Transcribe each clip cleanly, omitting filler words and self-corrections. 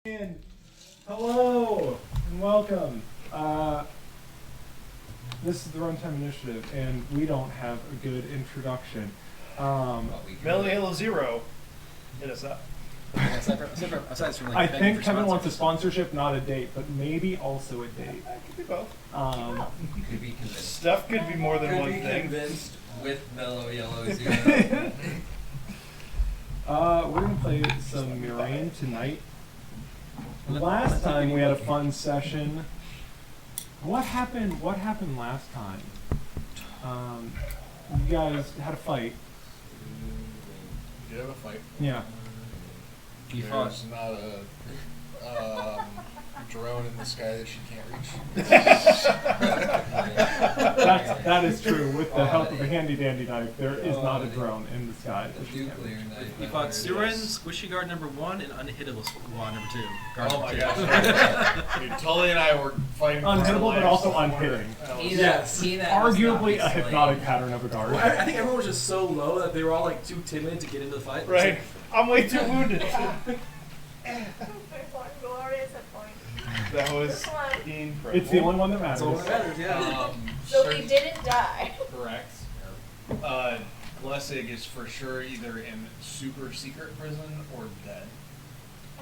And hello and welcome. This is the Runtime Initiative, and we don't have a good introduction. Metal Halo Zero, hit us up. I think Kevin wants a sponsorship, not a date, but maybe also a date. It could be both. Could be convinced. Stuff could be more than one Could be thing. convinced with Mellow Yellow Zero. We're gonna play some Mihraen tonight. Last time we had a fun session. What happened last time? You guys had a fight. We did have a fight. Yeah. There's not a drone in the sky that she can't reach. That is true. With the help of a handy dandy knife, there is not a drone in the sky. We fought Surin, Squishy Guard number 1, and Unhittable Squad number 2. Guard Oh number my 2. gosh. Dude, Tully and I were fighting. Unhittable, but also unhitting. Yes. Arguably a hypnotic pattern of a guard. Well, I think everyone was just so low that they were all like too timid to get into the fight. Right. I'm way too wounded. Glorious at point. That was This one. incredible. It's the only one that matters. That's all that matters, yeah. So we didn't die. Correct. Glessig is for sure either in super secret prison or dead.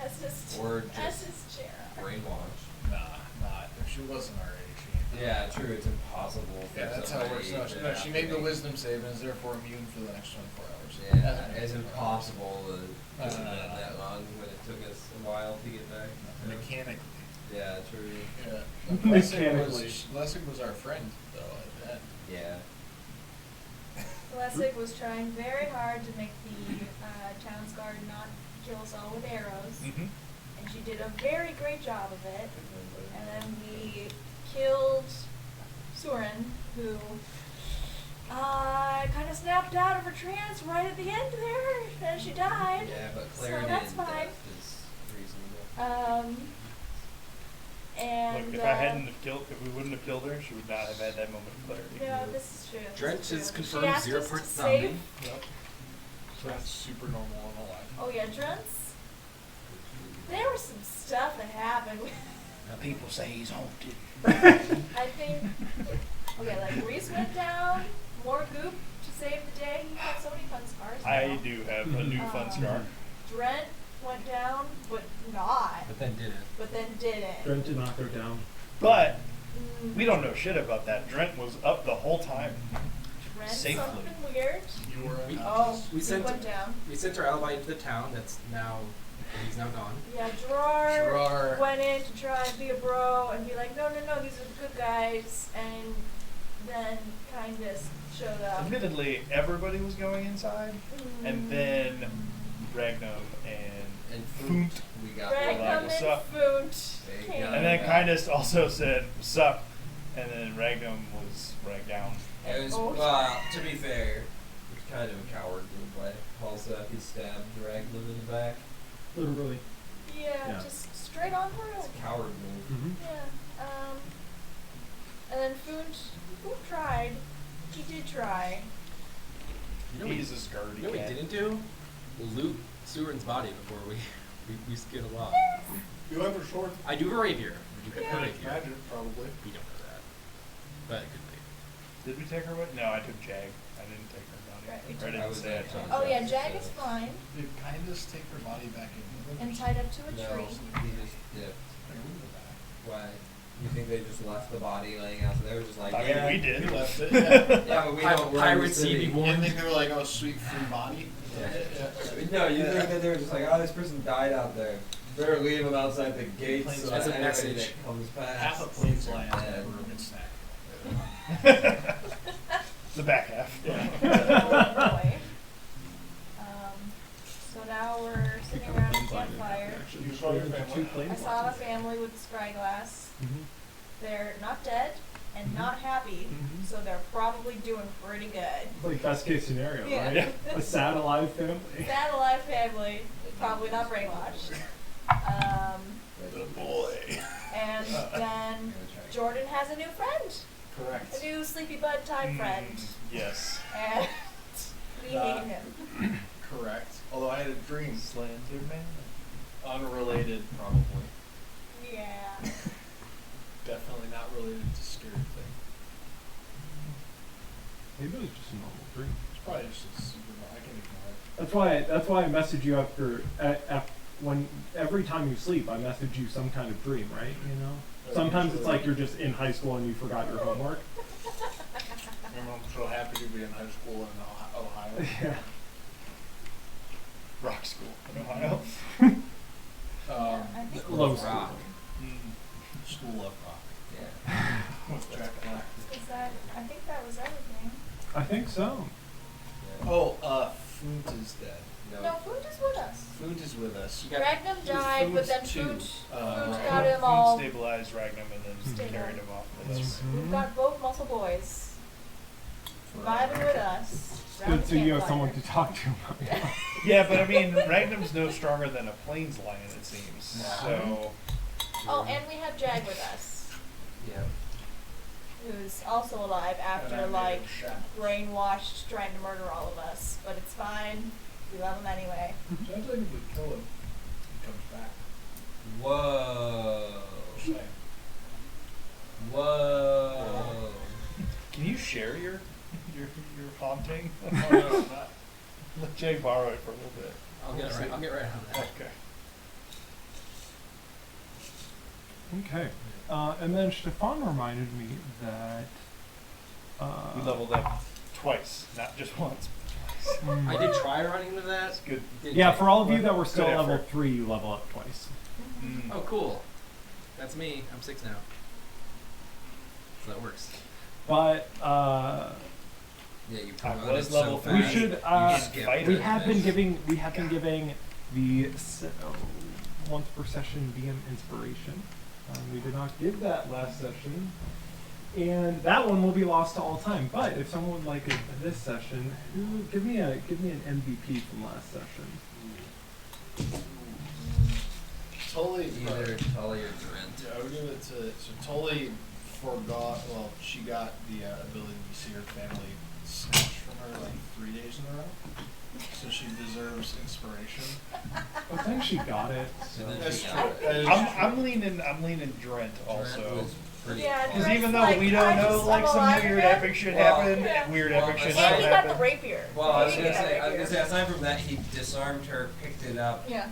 As his, Or as just his chair. brainwashed. Nah, not. If she wasn't already, she ain't. Yeah, true. It's impossible. For Yeah, that's how it works. somebody No, to she made the make- wisdom save and is therefore immune for the next 24 hours. Yeah, it's impossible to do it that long when it took us a while to get back. Mechanically. Yeah, true. Yeah. Mechanically. Lessig was our friend, though, at the end. Yeah. Lessig was trying very hard to make the town's guard not kill us all with arrows. Mm-hmm. And she did a very great job of it. And then we killed Surin, who kind of snapped out of her trance right at the end there, and she died. Yeah, but So clarity that's and fine. depth is reasonable. And Look, if we wouldn't have killed her, she would not have had that moment of clarity. no, this is true. this Drench true. is She confirmed asked 0 us to point save- zombie. Yep. So that's super normal and alive. Oh yeah, Drents. There was some stuff that happened. People say he's haunted. I think. Okay, like Reese went down. More goop to save the day. He had so many fun scars. I now. do have a new fun scar. Drent went down, but not. But then didn't. But then didn't. Brent did not go down. But Mm, we don't know shit about that. Drent was up the whole time. Drent safely. something weird. You were We- Oh, We he sent- went down. We sent our alibi to the town that's now, he's now gone. Yeah, Gerard Gerard. went in to try and be a bro and be like, no, these are the good guys, and then kind of showed up. Admittedly, everybody was going inside, and Mm. then Ragnum and And Foont. we got Ragnum what's and up? Foont They came. got- And then Yeah. Kindness also said, sup, and then Ragnum was ragged down. It was, Oh. well, to be fair, it was kind of a coward move by Halsap. He stabbed Ragnar in the back. Literally. Yeah, just straight on through. It's a coward move. Mm-hmm. Yeah. And then Foont tried. He did try. You know what He's a scaredy you know what cat. we didn't do? Loot Surin's body before we skid off. You have her sword. I do have a rapier. We do have a Yeah. rapier. Imagine, probably. We don't know that. But it could be. Did we take her with? No, I took Jag. I didn't take her body. Right, you Or I took- didn't I was say I there. took Oh her. yeah, Jag is fine Did Kindness take her body back in? and tied up to a No, tree. he just dipped. Why? You think they just left the body laying out? So they were just like, I mean, yeah, we did. He left it, yeah. yeah, but we don't. we're in the Pirates city. CB1. You didn't think they were like, oh, sweet free body? No, you think that they were just like, oh, this person died out there. Better leave him outside the gates Plains so as a anybody message. that comes past. Half a plane's is land dead. over a snack. The back half. Oh boy. So now we're sitting around a campfire. You saw your family? I saw a family with spyglass. Mm-hmm. They're not dead and not happy, Mhm. so they're probably doing pretty good. Like best case scenario, Yeah. right? A sad alive family. Sad alive family, probably not brainwashed. The boy. And then Jordan has a new friend, Correct. a new sleepy bud type friend, Yes. and we hate him. Correct. Although I had a dream. Slender man. Unrelated, probably. Yeah. Definitely not related to scary thing. Maybe it was just a normal dream. It's probably just a super. I can ignore it. That's why I message you after when every time you sleep I message you some kind of dream, right? You know. Sometimes it's like you're just in high school and you forgot your homework. Remember, I'm so happy to be in high school in Ohio. Yeah. Rock school in Ohio. I think Low Love school. rock. School of rock. Yeah. With Jack Black. is that. I think that was everything. I think so. Oh, Food is dead. No, Food is with us. Food is with us. You got Ragnum died, but then Food's Food too. got him all. Stabilized Ragnum and then Stabilized. carried him off. We've got both muscle boys vibing with us. It's around good the so you have campfire. someone to talk to about it. Yeah, but I mean, Ragnum's no stronger than a plains lion, it seems. So, Oh, and we have Jag with us, Yeah. who's also alive after like brainwashed, trying to murder all of us. But it's fine. We love him anyway. Sounds like if we kill him, he comes back. Whoa. Just saying. Whoa. can you share your haunting? Oh, no, not. Let Jay borrow it for a little bit. I'll get right on that. Okay. Okay. And then Stefan reminded me that We leveled up twice, not just once. I did try running into that. It's good. Didn't Yeah, take for all of you much. that were still Good level effort. 3, you level up twice. Mm. Oh, cool. That's me. I'm 6 now. So that works. But Yeah, you I promoted was so level fast. we should You skipped fight we it. have been giving the once per session DM inspiration. We did not give that last session, and that one will be lost to all time. But if someone would like it this session, give me an MVP from last session. Tully, Either Tully or Trent. Yeah, I would give it to. So Tully forgot. Well, she got the ability to see her family snatched from her like 3 days in a row. So she deserves inspiration. I think she got it. So. And then That's she true. got it. I'm leaning Drent Trent also. was pretty Yeah, close. Because Trent's even though like, we don't I know, just- like I'm some alive weird again. epic shit Well, happened, yeah. weird Well, epic shit aside- And he got the happened. rapier. Well, I was He gonna did get say, a I was gonna rapier. say, aside from that, he disarmed her, picked it up, Yeah.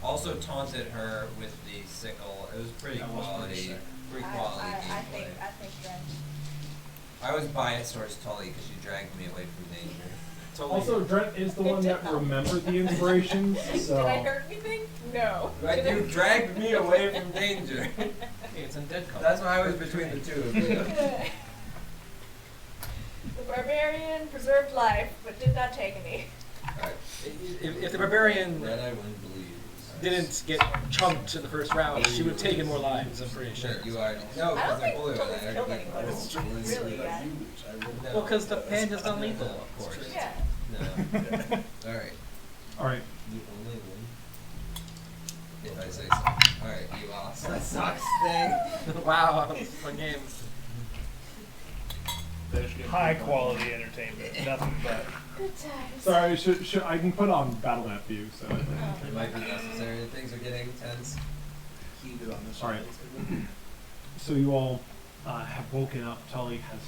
also taunted her with the sickle. It was pretty That was pretty quality, sick. pretty quality I gameplay. think Trent. I was biased towards Tully because she dragged me away from danger. Tully, Also, Drent is the It one did that help. remembered the inspirations. So. Did I hurt anything? No. right, you dragged me away from danger. Hey, it's in dead color. That's why I was between the two of you. The barbarian preserved life, but did not take any. Alright. If the barbarian Red Eye Wind believes. didn't get chunked in the first round, she would have taken more lives, I'm pretty sure. Sure, you already. No, I don't because think I bullied her. Tully's I killed already anyone. beat her. Really, yeah. No. Well, because the panda's non-lethal, of course. Yeah. No. Alright. All right. You only win. If I say so. Alright, you lost. That sucks thing. Wow, fun game. High quality entertainment, nothing but. Good times. Sorry, should I can put on battle map view. So. It might be necessary. Things are getting tense. Heated on this All right. So you all have woken up. Tully has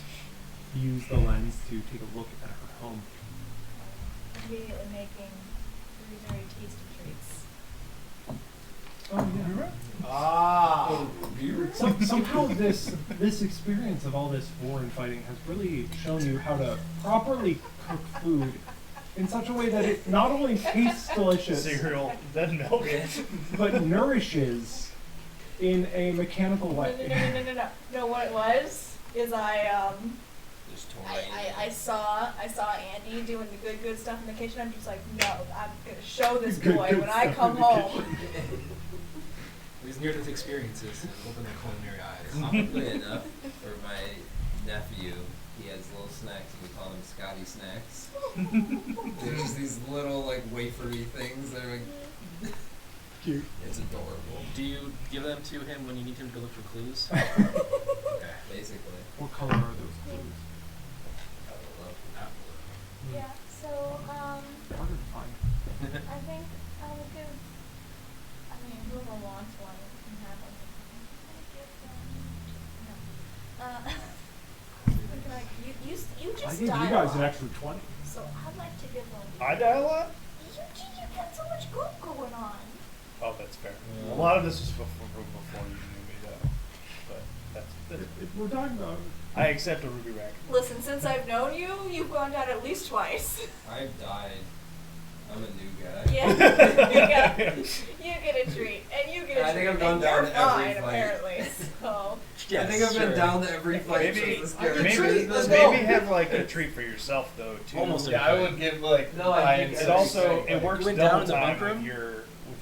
used the lens to take a look at her home. Immediately making very tasty treats. Oh yeah. Ah. Somehow this experience of all this war and fighting has really shown you how to properly cook food in such a way that it not only tastes delicious Cereal, then milk. but nourishes in a mechanical No, way. no. No, what it was is There's toy. I saw Andy doing the good stuff in the kitchen. I'm just like, no, I'm gonna show this Good boy when I stuff come in the home. kitchen. These near-death experiences open their culinary eyes. Oddly enough, for my nephew, he has little snacks, and we call them Scotty snacks. They're just these little, like, wafery things that are like, Cute. it's adorable. Do you give them to him when you need him to go look for clues? Basically. What color are those clues? I would love Yeah, so Harder to find. I think I will give I gave you die a guys an lot. extra 20. So I'd like to give one. I die a lot? You got so much group going on. Oh, that's fair. Yeah. A lot of this was before you knew me, though. But that's If we're talking about I accept a ruby rack. Listen, since I've known you, you've gone down at least twice. I've died. I'm a new guy. Yeah, you get a treat, and you get a I treat. think I've gone and down you're to every fine, fight. apparently. So. Yes, I think I've been sure. down to every fight. Maybe, since this I could character treat has them been all. maybe have like a treat for yourself though too. Almost Yeah, I would give like. No, I Ryan think It so. also You it works went double down in the time bunk room? with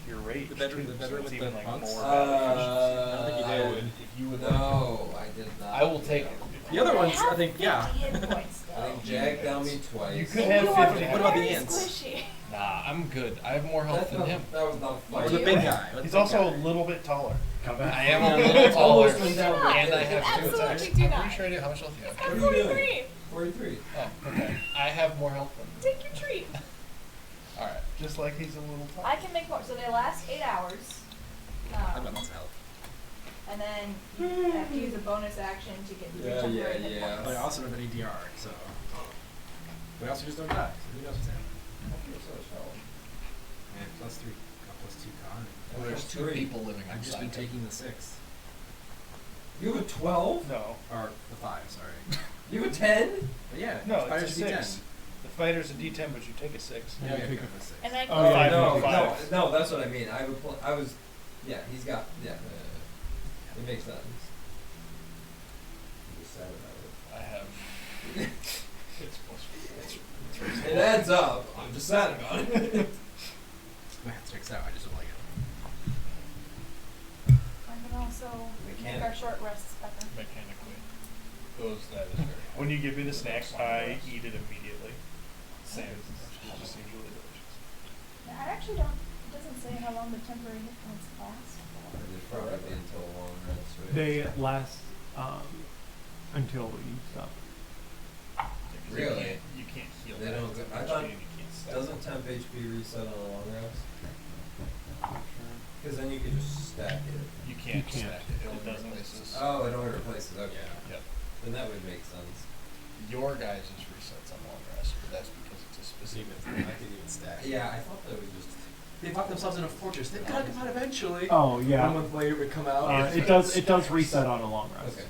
your rage. The bedroom- too, the bedroom so it's with even the like bunks? more battle I don't think you I did. would. If you would. No, I did not. I will take it. The other ones, have I think, yeah. 50 hit points, though. I think Jack down me twice. You could And have you are 50. What about the very ants? Squishy. Nah, I'm good. I have more health That's than not, him. that was not a You fight. The do? big guy. He's also a little bit taller. I am a Yeah. little taller. Almost went down. And I You have two absolutely attacks. do I'm not. pretty sure I do. How much health do you have? Got What are you doing? 43. 43. Oh, okay. I have more health than him. Take your treat. Alright. Just like he's a little taller. I can make more. So they last 8 hours. I've got lots of health. And then you have to use a bonus action to get the Yeah, temporary hit yeah. points. But I also don't have any DR, so. We also just don't die. So who knows what's happening? I feel so shallow. And +3, +2 con. Well, there's two Three. people living I've just been inside. taking the 6. You have a 12? No, Or the 5, sorry. You have a 10? But yeah, no, fighters it's a 6. The fighter's a D10, but you take a 6. Yeah, Yeah, I take pick up a 6. And I can Oh, yeah, no, five. no, that's what I mean. I was, yeah, he's got, yeah, it makes sense. I'm just sad about I have. It's plus. it. It adds up. I'm just sad about it. Math checks out, I just don't like it. I can also make our short rests better. Mechanically. That is very hard. When you give me the snack, I eat it immediately. Same. It just seems really delicious. I actually don't. It doesn't say how long the temporary hit points last for. It'd probably be until a long rest, right? they last until you stop. Really? You can't heal They that. don't It's go- I HP thought- and you can't stack Doesn't it. temp HP reset on a long rest? Because then you could just stack it. You can't You can't. stack it. It Only doesn't. replaces- Oh, it only replaces, okay. Yep. Then that would make sense. Your guys' resets on long rest, but that's because it's a specific. I can even stack. Yeah, I thought that was just. They locked themselves in a fortress. They've got to come out eventually. Oh 1 yeah, month later, it would come out. it does reset on a long rest. Okay.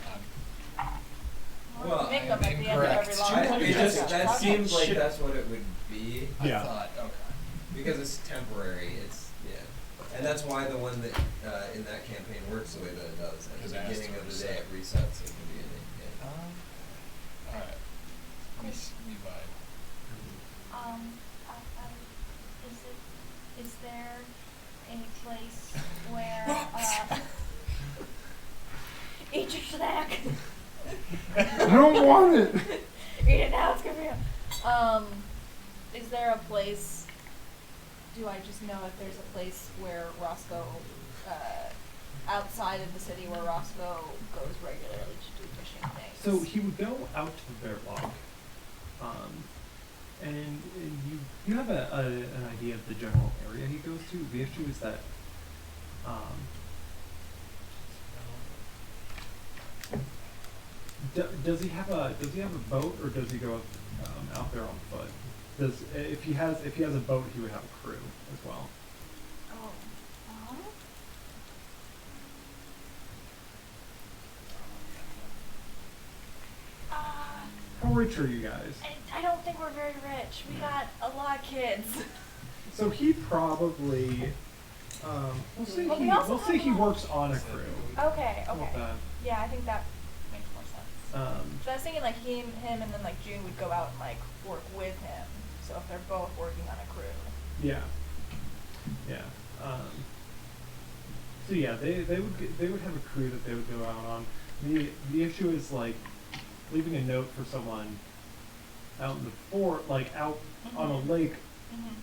Well, Well, make I them am at the end of every incorrect. long I, rest. it just, that Okay. seems like Shit. that's what it would be. Yeah. I thought, okay. Because it's temporary, it's, yeah. And that's why the one that, in that campaign works the way that it does. At Because the it has beginning to of the day, it reset. resets at the beginning, yeah. Alright. We vibe. Is there any place where eat your snack? I don't want it. Eat it now. It's good for you. Is there a place? Do I just know if there's a place where Roscoe, outside of the city, where Roscoe goes regularly to do fishing things? So he would go out to the bear log, and you have an idea of the general area he goes to. The issue is that does he have a boat, or does he go out there on foot? If he has a boat, he would have a crew as well. Oh. How rich are you guys? I don't think we're very rich. We got a lot of kids. So he probably we'll say But we he also we'll say have he a lot- works on a crew. Okay. How about Okay. that? Yeah, I think that makes more sense. So I was thinking like him, and then like June would go out and like work with him. So if they're both working on a crew. Yeah. Yeah. So yeah, they would have a crew that they would go out on. The issue is like leaving a note for someone out in the fort, like out on a lake. Mm-hmm.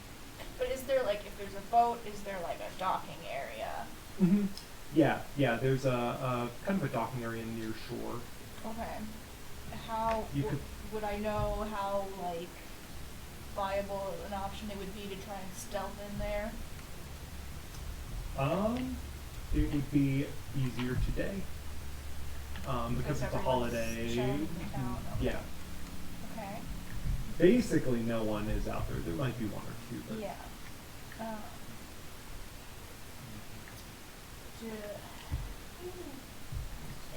But is there like, if there's a boat, is there like a docking area? Mm-hmm. Yeah. There's a kind of a docking area near shore. Okay. How You could- would I know how like viable an option it would be to try and stealth in there? It would be easier today. Because it's a everyone's holiday. shut in town, okay. Yeah. Okay. basically no one is out there. There might be one or two. But Yeah.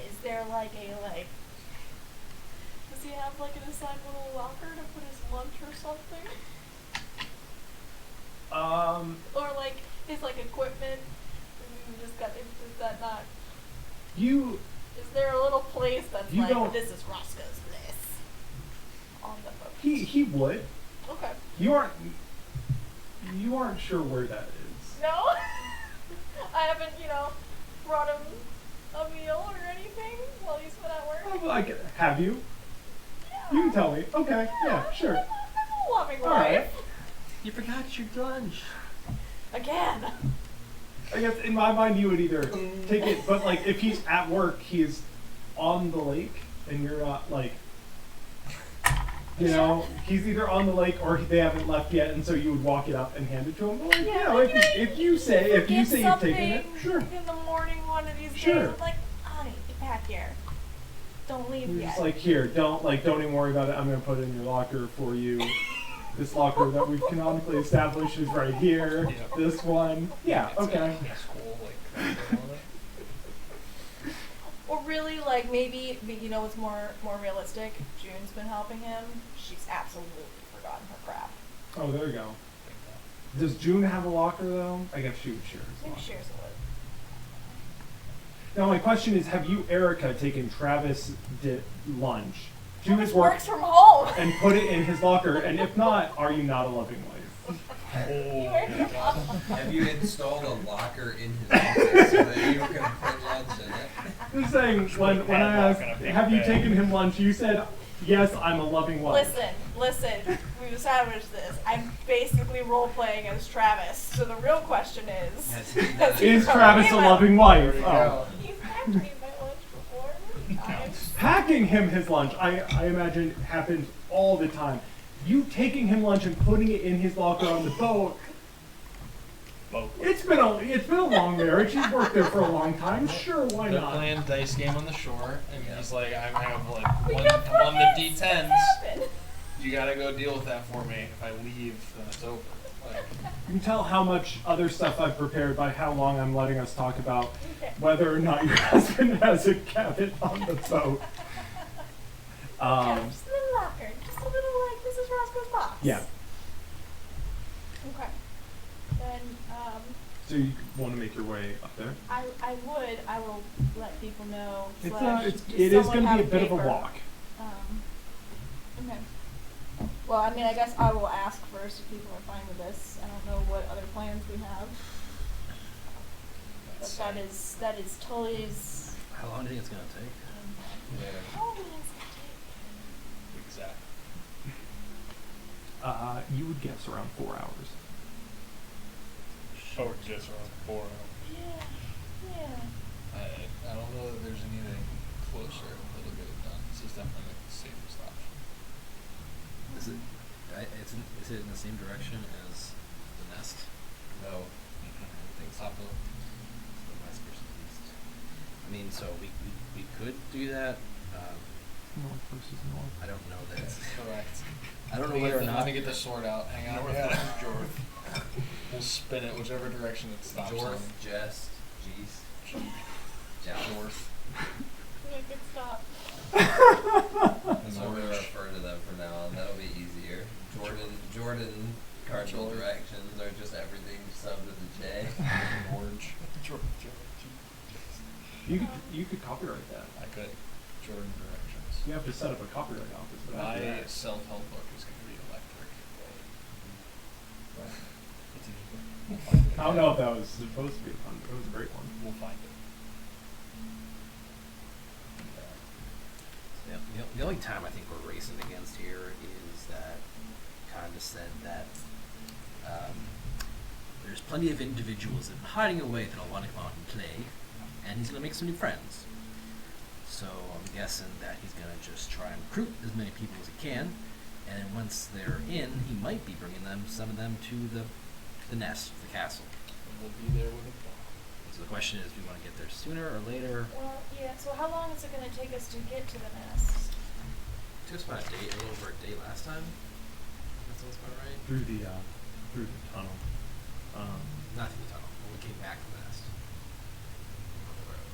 Is there like does he have like an assigned little locker to put his lunch or something? Or like his like equipment? And you just got, is that not? Is there a little place that's You like, don't- this is Roscoe's place? On the boat. he would. Okay. You aren't sure where that is. No? I haven't, brought him a meal or anything while he's been at work? Like, have you? You can tell me. Okay, yeah, sure. I'm a loving All right. wife. You forgot your lunch. Again. I guess in my mind you would either take it, but like if he's at work, he's on the lake, and you're not like, he's either on the lake or they haven't left yet, and so you would walk it up and hand it to him. But like, like, if you say you've taken it, something sure. in the morning one of these Sure. days, I'm like, honey, get back here. Don't leave You're yet. just like, here, don't even worry about it. I'm gonna put it in your locker for you. This locker that we've canonically established is right here. Yeah. This one. Yeah, okay. School, like, Or really, like, maybe what's more realistic? June's been helping him. She's absolutely forgotten her crap. Oh, there you go. Does June have a locker though? I guess she would share his Maybe locker. shares it with. Now my question is, have you, Erica, taken Travis lunch to his Travis work works from home. and put it in his locker? And if not, are you not a loving wife? Have you installed a locker in his office so that you can put lunch in it? Just saying, when I asked, have you taken him lunch, you said, yes, I'm a loving wife. Listen, we've established this. I'm basically role-playing as Travis. So the real question is, has he Is brought Travis me a my- loving wife? There you Oh. go. He's packed me my lunch before many times. Packing him his lunch, I imagine, happens all the time. You taking him lunch and putting it in his locker on the boat. boat. It's been a long marriage. He's worked there for a long time. Sure, why They're not? playing dice game on the shore, and Yeah. he's like, I have like We one, got I'm on the friends. What's D10s. happened? You gotta go deal with that for me. If I leave, then it's over. Like, You can tell how much other stuff I've prepared by how long I'm letting us talk about Okay. whether or not your husband has a cabin on the boat. Yeah, just a little locker. Just a little like, this is Roscoe's box. Yeah. Okay. Then, So you want to make your way up there? I will let people know. It Just is someone going to have be a bit of a paper. walk. Okay. Well, I mean, I guess I will ask first if people are fine with this. I don't know what other plans we have. But that is Tully's. How long do you think it's gonna take? Yeah. How long is it gonna take? exactly. You would guess around 4 hours. Or just around 4 hours. Yeah. I don't know that there's anything closer that'll get it done. This is definitely the safest option. Is it in the same direction as the nest? No. I don't think so. Top of The west versus east. I mean, so we could do that. North versus north. I don't know that. correct. I don't know whether or not. Let me get the sword out. Hang on. North Yeah. versus Jorth. We'll spin it whichever direction it stops. Jorth, Jest, Geese. Jorth. Yeah, good stop. That's what we refer to them from now on. That'll be easier. Jordan cardinal Jordan. directions are just everything subbed with a J. Orange. You could copyright that. I could. Jordan directions. You have to set up a copyright office. But after My that- self-help book is going to be electric. It's easy. We'll find it. I don't know if that was supposed to be fun, but it was a great one. We'll find it. The only time I think we're racing against here is that Conda said that there's plenty of individuals that are hiding away that'll want to come out and play, and he's going to make some new friends. So I'm guessing that he's going to just try and recruit as many people as he can, and then once they're in, he might be bringing some of them to the nest, the castle. And we'll be there with a ball. So the question is, do we want to get there sooner or later? Well, yeah. So how long is it gonna take us to get to the nest? It took us about a little over a day last time. That sounds about right. through the tunnel. Not through the tunnel. When we came back from the nest. On the road.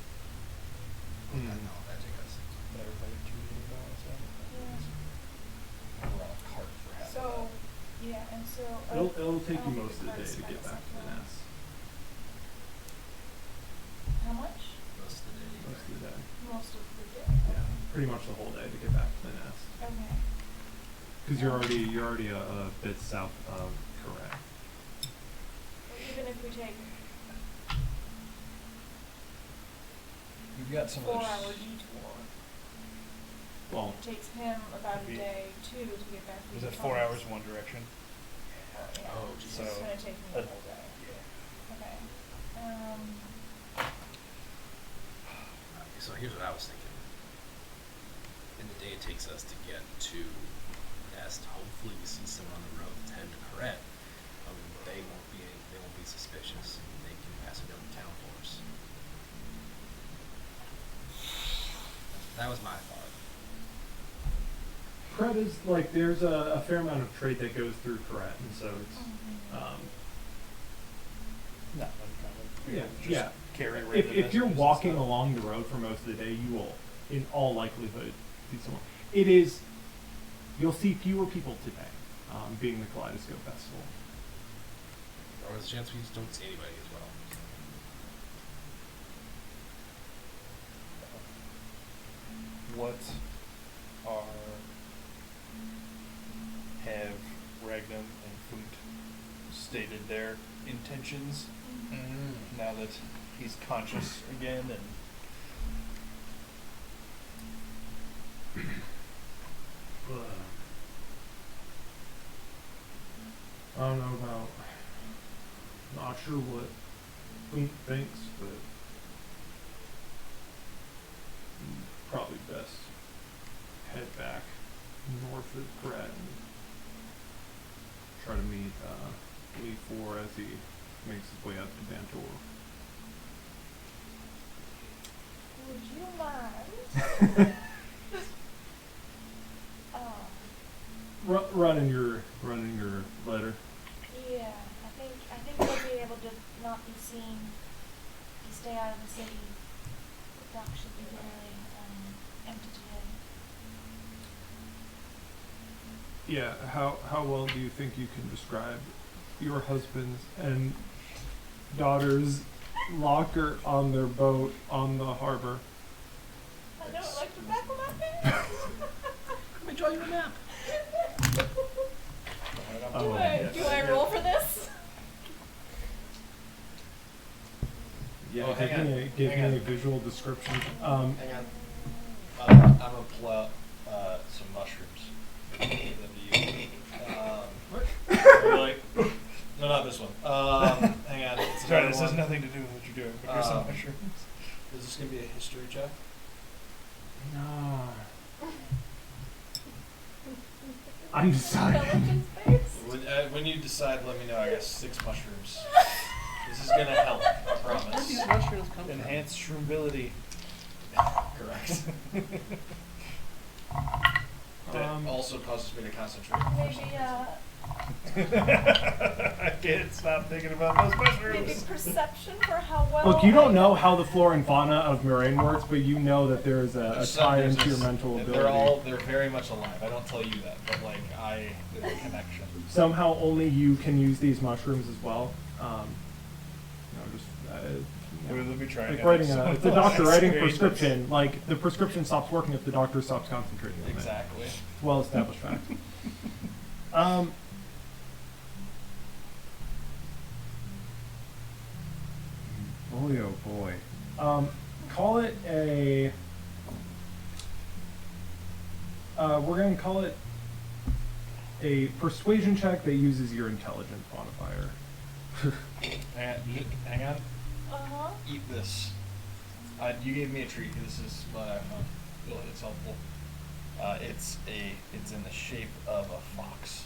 Hmm. That knowledge, I guess. Everybody Yeah. We're on a cart for half So, of yeah, and so. It'll take I'll you do most of the day cards to by get back to the second. nest. How much? Most of the day. Most of the day. Most of the day. Yeah, pretty much the whole day to get back to the nest. Okay. Because you're already a bit south of Correct. Even if we take You've got some 4 of hour those. detour, Well, it takes him about a Be- day too to get back. Was to it the 4 tunnels. hours one direction? Yeah. Oh, So geez. it's gonna take me the Uh, whole day. Yeah. Okay. So here's what I was thinking. In the day it takes us to get to Nest, hopefully we see someone on the road that's heading to Corette. They won't be suspicious, and they can pass a note in town for us. That was my thought. Correct is like there's a fair amount of trade that goes through Correct, and so it's Not uncommon. yeah, Just yeah. carry If random you're messages walking and stuff. along the road for most of the day, you will, in all likelihood, see someone. It is, you'll see fewer people today, being the Kaleidoscope Festival. Or there's a chance we just don't see anybody as well. What have Ragnar and Foot stated their intentions now that he's conscious again and I don't know about, not sure what Flint thinks, but probably best head back north of Correct and try to meet Lee 4 as he makes his way up to Bantor. Would you mind? Running your letter. Yeah, I think we'll be able to not be seen. If you stay out of the city, the dock should be really empty today. Yeah, how well do you think you can describe your husband's and daughter's locker on their boat on the harbor? I know it like the back of my hand. Let me draw you a map. Do I roll for this? Yeah, Oh, give hang on, me a hang on. visual description. Hang on. I'm gonna pull out some mushrooms. For them to use. Really? No, not this one. Hang on. It's sorry, another this has one. nothing to do with what you're doing, but here's some Um, mushrooms. Is this gonna be a history check? No. I'm deciding. Intelligence base? When you decide, let me know. I got 6 mushrooms. This is gonna help. I Where did promise. these mushrooms come from? Enhanced shroomability. Correct. That also causes me to concentrate. For Maybe some I can't stop thinking about those maybe mushrooms. perception for how well. Look, you don't know how the flora and fauna of Mihraen works, but you know that there is a There's tie there's into your this- mental ability. They're very much alive. I don't tell you that, but like there's a connection. Somehow only you can use these mushrooms as well. We'll be trying Like to writing have it's a some doctor writing experiences. prescription. Like the prescription stops working if the doctor stops concentrating on it. Exactly. It's a well-established fact. Boy, oh boy. Call it a. We're gonna call it a persuasion check that uses your intelligence modifier. Hang on. Uh-huh. Eat this. You gave me a treat. This is what I found. It's helpful. It's in the shape of a fox.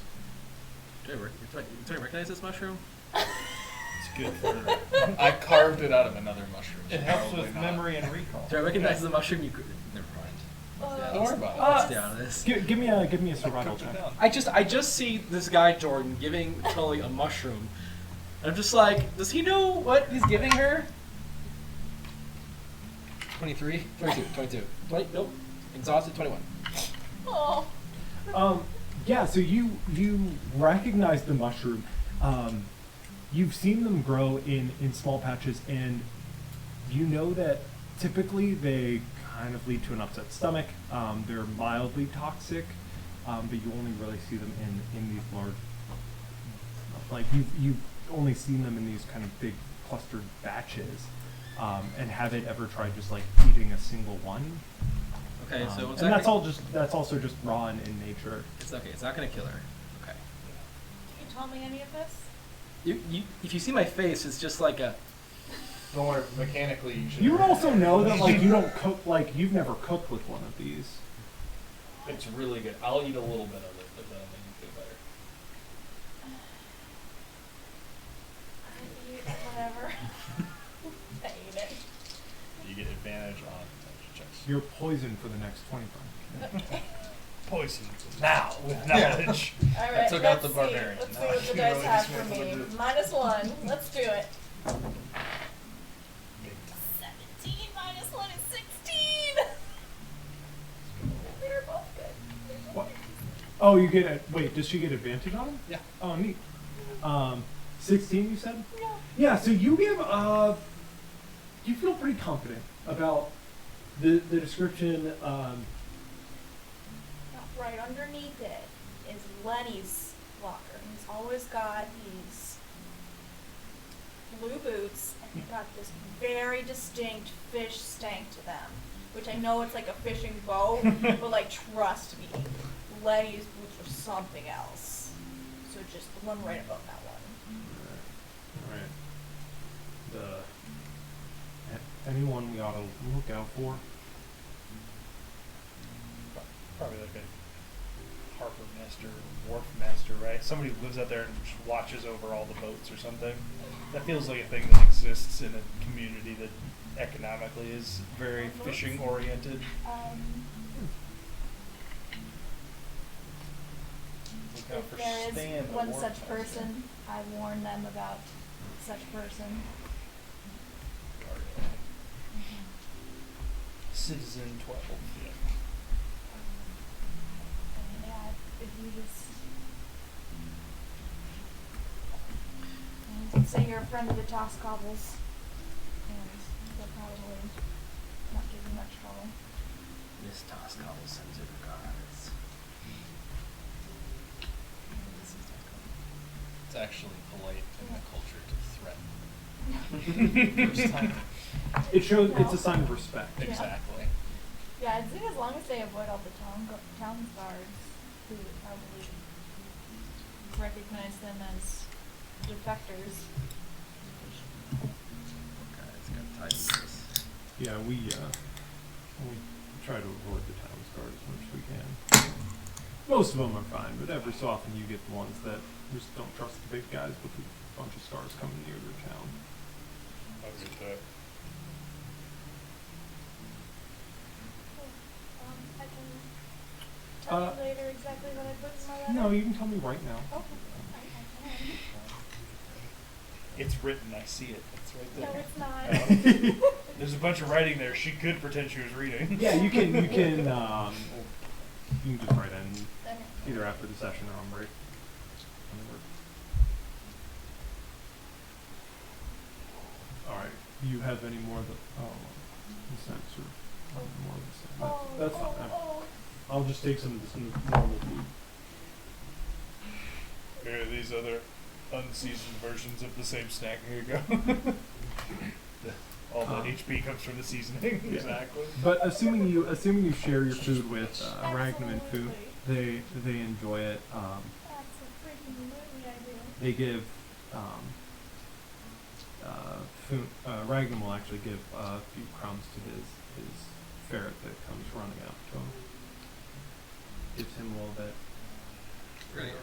Do I recognize this mushroom? It's good for. I carved it out of another mushroom. So It helps probably with not. memory and recall. Do I recognize the mushroom? You could. Never mind. Don't worry about it. Let's stay out of this. Give me a survival Cooked it check. down. I just see this guy Jordan giving Tully a mushroom. I'm just like, does he know what he's giving her? 23, 22. 20, nope. Exhausted 21. Oh. Yeah, so you recognize the mushroom. You've seen them grow in small patches, and you know that typically they kind of lead to an upset stomach. They're mildly toxic, but you only really see them in these large, like you've only seen them in these kind of big clustered batches, and haven't ever tried just like eating a single one. Okay, so And that's also just raw in nature. It's okay. It's not gonna kill her. Okay. You told me any of this? You if you see my face, it's just like a. Don't worry, mechanically you should. You would also know that like you don't cook, like you've never cooked with one of these. It's really good. I'll eat a little bit of it, but that'll make you feel better. I eat whatever. I eat it. You get advantage on intelligence checks. You're poisoned for the next 25 minutes. Poison now with knowledge. All right, took out let's the see. barbarian. Let's see Now what the you dice really have just for went me. for the- -1. Let's do it. 17 minus 1 is 16. They're both good. What? Oh, you get a wait. Does she get advantage on him? Yeah. Oh, neat. 16, you said? Yeah. Yeah. So you give you feel pretty confident about the description. Right underneath it is Lenny's locker. He's always got these blue boots, and they've got this very distinct fish stank to them, which I know it's like a fishing boat, but like trust me, Lenny's boots are something else. So just the one right above that one. All right. Anyone we ought to look out for? Probably like a harbor master, wharf master, right? Somebody who lives out there and just watches over all the boats or something. That feels like a thing that exists in a community that economically is very fishing oriented. Look out If for there Stan, is the one wharf such master. person, I warn them about such person. Citizen 12. Yeah. And yeah, if you just and say you're a friend of the Toss Cobbles, and they'll probably not give you much trouble. Miss Toscobble sends her regards. It's actually polite in the culture to threaten. First time. It shows. It's No. a sign of respect. Yeah. Exactly. Yeah, I'd say as long as they avoid all the town guards who would probably recognize them as defectors. Okay, it's got titles. Yeah, we try to avoid the town guard as much as we can. Most of them are fine, but every so often you get the ones that just don't trust the big guys with a bunch of stars coming near their town. I'll get that. I can tell Uh, you later exactly what I put in my letter. No, you can tell me right now. Okay, I can. It's written. I see it. It's right there. No, it's not. There's a bunch of writing there. She could pretend she was reading. Yeah, you can just write in Okay. either after the session or on break. All right. Do you have any more of the sense or more of the sense? That's fine. I'll just take some normal food. Here are these other unseasoned versions of the same snack. Here you go. All the HP comes from the seasoning. Yeah. Exactly. But assuming you share your food with Ragnar and Fu, Absolutely. they enjoy it. Absolutely, I do. They give Ragnar will actually give a few crumbs to his ferret that comes running out to him. Gives him a little bit. Right.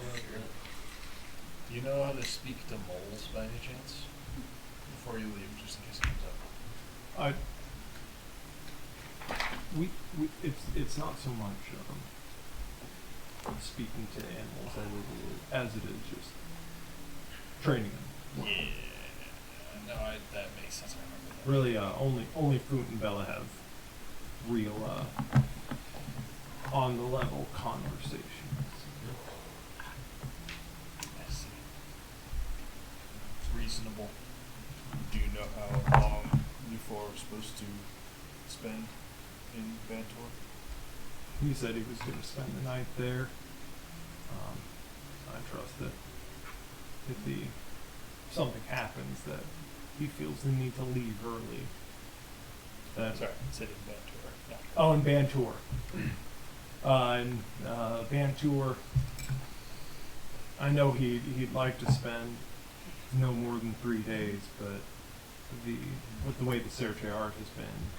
You know how to speak to moles by any chance? Before you leave, just in case it comes up. it's not so much speaking to animals as it is just training them. Yeah. No, that makes sense. I remember that. Really, only Foot and Bella have real on the level conversations. I see. It's reasonable. Do you know how long you four are supposed to spend in Bantor? He said he was going to spend the night there. I trust that if something happens that he feels the need to leave early. Sorry, city of Bantor. Yeah. Oh, in Bantor. Bantor, I know he'd like to spend no more than 3 days, but with the way the Serge Art has been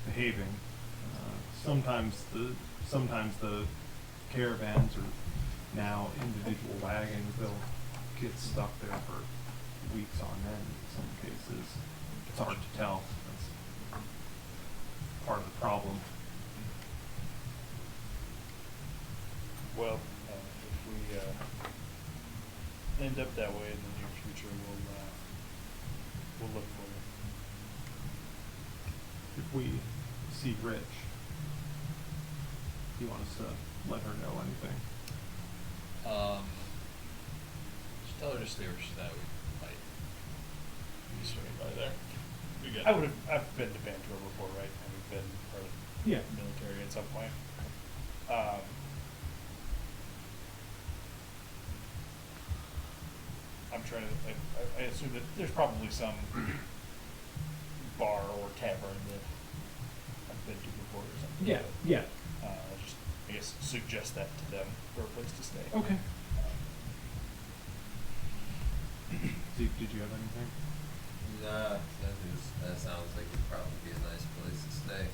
behaving, sometimes the caravans are now individual wagons. They'll get stuck there for weeks on end in some cases. It's hard to tell. That's part of the problem. Well, if we end up that way in the near future, we'll look for you. If we see Rich, do you want us to let her know anything? Just tell her to stay where she's at. We might be swinging by there. We got. I've been to Bantor before, right? And we've been part of Yeah. the military at some point. I'm trying to. I assume that there's probably some bar or tavern that I've been to before or something. Yeah, but, yeah. just I guess suggest that to them for a place to stay. Okay. Zeke, did you have anything? Nah, that sounds like it'd probably be a nice place to stay.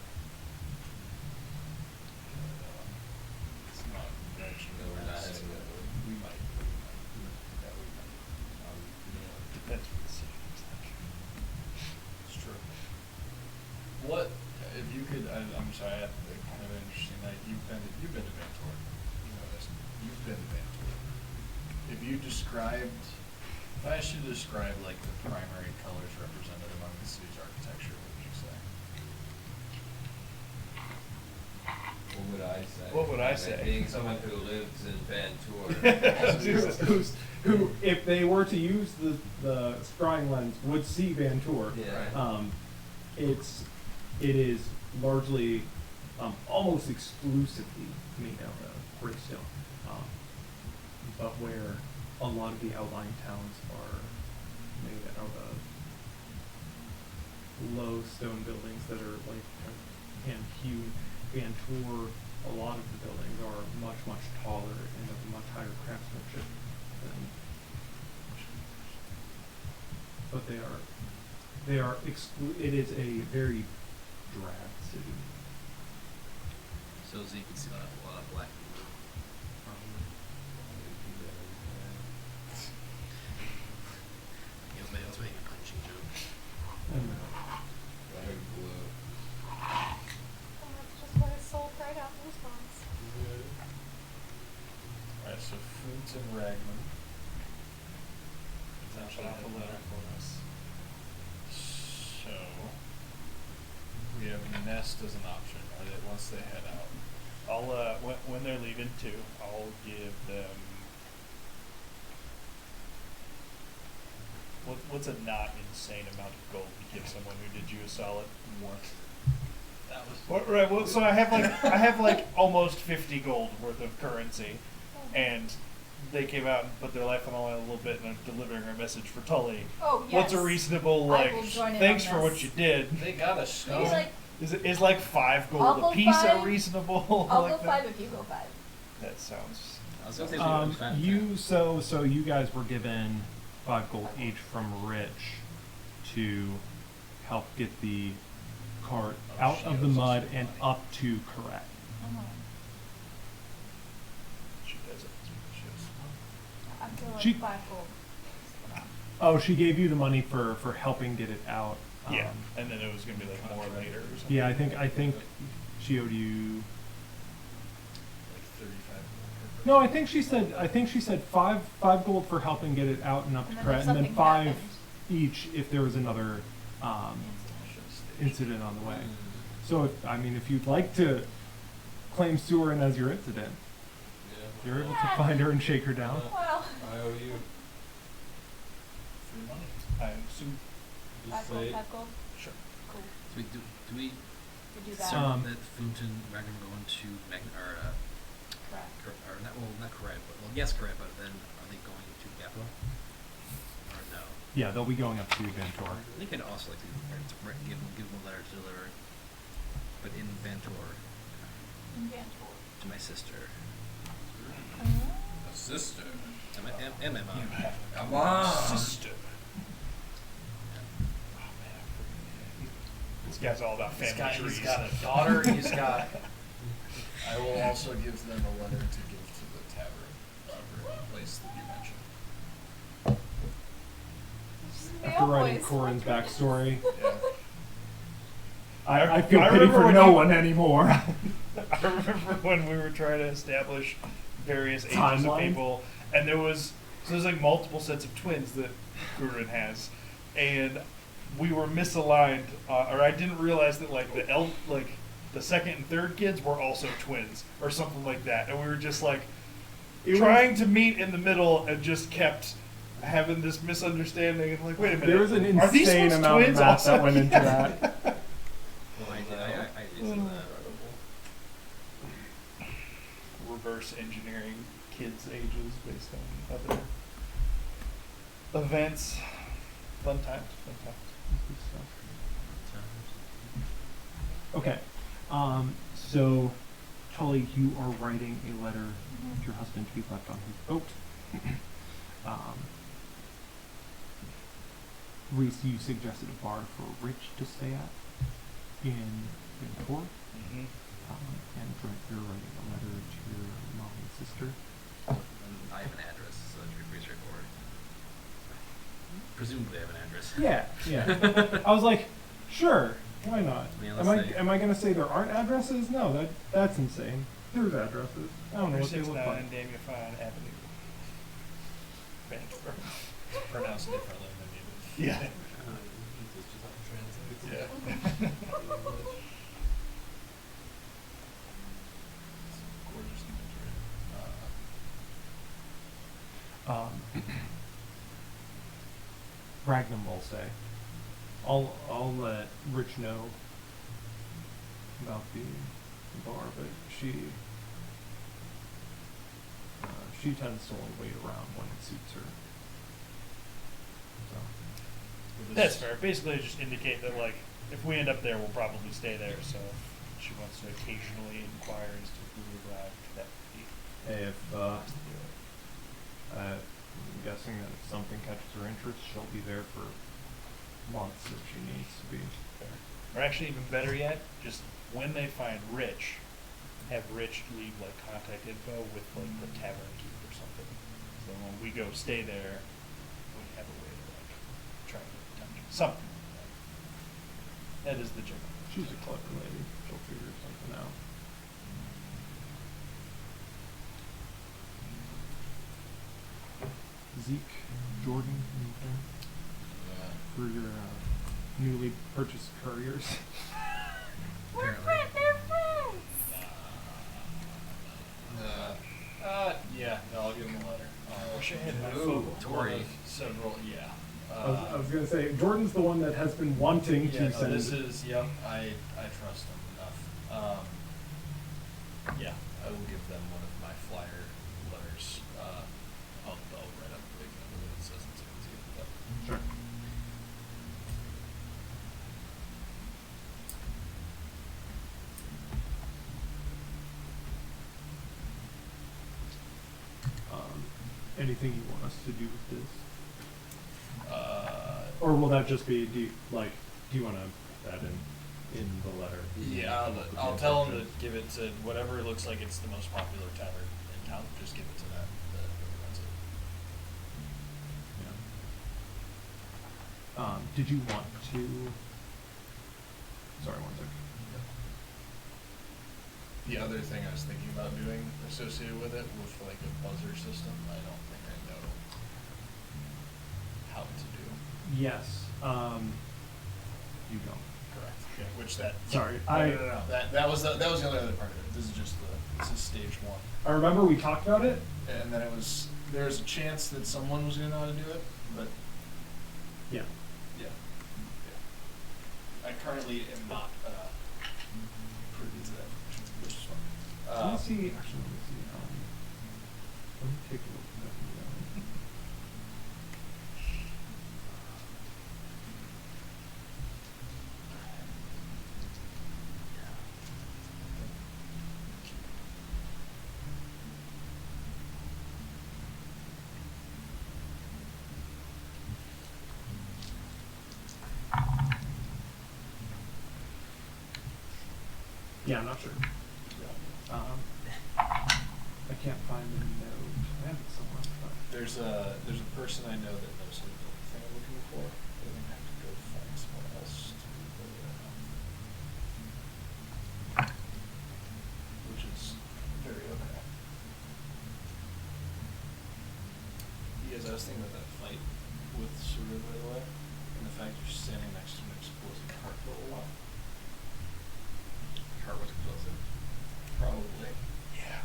It's not actually. No, we're not heading that way. We might. Yeah, we might. Depends what the city is like. It's true. What if you could? I'm sorry. I have a kind of interesting night. You've been to Bantor. You know this. You've been to Bantor. If you described, if I asked you to describe like the primary colors represented among the city's architecture, what would you say? What would I say? What would I say? Being someone who lives in Bantor. who, if they were to use the scrying lens, would see Bantor. Yeah. It is largely, almost exclusively made out of brickstone, but where a lot of the outlying towns are made out of low stone buildings that are like hand hewn. Bantor, a lot of the buildings are much, much taller and of much higher craftsmanship than, but it is a very drab city. So as you can see, a lot of black people. I was making a punching joke. And, Red, blue. Well, that's just what his soul cried out in response. Alright, so Foods and Ragman. Finish off a letter for us. So we have Nest as an option, or that once they head out. I'll when they're leaving too, I'll give them what's a not insane amount of gold to give someone who did you a solid once. That was. What, right. Well, so I have like almost 50 gold worth of currency, and they came out and put their life on the line a little bit and are delivering our message for Tully. Oh, yes. What's a reasonable I like? will join in Thanks on for what this. you did. They got a Maybe stone. like, Is like 5 I'll gold go a piece 5. a reasonable? I'll like go that? 5 if you go 5. That sounds. I was gonna say we found so you guys were given 5 gold each from Rich to help get the cart Oh, out she of the owes us mud some and money. up to correct. She does it. She does. I feel like She- 5 gold. Oh, she gave you the money for helping get it out. Yeah, and then it was gonna be like more later or something. Yeah, I think she owed you. Like 35. No, I think she said five gold for helping get it out and up to And then credit, if and then something 5 happened. each if there was another incident on the way. So if you'd like to claim Surin as your incident, you're able to Yeah. find her and shake her down. Well, I owe you. Free money. I assume. five gold. Sure. Cool. Do we We do that. assume that Fountain Ragnar go into Correct. or not correct, but yes, correct. But then are they going to Gappa? Or no? Yeah, they'll be going up to Vantor. I think I'd also like to give them a letter to deliver, but in Vantor In Vantor. to my sister. A sister. And my mom. Come on. Sister. Oh man. This guy's all about family trees. He's got a daughter. He's got. I will also give them a letter to give to the tavern place that you mentioned. After writing Boys. Corin's backstory, Yeah. I feel I pity remember for when no you- one anymore. I remember when we were trying to establish various ages of Timeline? people, and there's like multiple sets of twins that Gurren has, and we were misaligned, or I didn't realize that like the second and third kids were also twins or something like that, and we were just like trying to meet in the middle and just kept having this misunderstanding and like, wait a minute, There was an are these insane ones amount of twins math also? that went into that. Well, I did some of that. Reverse engineering kids' ages based on other events. Fun times. Okay, so Tully, you are writing a letter to your husband to be left on his boat. Reese, you suggested a bar for Rich to stay at in Vantor. Mm-hmm. And Brent, you're writing a letter to your mom and sister. I have an address, so that should be pretty straightforward. Presumably I have an address. Yeah. I was like, sure, why not? I mean, Am I gonna say there aren't addresses? No, that's insane. There's addresses. I don't know what they look 69 like. Damiafine Avenue. Vancouver. It's pronounced differently than you Yeah. Yeah. Gorgeous imagery. Ragnum will say, I'll let Rich know about the bar, but she tends to only wait around when it suits her. So. That's fair. Basically, just indicate that like if we end up there, we'll probably stay there. So if she wants to occasionally inquire as to who arrived, that would be. If I'm guessing that if something catches her interest, she'll be there for months if she needs to be. Fair. Or actually, even better yet, just when they find Rich, have Rich leave like contact info with like the tavern keep or something. So when we go stay there, we have a way to like try and get in touch. Something like that. That is the general. She's a clever lady. She'll figure something out. Zeke, Jordan, anything for your newly purchased couriers? We're Apparently. they're friends. Yeah, no, I'll give him a letter. Wish I had my Ooh, phone. Tori. Several, yeah. I was gonna say Jordan's the one that has been wanting Yeah, to no, send. this is, yep, I trust him enough. Yeah, I will give them one of my flyer letters. I'll write up a big number that it says it's easy, but. Sure. Anything you want us to do with this? Or will that just be, do you want to put that in the letter? Yeah, I'll tell them to give it to whatever looks like it's the most popular tavern in town. Just give it to that. That's it. Yeah. Did you want to the other thing I was thinking about doing associated with it, with like a buzzer system, I don't think I know how to do. Yes. You don't. Correct. Yeah. Which that. Sorry, No. That was the only other part of it. This is just this is stage one. I remember we talked about it. And then there was a chance that someone was gonna know how to do it, but Yeah. yeah. I currently am not privy to that, which is fun. Let me see. Actually, let me see. Let me take a look at that. Yeah, I'm not sure. I can't find the note. I have it somewhere. But There's a person I know that knows how to build the thing I'm looking for. But I'm gonna have to go find someone else to build it out. Which is very okay. Because I was thinking about that fight with Suru, by the way, and the fact you're standing next to an explosive cart for a while. Cart was explosive. Probably. Yeah.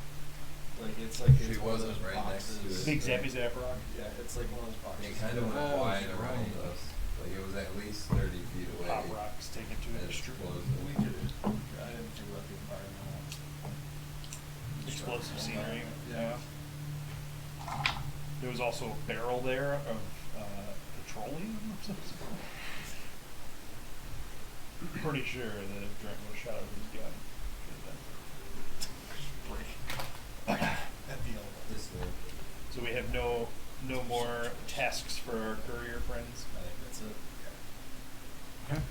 Like it's like She it's one of wasn't those right next to boxes. it. Big Zappy Zaprock. Yeah, it's like one of those boxes. It kind of went Oh, wide it's around right. us. Like it was at least 30 feet away. Pop rocks taken to And an extreme. explosive. We could. I didn't think about the environmental. Explosive scenery. Yeah. There was also a barrel there of petroleum or something. Pretty sure that if Drent was shot with his gun, That'd be a little. This way. so we have no more tasks for our courier friends. I think that's it. okay.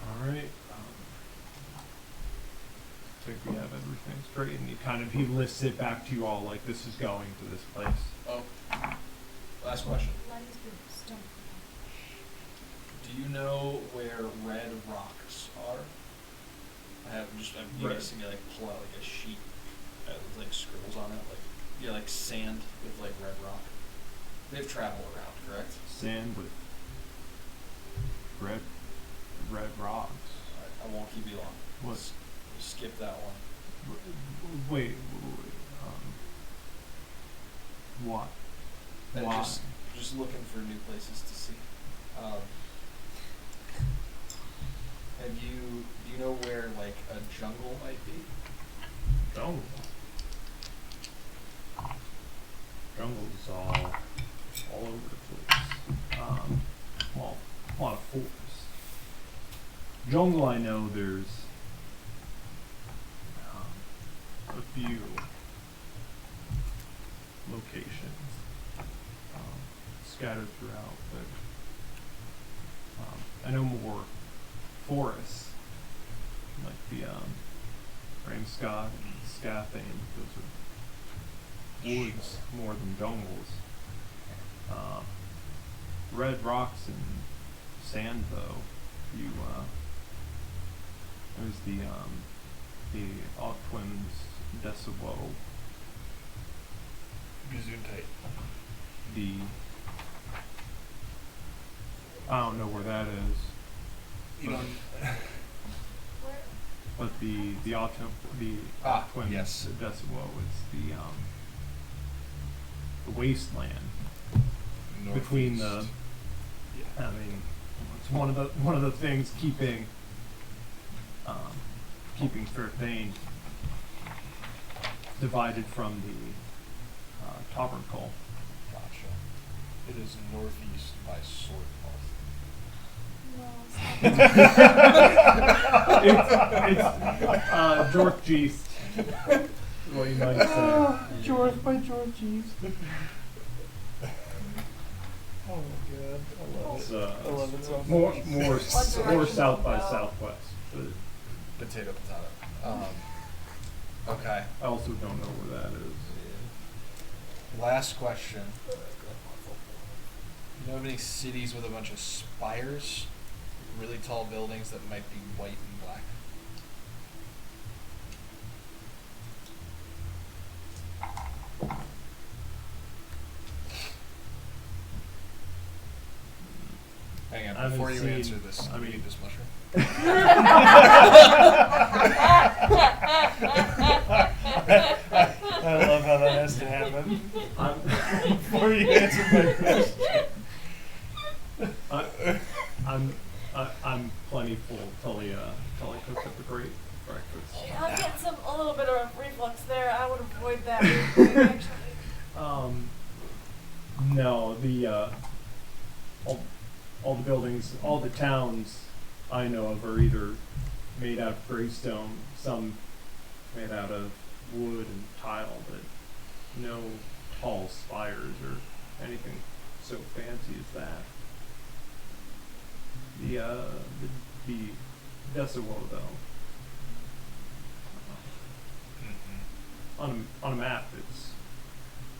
All right. I think we have everything straight, and he lists it back to you all like this is going to this place. Oh, last question. Letty's boots, don't. Do you know where red rocks are? You guys see me like pull out like a sheet with like scribbles on it, like sand with like red rock. They've traveled around, correct? Sand with red rocks. Alright, I won't keep you long. What? We'll skip that one. Wait. What? Why? Just looking for new places to see. Do you know where like a jungle might be? Jungle. Jungle's all over the place. Well, a lot of forest. Jungle, I know there's a few locations scattered throughout, but I know more forests, like the Ramscott and Scathane. Those are woods more than jungles. Red rocks and sand, though. There's the Odd Twins Decibel, Gesundheit. I don't know where that is. You know, Where? But the Twins yes. Decibel is the wasteland between the. yeah. I mean, it's one of the things keeping Fairthane divided from the Taverncoll. Gotcha. It is northeast by Swordmouth. No, It's Jorth Geest. What you might say. Jorth by Jorth East. Oh my god, I love It's, it. I love it so much. more direction south by to go. southwest. But Potato. Okay. I also don't know where that is. Last question. You know of any cities with a bunch of spires? Really tall buildings that might be white and black? Hang on, I haven't before you seen- answer this, I do we mean- need this mushroom? I love how that has to happen before you answer my question. I'm plenty full. Tully cooked up a great breakfast. I'm getting a little bit of reflux there. I would avoid that actually. No, all the buildings, all the towns I know of are either made out of gray stone, some made out of wood and tile, but no tall spires or anything so fancy as that. The Desawo, though, on a map, it's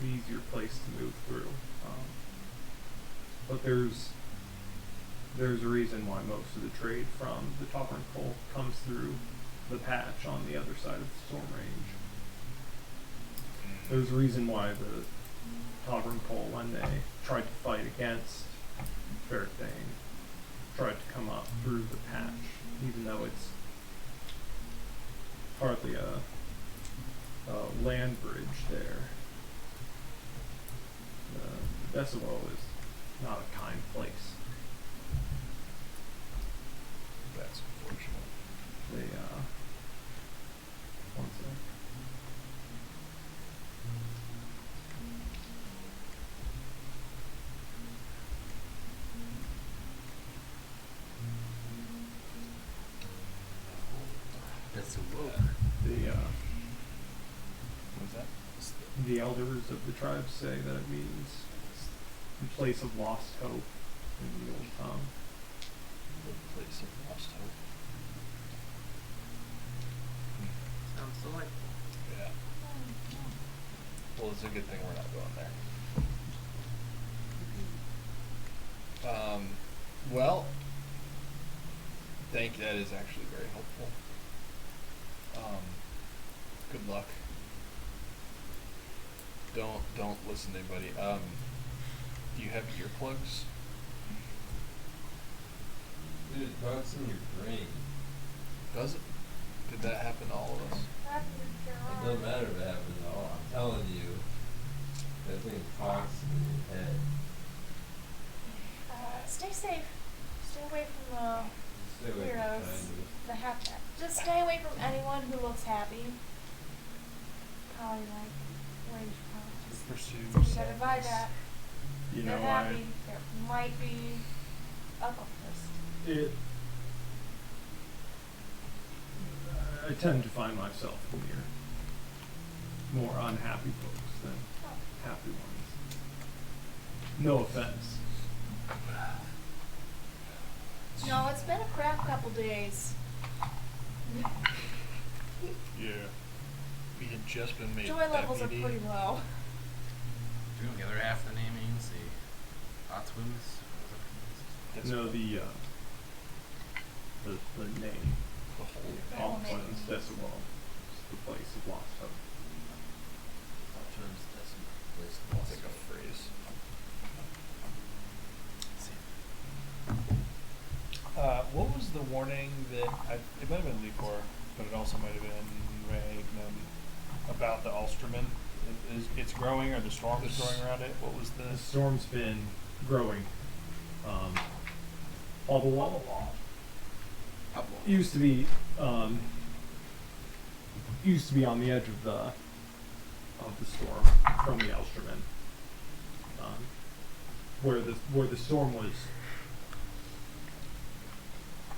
the easier place to move through. But there's a reason why most of the trade from the Tauren Coal comes through the patch on the other side of the Storm Range. There's a reason why the Tauren Coal, when they tried to fight against Fairthane, tried to come up through the patch, even though it's hardly a land bridge there. The Desawo is not a kind place. That's unfortunate. They, one sec. That's a woke. What's that? The elders of the tribe say that it means the place of lost hope in the old tongue. The place of lost hope. Sounds delightful. Yeah. Well, it's a good thing we're not going there. Well, thank you. That is actually very helpful. Good luck. Don't listen to anybody. Do you have earplugs? Dude, it bugs in your brain. Does it? Did that happen to all of us? It doesn't matter if it happens at all. I'm telling you, that thing talks in your head. Stay safe. Stay away from Stay away from weirdos. China. The happy. Just stay away from anyone who looks happy. Probably like where you from. Just Pursue. gotta buy that. You They're know, happy. There might be a cultist. I tend to find myself near more unhappy folks than happy ones. No offense. No, it's been a crap couple days. Yeah. We had just been made Joy levels are deputy. pretty low. Do you know the other half of the name means? The Otswins? That's No, the name. The whole The whole All name. Twins Desawo is the place of lost hope. It's like a phrase. What was the warning that it might have been Licor, but it also might have been Ragnan about the Ulstraman? It's growing, or the storm is growing around it? What was The the? storm's been growing. All the wall used to be on the edge of the storm from the Elsterman, where the storm was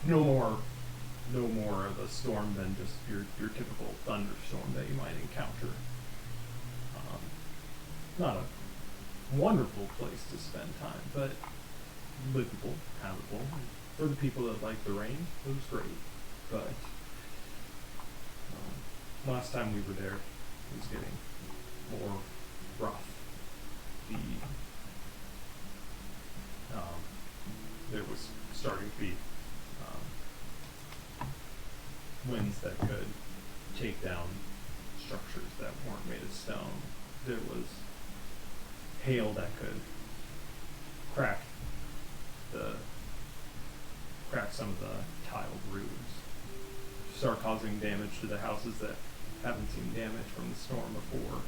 no more of a storm than just your typical thunderstorm that you might encounter. Not a wonderful place to spend time, but livable, habitable. For the people that like the rain, it was great. But last time we were there, it was getting more rough. There was starting to be winds that could take down structures that weren't made of stone. There was hail that could crack the crack some of the tiled roofs. Start causing damage to the houses that haven't seen damage from the storm before.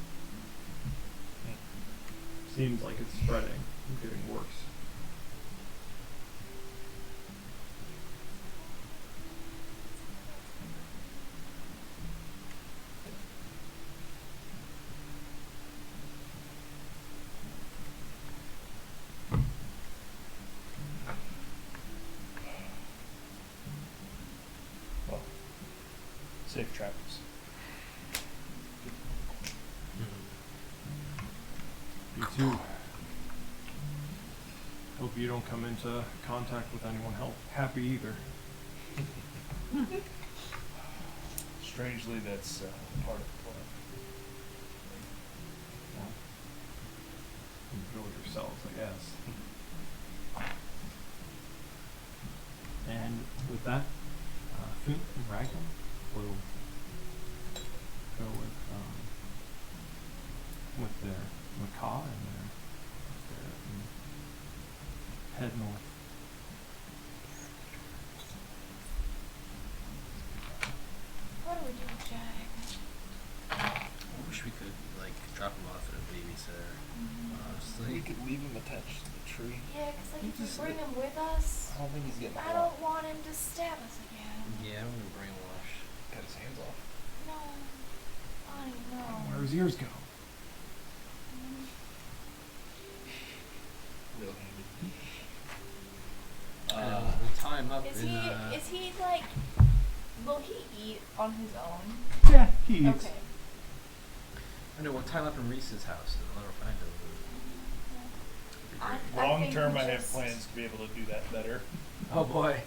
Seems like it's spreading and getting worse. Well, safe travels. You too. Hope you don't come into contact with anyone happy either. Strangely, that's part of the plan. Enjoy yourselves, I guess. And with that, Finn and Ragnar will go with their macaw and their head north. What do we do, Jag? I wish we could like drop him off at a babysitter. Honestly, We could leave him attached to the tree. Yeah, 'cause like You if we just- bring him with us, I don't think he's getting I don't want him to stab us again. yeah, I'm gonna brainwash. Cut his hands off. No, I know. Where his ears go? Real handy. We'll tie him up Is in. he like? Will he eat on his own? Yeah, he eats. Okay. I know we'll tie him up in Reese's house and let her find him. Long think term, we I have just- plans to be able to do that better. Oh boy.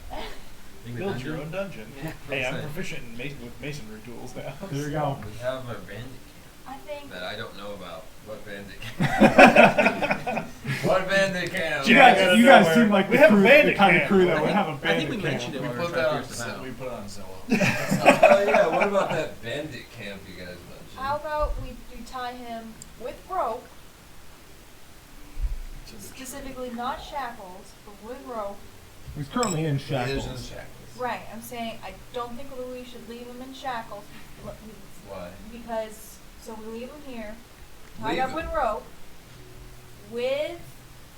Make the Build your dungeon? own dungeon. Yeah, Hey, I'm say. proficient in with masonry tools now. There you go. We have a bandit I think. camp that I don't know about. What bandit camp? What bandit camp? You Jack guys, out of you guys nowhere. seem like We the, have a crew, the bandit kind of camp. crew that would have a I bandit think we camp. mentioned it We when we put were that trying on to figure Zillow. We put it on Zillow. Oh yeah, what about that bandit camp you guys mentioned? How about we tie him with rope, To the tree. specifically not shackles, but with rope. He's currently in He is shackles. in shackles. Right. I'm saying I don't think that we should leave him in shackles. Why? Because so we leave him here, tied Leave up him. with rope, with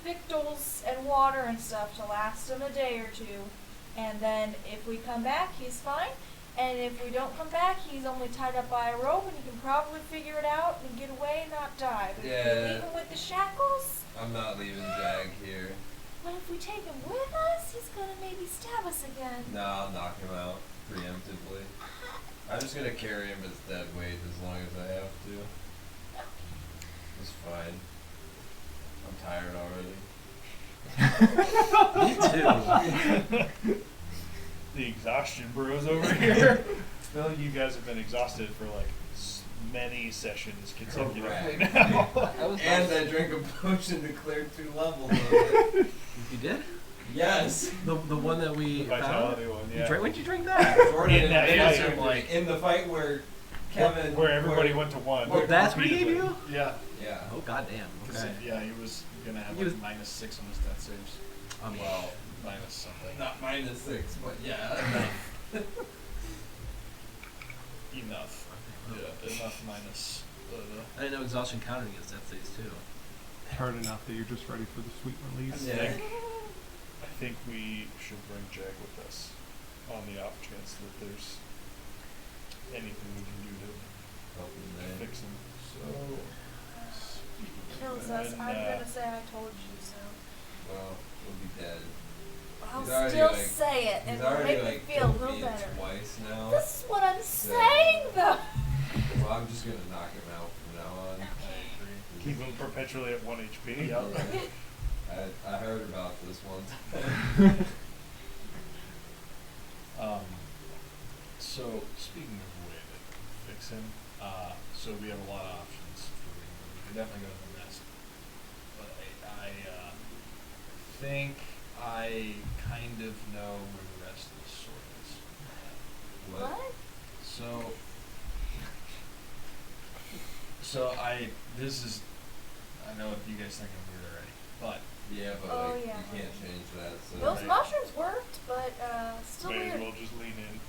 victuals and water and stuff to last him a day or two, and then if we come back, he's fine. And if we don't come back, he's only tied up by a rope, and he can probably figure it out and get away and not die. But if we Yeah. leave him with the shackles, I'm not leaving Jag here. but if we take him with us, he's gonna maybe stab us again. No, I'll knock him out preemptively. I'm just gonna carry him as dead weight as long as I have to. It's fine. I'm tired already. Me too. The exhaustion bros over here. I feel like you guys have been exhausted for like many sessions consecutively Correct. now. And I drank a potion to clear 2 levels of it. You did? Yes! The one that we The found? vitality one, You yeah. drank, when'd you drink that? Jordan In that administered fight, me like- in the fight where Kevin... Where everybody went to 1. Well, that's what he gave repeatedly. you? Yeah. Yeah. Oh goddamn. 'Cause Okay. yeah, he was gonna have He was- like -6 on his death saves. Well, minus something. Not -6, but yeah. Enough. Yeah, enough minus I didn't know exhaustion counted against death saves too. Hard enough that you're just ready for the sweet release. Yeah. I think we should bring Jag with us on the off chance that there's anything we can do to Help him there. fix him. So, Kills us. And, I'm gonna say I told you so. well, we'll be dead. I'll He's already, still like- say it, and He's it'll already make me like feel a killed little me better. twice now. This is what I'm So- saying, though. Well, I'm just gonna knock him out from now on. Keep him perpetually at 1 HP. Yeah. I heard about this one time. So speaking of a way to fix him, so we have a lot of options for removal. We can definitely go to the nest, but I think I kind of know where the rest of the sword is. What? So I know you guys think I'm weird already, but Yeah, but Oh, like yeah. you can't change that. So Those Right. mushrooms worked, but but still May as weird. well just lean in.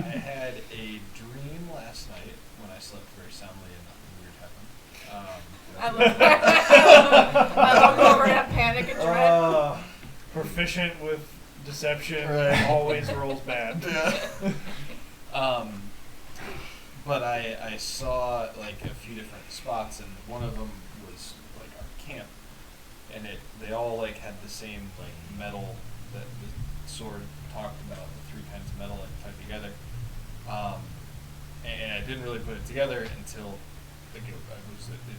I had a dream last night when I slept very soundly and nothing weird happened. I look over and have panic and dread. Proficient with deception Right. always rolls bad. But I saw like a few different spots, and one of them was like our camp, and they all like had the same like metal that the sword talked about, the 3 kinds of metal like tied together. And I didn't really put it together until it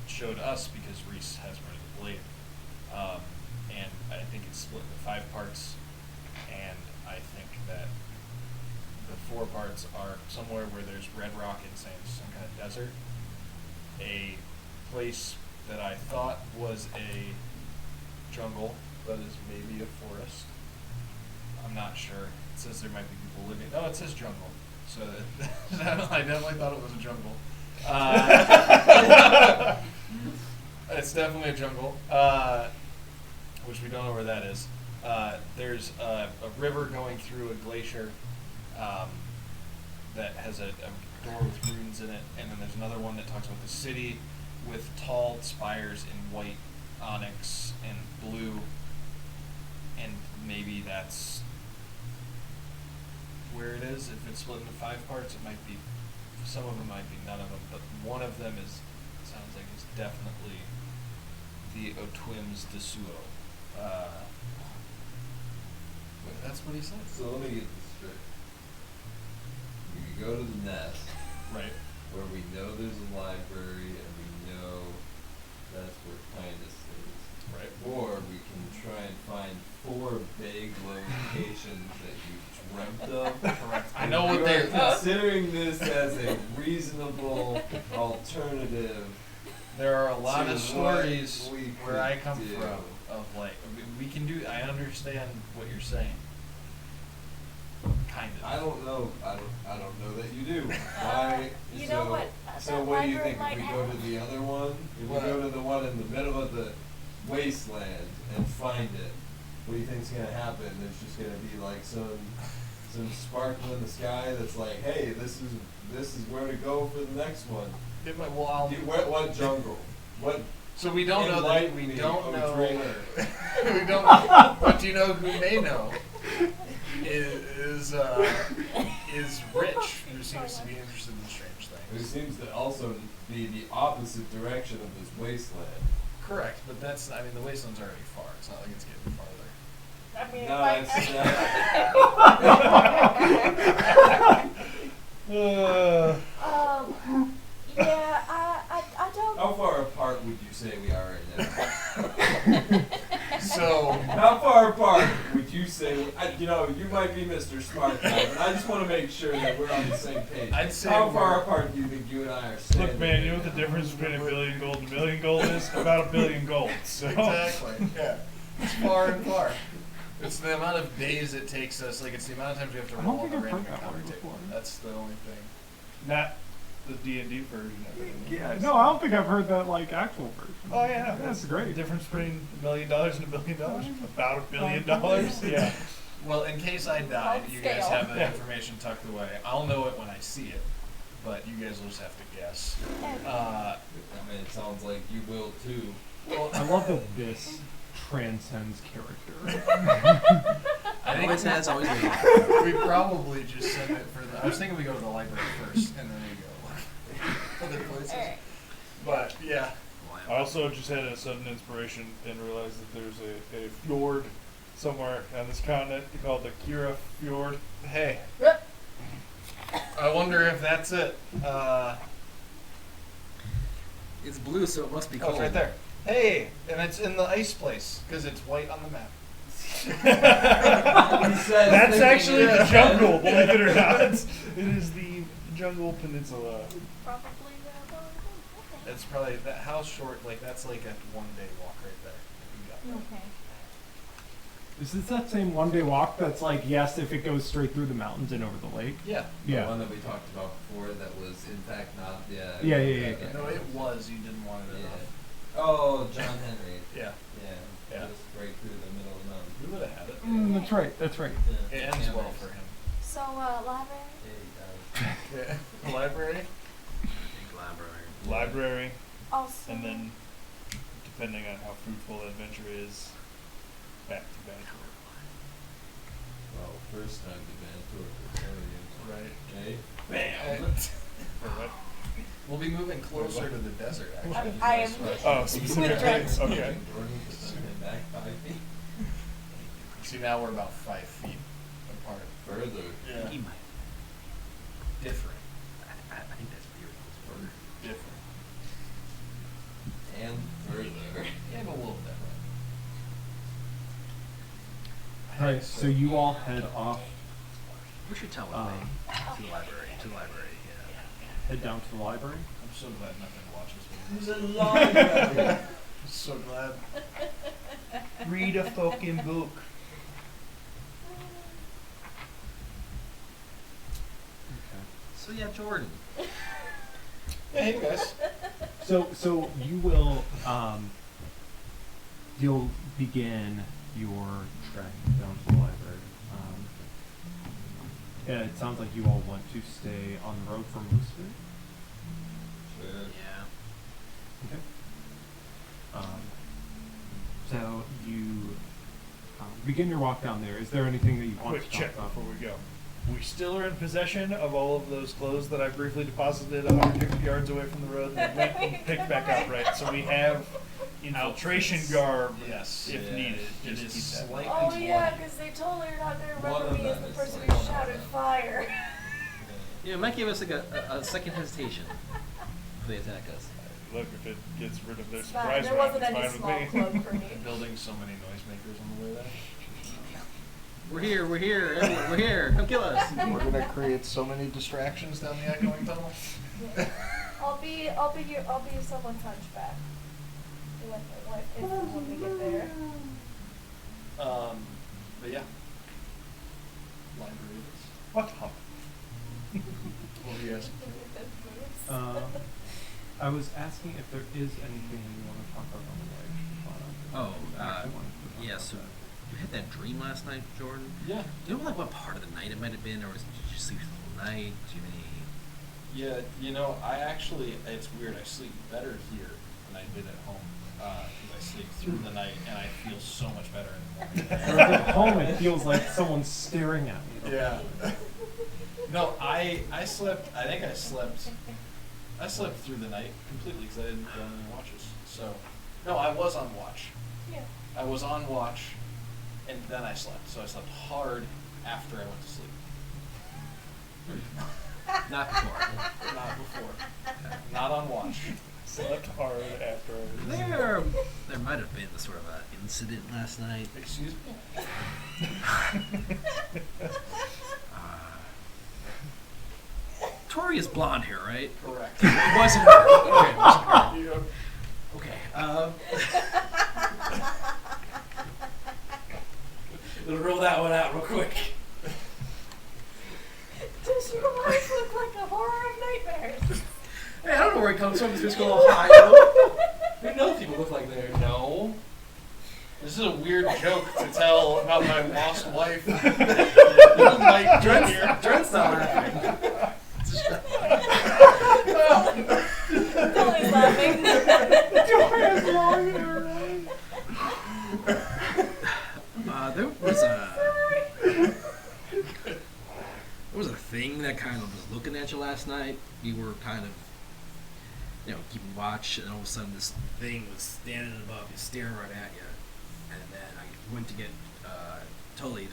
showed us because Reese has one of the blade, and I think it's split into 5 parts, and I think that the 4 parts are somewhere where there's red rock and sand, some kind of desert, a place that I thought was a jungle, but is maybe a forest. I'm not sure. It says there might be people living. No, it says jungle. So I definitely thought it was a jungle. It's definitely a jungle, which we don't know where that is. There's a river going through a glacier that has a door with runes in it, and then there's another one that talks about the city with tall spires in white, onyx, and blue, and maybe that's where it is. If it's split into 5 parts, it might be, some of them might be none of them, but one of them sounds like it's definitely the Otwims de Suo. That's what he said. So let me get this straight. We could go to the nest, Right. where we know there's a library and we know that's where Kindness is. Right. Or we can try and find 4 big locations that you dreamt of. Correct. I know what You're they're. considering this as a reasonable alternative. There are a lot to of stories what we where I could come do. from of like we can do. I understand what you're saying. Kind of. I don't know. I don't know that you do. Why? You so, know what? So That what do you library think? might If we go to have. the other one, if Well- we go to the one in the middle of the wasteland and find it, what do you think's gonna happen? There's just gonna be like some sparkle in the sky that's like, hey, this is where to go for the next one. Well, I'll. What jungle? What? So we don't know that. Enlighten We me, don't O know. dreamer. We don't. But do you know who may know? Is Rich, who seems to be interested in strange It things. seems to also be the opposite direction of this wasteland. Correct, but that's. I mean, the wasteland's already far. It's not like it's getting farther. I mean, No, like, yeah, I don't. How far apart would you say we are right now? So. How far apart would you say? You might be Mr. Smart Guy, but I just want to make sure that we're on the same page. I'd say How far we're- apart do you think you and I are standing? Look, man, you know right what the now? difference between $1 billion gold and $1 million gold is? About $1 billion gold. So. Exactly. Yeah. It's far and far. It's the amount of days it takes us. Like it's the amount of times we have to I don't roll on think the I've random heard that encounter one table. before. That's the only thing. Not the D&D version of it. Yeah, no, I don't think I've heard that like actual version. Oh yeah, That's great. The difference between $1 million and $1 billion? About $1 billion. Yeah. Well, in case I died, Called you guys scale. have the Yeah. information tucked away. I'll know it when I see it, but you guys will just have to guess. I mean, it sounds like you will too. Well, I love that this transcends character. I think Always has, always will. we probably just send it for the. I was thinking we go to the library first, and then we go other places. Alright. But yeah, I also just had a sudden inspiration and realized that there's a fjord somewhere on this continent called the Kira Fjord. hey, I wonder if that's it. It's blue, so it must be Oh, cold. it's right there. Hey, and it's in the ice place because it's white on the map. That's actually the jungle, believe it or not. It is the jungle peninsula. Probably okay. It's probably that house short. Like that's like a 1-day walk right there. You got that. Okay. Is this that same one-day walk that's like, yes, if it goes straight through the mountains and over the lake? Yeah. The Yeah. one that we talked about before that was in fact not. Yeah. Yeah. No, it was. You didn't want it Yeah. enough. Oh, John Henry. Yeah. Yeah. Yeah. Just right through the middle of the mountain. We would have had it. That's right. That's right. It ends well for him. So, library? Yeah. Library, Big library. library, Also. and then depending on how fruitful the adventure is, back to Vancouver. Well, first time to Vancouver, Right. okay? Bam. For what? We'll be moving closer to the desert, actually. I am- Oh, specifically. With Okay. Jordan and back 5 feet. See, now we're about 5 feet apart. Further. Yeah. He might. Different. I think that's weird. Different. And further. Yeah, but a little different. All right. So you all head off. We should tell Um, him to the library. To the library. Yeah. Head down to the library. I'm so glad nothing watches me. There's a library. So glad. Read a fucking book. So yeah, Jordan. Yeah, hey guys. So you will you'll begin your trek down to the library. Yeah, it sounds like you all want to stay on the road for most of it. Sure. Yeah. Okay. So you begin your walk down there. Is there anything that you want Quick to check talk about? before we go. We still are in possession of all of those clothes that I briefly deposited 150 yards away from the road and went and picked back up, right? So we have infiltration Outfits. garb Yes. if Yeah. needed. It Just is keep that. slightly Oh yeah, bloody. because they totally are not going to One remember of me as them the is person like who one of shouted them. fire. Yeah, it might give us like a second hesitation if they attack us. Look, if it gets rid of their It's fine. surprise There round, wasn't it's any fine small with club me. for me. Building so many noisemakers on the way there. We're here, everyone, we're here. Come kill us. We're gonna create so many distractions down the echoing tunnel. I'll be someone's hunchback. When we get there. But yeah. Library is. What hump? What were you asking? I was asking if there is anything you want to talk about on the way. Oh, yeah. So you had that dream last night, Jordan. Yeah. Do you know like what part of the night it might have been, or did you sleep the whole night? Do you have any? Yeah, you know, I actually, it's weird, I sleep better here than I did at home. Because I sleep through the night and I feel so much better in the morning. At home, it feels like someone's staring at me. Yeah. No, I think I slept through the night completely because I didn't go on any watches. So, no, I was on watch. Yeah. I was on watch and then I slept. So I slept hard after I went to sleep. Not before. Not before. Not on watch. Slept hard after. There might have been sort of an incident last night. Excuse me? Tori is blonde hair, right? Correct. It wasn't her. Okay, it wasn't her. Okay. We'll roll that one out real quick. Does your life look like a horror of nightmares? Hey, I don't know where it comes from. It's just going Ohio. We know people look like they're No. This is a weird joke to tell about my lost wife. Mike Jr. Trent's not laughing. Billy's laughing. There was a thing that kind of was looking at you last night. You were kind of, keeping watch, and all of a sudden this thing was standing above you, staring right at you. And then I went to get Tully to,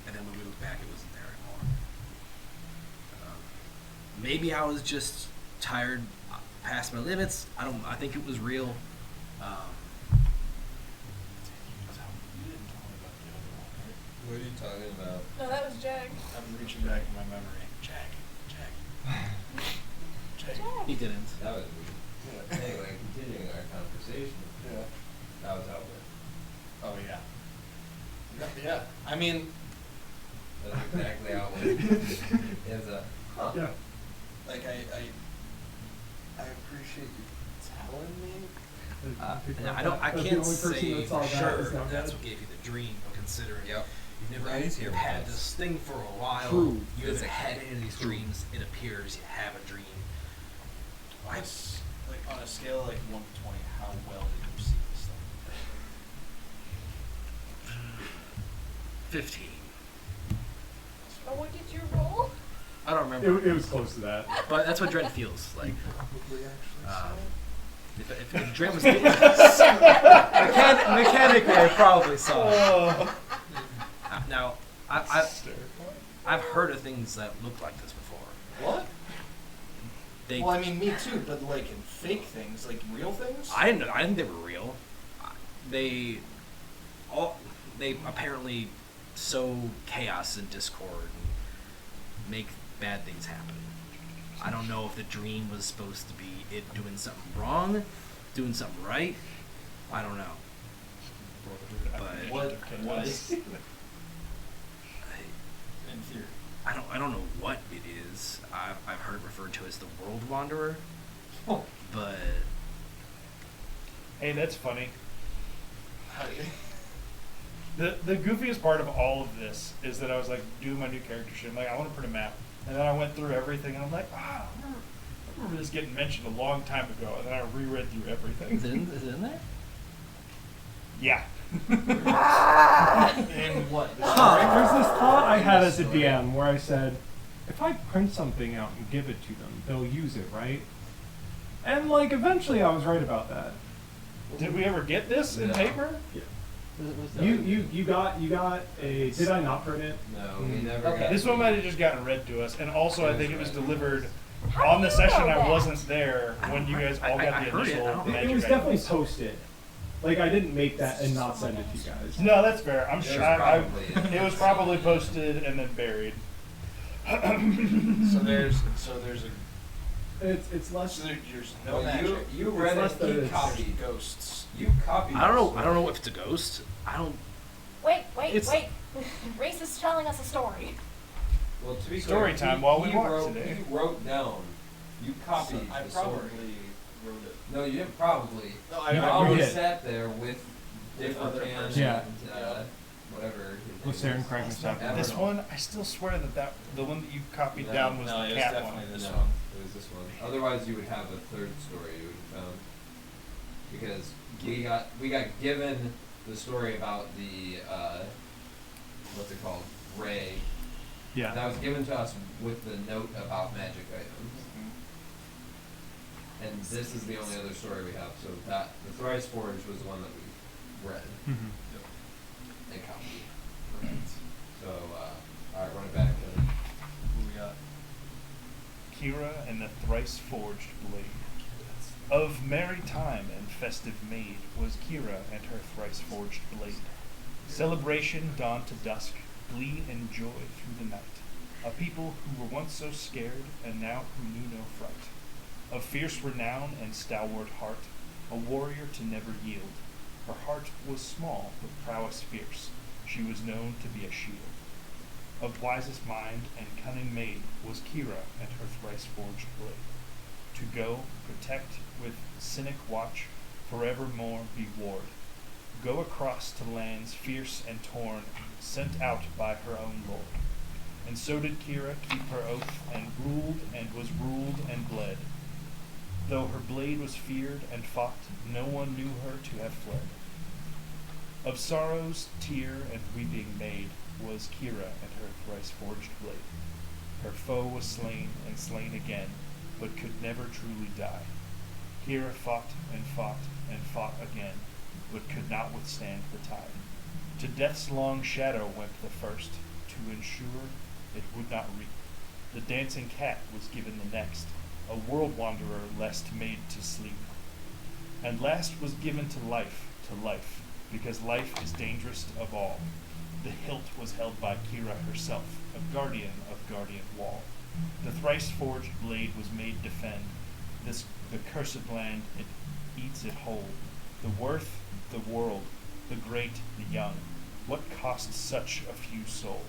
and then when we looked back, it wasn't there anymore. Maybe I was just tired, past my limits. I think it was real. What are you talking about? No, that was Jag. I'm reaching back in my memory. Jack. He didn't. That was me. Anyway, continuing our conversation. Yeah. That was Albert. Oh yeah. Yeah. I mean, That's exactly how it was. It's a, huh. Yeah. like I appreciate you telling me. I The can't only person say that saw for that sure is now that's dead. what gave you the dream, because considering Yep. you've never Yeah, he's here with had us. this thing for a while. True. You haven't had any of these dreams. It appears you have a dream. On a s- like on a scale of like 1 to 20, how well did you see this thing? 15. Oh, what did you roll? I don't remember. It was close to that. But that's what dread feels like. If dread was mechanically, I probably saw it. Now, I've heard of things that look like this before. What? They, Well, I mean, me too, but like in fake things, like real things? I didn't think they were real. They apparently sow chaos and discord and make bad things happen. I don't know if the dream was supposed to be it doing something wrong, doing something right. I don't know. But What was? In theory. I don't know what it is. I've heard it referred to as the World Wanderer, Oh. but Hey, that's funny. How do you? The goofiest part of all of this is that I was like doing my new character shit. I'm like, I want to print a map, and then I went through everything, and I'm like, I remember this getting mentioned a long time ago, and then I reread through everything. is it in there? Yeah. And what? There's this thought I had as a DM where I said, if I print something out and give it to them, they'll use it, right? And like eventually I was right about that. Did we ever get this in No. paper? You got a. Did I not print it? No, we never Okay. got This one might have just gotten read to us, and also I think it was delivered on the session. I wasn't there when you guys all got I the heard it. I initial don't- magic It was definitely items. posted. Like I didn't make that and not send it to you guys. No, that's fair. I'm It sure. was probably- It was probably posted and then buried. So there's a It's less. so there's no Well, magic. you read less it. than You it's- copied. Ghosts. You copied. I don't know. the I don't know story. if it's a ghost. I don't. Wait. It's- Reese is telling us a story. Well, to be Story clear, time he- while we he walk wrote, today. He wrote down. You copied I the probably story. wrote it. No, you didn't probably. No, You You I always did. sat there with different Other hands person. Yeah. and whatever. his With name Saren is. Craig and stuff. Ever This know. one, I still swear that the one that you copied No, down was no, the it was cat definitely one. this No, one. it was this one. Otherwise, you would have a third story you would have found. Because we got given the story about the what's it called, Ray. Yeah. That was given to us with the note about magic items. And this is the only other story we have. So that the Thrice Forge was the one that we read Mhm. and copied. So all right, run it back. Who we got? Kira and the thrice forged blade. Of merry time and festive maid was Kira and her thrice forged blade. Celebration dawn to dusk, glee and joy through the night. A people who were once so scared and now who knew no fright. Of fierce renown and stalwart heart, a warrior to never yield. Her heart was small, but prowess fierce. She was known to be a shield. Of wisest mind and cunning maid was Kira and her thrice forged blade. To go, protect, with cynic watch, forevermore be ward. Go across to lands fierce and torn, sent out by her own lord. And so did Kira keep her oath, and was ruled and bled. Though her blade was feared and fought, no one knew her to have fled. Of sorrows, tear, and weeping maid was Kira and her thrice forged blade. Her foe was slain and slain again, but could never truly die. Kira fought and fought and fought again, but could not withstand the tide. To death's long shadow went the first, to ensure it would not reap. The dancing cat was given the next, a world wanderer lest made to sleep. And last was given to life, because life is dangerous of all. The hilt was held by Kira herself, a guardian of guardian wall. The thrice forged blade was made defend the cursed land, it eats it whole. The worth, the world, the great, the young, what cost such a few soul?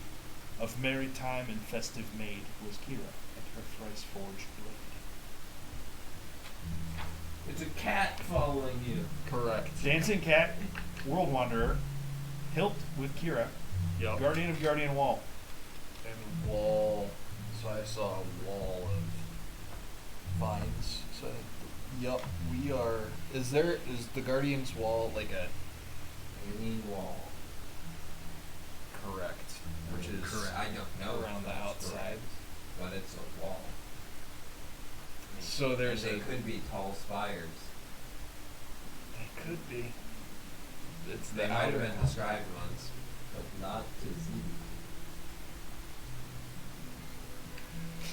Of merry time and festive maid was Kira and her thrice forged blade. It's a cat following you. Correct. Dancing cat, world wanderer, Hilt with Kira, Yep. Guardian of Guardian Wall. And wall. So I saw a wall of vines. So, yup, we are. Is the Guardian's wall like a Green wall. correct? Which is I don't know around if the that's outside. correct, but it's a wall. So there's and a. they could be tall spires. They could be. It's They the might have outer- been described once, but not to Z.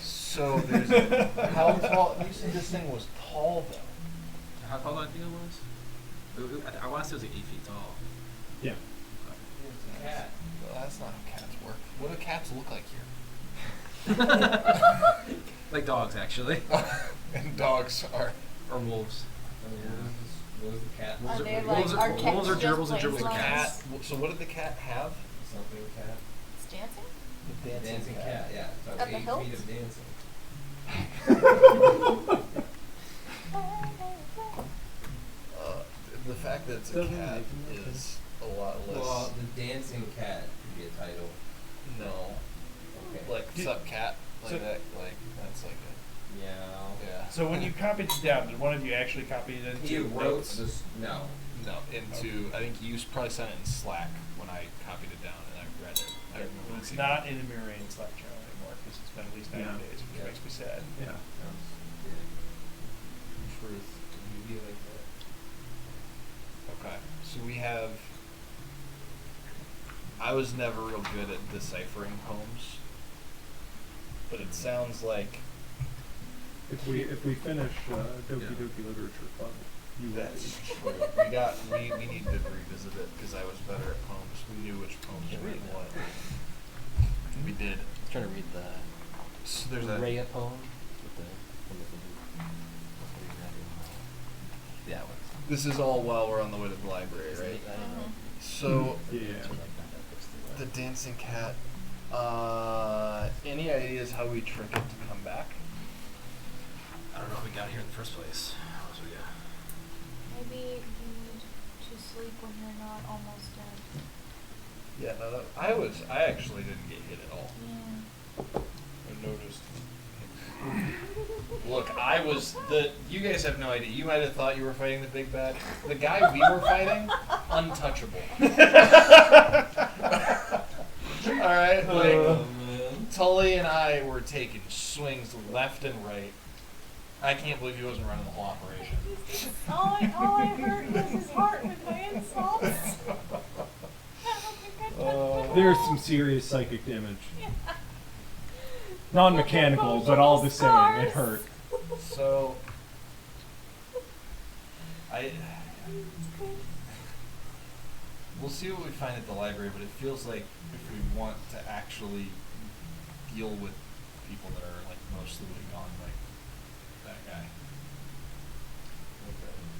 So there's a, how tall? You said this thing was tall though. How tall do I think it was? I want to say it was like 8 feet tall. Yeah. It's a cat. Well, that's not how cats work. What do cats look like here? Like dogs, actually. And dogs are. Or wolves. What was the cat? Are they wolves like, are- are wolves are cats gerbils and just gerbils are plain cats. ones? So what did the cat have? Something cat. It's dancing? The Dancing cat, yeah. So At the 8 hilt? feet of dancing. The fact that it's a Doesn't cat make him is a lot less. Well, the dancing cat could be a title. no, Okay. like Did- sup cat, like so- that, like that's like a Yeah. yeah. So when you copied it down, did one of you actually copy it into He wrote notes? this. No. No, into I think you probably sent it in Slack when I copied it down and I read it. I But remember it's reading not in the Mihraen Slack channel anymore because it's been at least 90 Yeah. days, which Yeah. makes me sad. Yeah. truth. Beauty like that. Okay, so we have. I was never real good at deciphering poems, but it sounds like If we finish Doki Doki Literature Club, you will that's be. true. We need to revisit it because I was better at poems. We knew which poems were in what. We did. I was trying to read the So there's a Rhea poem with the yeah. This is all while we're on the way to the library, right? So Yeah. the dancing cat. Any ideas how we trick it to come back? I don't know if we got here in the first place. So yeah. Maybe you need to sleep when you're not almost dead. Yeah, no, I actually didn't get hit at all. Yeah. I noticed. Look, you guys have no idea. You might have thought you were fighting the big bad. The guy we were fighting, untouchable. Alright, like, Oh man. Tully and I were taking swings left and right. I can't believe he wasn't running the whole operation. All I heard was his heart with my insults. I don't think I touched it. There's some serious psychic damage. Non-mechanical, but all the same, it hurt. So, we'll see what we find at the library, but it feels like if we want to actually deal with people that are like mostly gone, like that guy.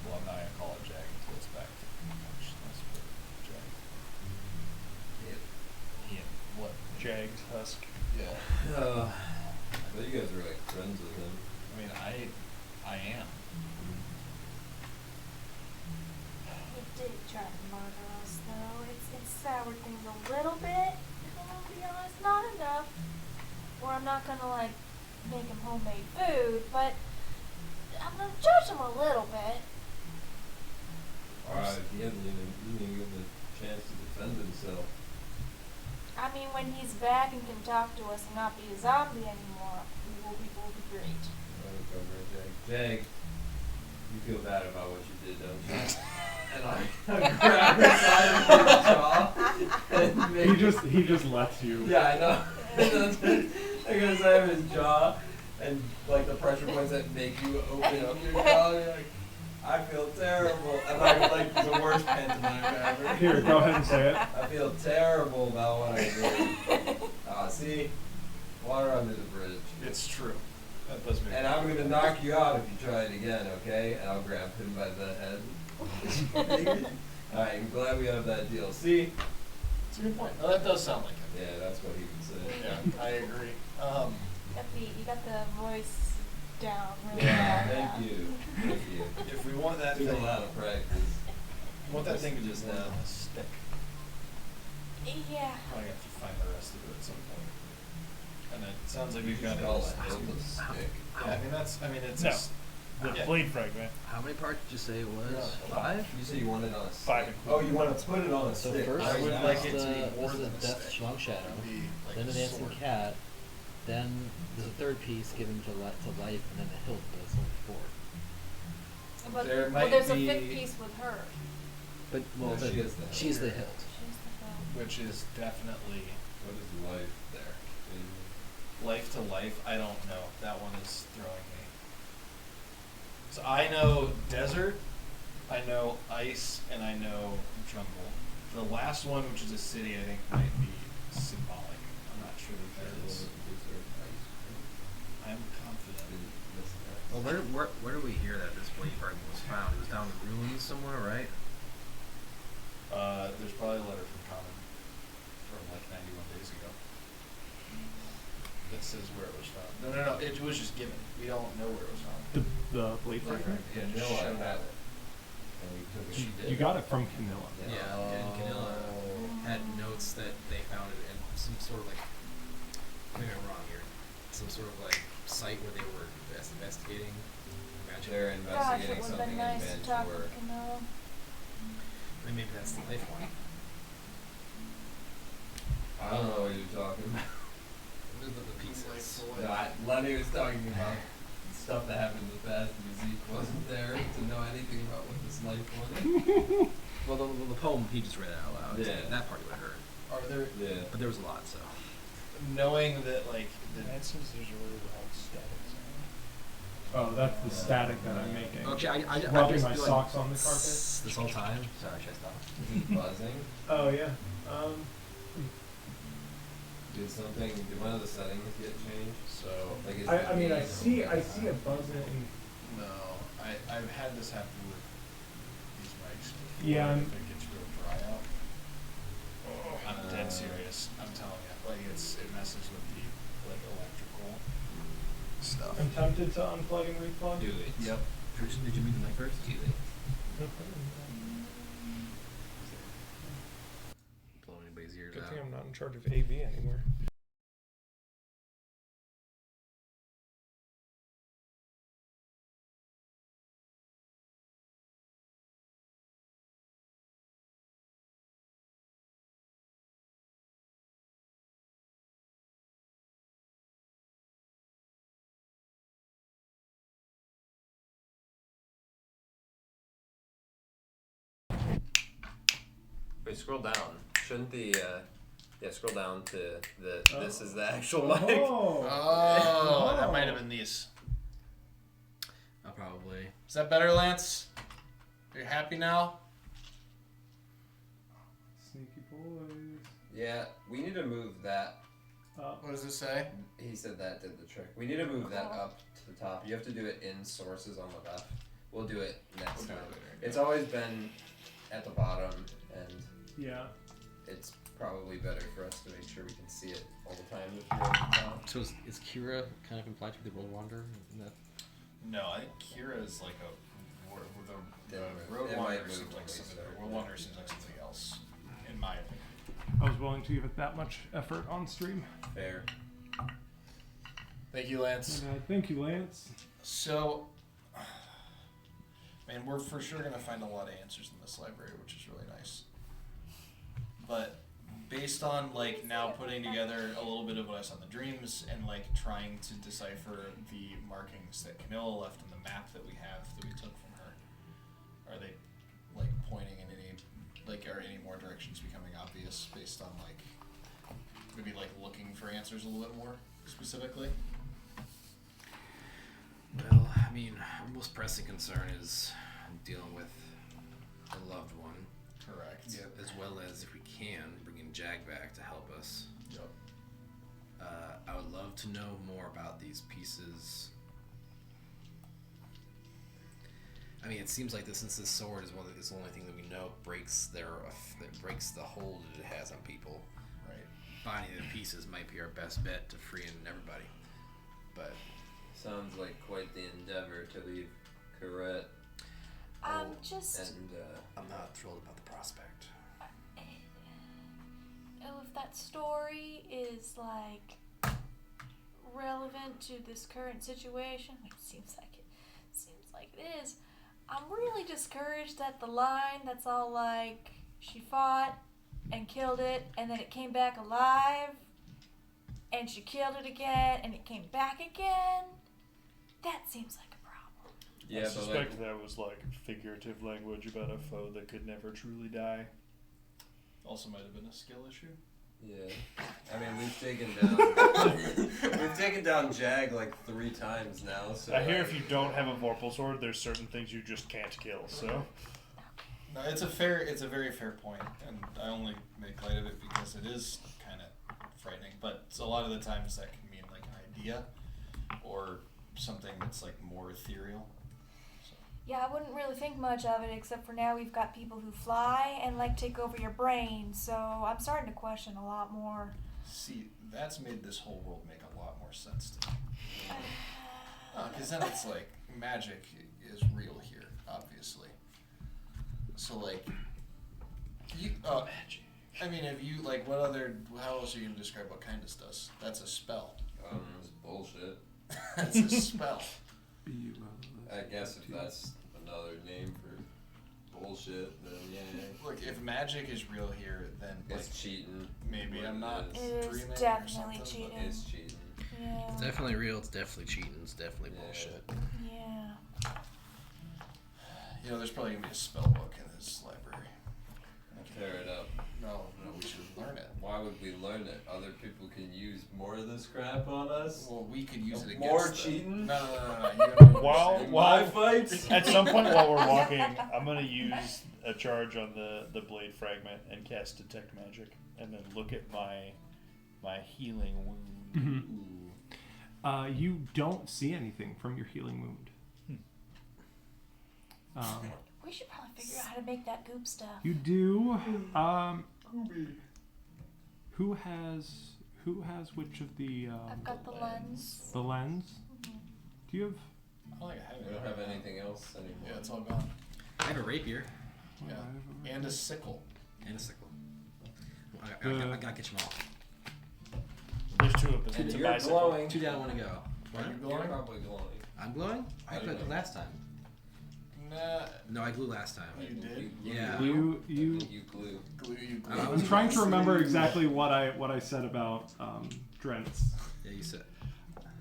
Well, I'm not gonna call it Jag until it's back to consciousness, but Jag. Ian. What? Jagged husk. Yeah. But you guys were like friends with him. I mean, I am. He did try to murder us, though. It's soured things a little bit. I'm gonna be honest, not enough. Or I'm not gonna like make him homemade food, but I'm gonna judge him a little bit. Alright, he didn't even give him a chance to defend himself. I mean, when he's back and can talk to us and not be a zombie anymore, we'll be great. Alright, go right, Jag. Jag, you feel bad about what you did, don't you? And I grab his side of his jaw and make He just lets you. Yeah, I know. I go side of his jaw and like the pressure points that make you open up your jaw. And you're like, I feel terrible. And like the worst pantomime ever. Here, go ahead and say it. I feel terrible about what I did. See, water under the bridge. It's true. That does make And I'm gonna knock you out if you try it again, okay? And I'll grab him by the head. Alright, I'm glad we have that deal. See? That's a good point. No, that does sound like him. Yeah, that's what he would say. Yeah, I agree. You got the voice down really Yeah, well. thank you. Thank you. If we want that Took thing, a lot of practice. want that thing to just stick. Yeah. Probably have to find the rest of it at some point. And it sounds like we've got it all all that stick. with a stick. Yeah, I mean, it's No. just, The Yeah. blade fragment. How many parts did you say it was? Yeah. 5? You said you want it on a stick. 5 Oh, you want to put it on a So stick. first I would was like it to the, be more was the than a Death stick. Long Shadow, It would be like then the a Dancing sword. Cat, then there's a third piece given to life, and then the hilt, but it's only 4. But There well, might there's a be- fifth piece with her. But well, No, the, she is the hilt. she's the hilt. She's the hilt. Which is definitely What is life there? life to life. I don't know. That one is throwing me. So I know desert, I know ice, and I know jungle. The last one, which is a city, I think might be symbolic. I'm not sure that that is. I'm confident. Well, where do we hear that this blade fragment was found? It was down in the ruins somewhere, right? There's probably a letter from Common from like 91 days ago. That says where it was found. No. It was just given. We don't know where it was found. The blade fragment. Yeah, No, just I showed had up. it. And we took it. She did. You got it from Camilla. Yeah, and Canilla had notes that they found it in some sort of like, maybe I'm wrong here, some sort of like site where they were investigating magic. They're Gosh, it investigating would have something been nice in to talk Ventura. with Camilla. Maybe that's the life one. I don't know what you're talking about. The pieces. No, Lenny was talking about stuff that happened in the past and Zeke wasn't there to know anything about what this life was. Well, the poem, he just read it out loud. Yeah. That part you would have heard. Are there, Yeah. But there was a lot, so. knowing that like That says there's a really loud static sound. Oh, that's the static that I'm making. Okay, I Rubbing just my feel socks on the carpet. This whole time. Sorry, should I stop? Is it buzzing? Oh yeah. Did one of the settings get changed? so. Like is I the mean I gain see or I see a buzzing. No, I've had this happen with these mics before. Yeah, If it gets real dry out. I'm dead serious. I'm telling you, like it messes with the like electrical stuff. I'm tempted to unplug and replug. Do it. Yep. Did you meet the mic first? Do it. Blow anybody's ears Good out. thing I'm not in charge of AV anymore. Wait, scroll down. Shouldn't the scroll down to the this is the actual mic. Oh, that might have been these. Probably. Is that better, Lance? Are you happy now? Sneaky boys. Yeah, we need to move that. What does it say? He said that did the trick. We need to move that up to the top. You have to do it in sources on the left. We'll do it next We'll do time. it later. It's always been at the bottom, and Yeah. it's probably better for us to make sure we can see it all the time if you're at the top. So is Kira kind of implied to be the World Wanderer? In that? No, I think Kira is like a the Road It might Wanderer move seems when like we something. start, The World yeah. Wanderer seems like something else, in my opinion. I was willing to give it that much effort on stream. Fair. Thank you, Lance. Thank you, Lance. So, man, we're for sure gonna find a lot of answers in this library, which is really nice. But based on like now putting together a little bit of what I saw in the dreams and like trying to decipher the markings that Camilla left in the map that we have that we took from her, are they like pointing in any like are any more directions becoming obvious based on like maybe like looking for answers a little bit more specifically? Well, I mean, our most pressing concern is dealing with a loved one. Correct. Yep. As well as, if we can, bringing Jag back to help us. Yep. I would love to know more about these pieces. I mean, it seems like since this sword is is the only thing that we know breaks that breaks the hold that it has on people. Right. Finding the pieces might be our best bet to free everybody. But Sounds like quite the endeavor to leave Corette Just and I'm not thrilled about the prospect. if that story is like relevant to this current situation, which seems like it is, I'm really discouraged at the line that's all like she fought and killed it and then it came back alive and she killed it again and it came back again. That seems like a problem. Yeah, I but suspect like, that was like figurative language about a foe that could never truly die. Also might have been a skill issue. yeah. I mean, we've taken down Jag like 3 times now. So I hear like, if you don't have a Vorpal sword, there's certain things you just can't kill. So No, it's a very fair point, and I only make light of it because it is kind of frightening. But a lot of the times that can mean like an idea, or something that's like more ethereal. So. Yeah, I wouldn't really think much of it except for now we've got people who fly and like take over your brain, so I'm starting to question a lot more. See, that's made this whole world make a lot more sense to me. Because then it's like magic is real here, obviously. So like, you. Magic. I mean, have you like what other? How else are you gonna describe what Kindness does? That's a spell. it's bullshit. That's a spell. I guess if that's another name for bullshit, then yeah. Look, if magic is real here, then like, It's cheating. maybe What I'm not It is dreaming or definitely something. cheating. But it's cheating. Yeah. It's definitely real. It's definitely cheating. It's definitely Yeah. bullshit. Yeah. You know, there's probably gonna be a spell book in this library. Tear it up. No, we should learn it. Why would we learn it? Other people can use more of this crap on us? Well, we could use it against More them. cheating? No. You gotta While- In Why- my fights? at some point while we're walking, I'm gonna use a charge on the blade fragment and cast detect magic, and then look at my healing wound. You don't see anything from your healing wound. We should probably figure out how to make that goop stuff. You do. Who has which of the I've got the lens. the lens? Mhm. Do you have? I don't think I have We it. don't have anything else anymore. Yeah, it's all gone. I have a rapier Yeah. And a sickle. and a sickle. I gotta get them all. There's 2 of them. And It's a you're bicycle. glowing. 2 down, 1 to go. What? Are you You're glowing? probably glowing. I'm glowing? I I glowed don't know. last time. Nah. No, I glue last time. You did? Yeah. You. I think you glue. Glue you glue. I I'm trying to remember exactly what I said about Drents. Yeah, you said.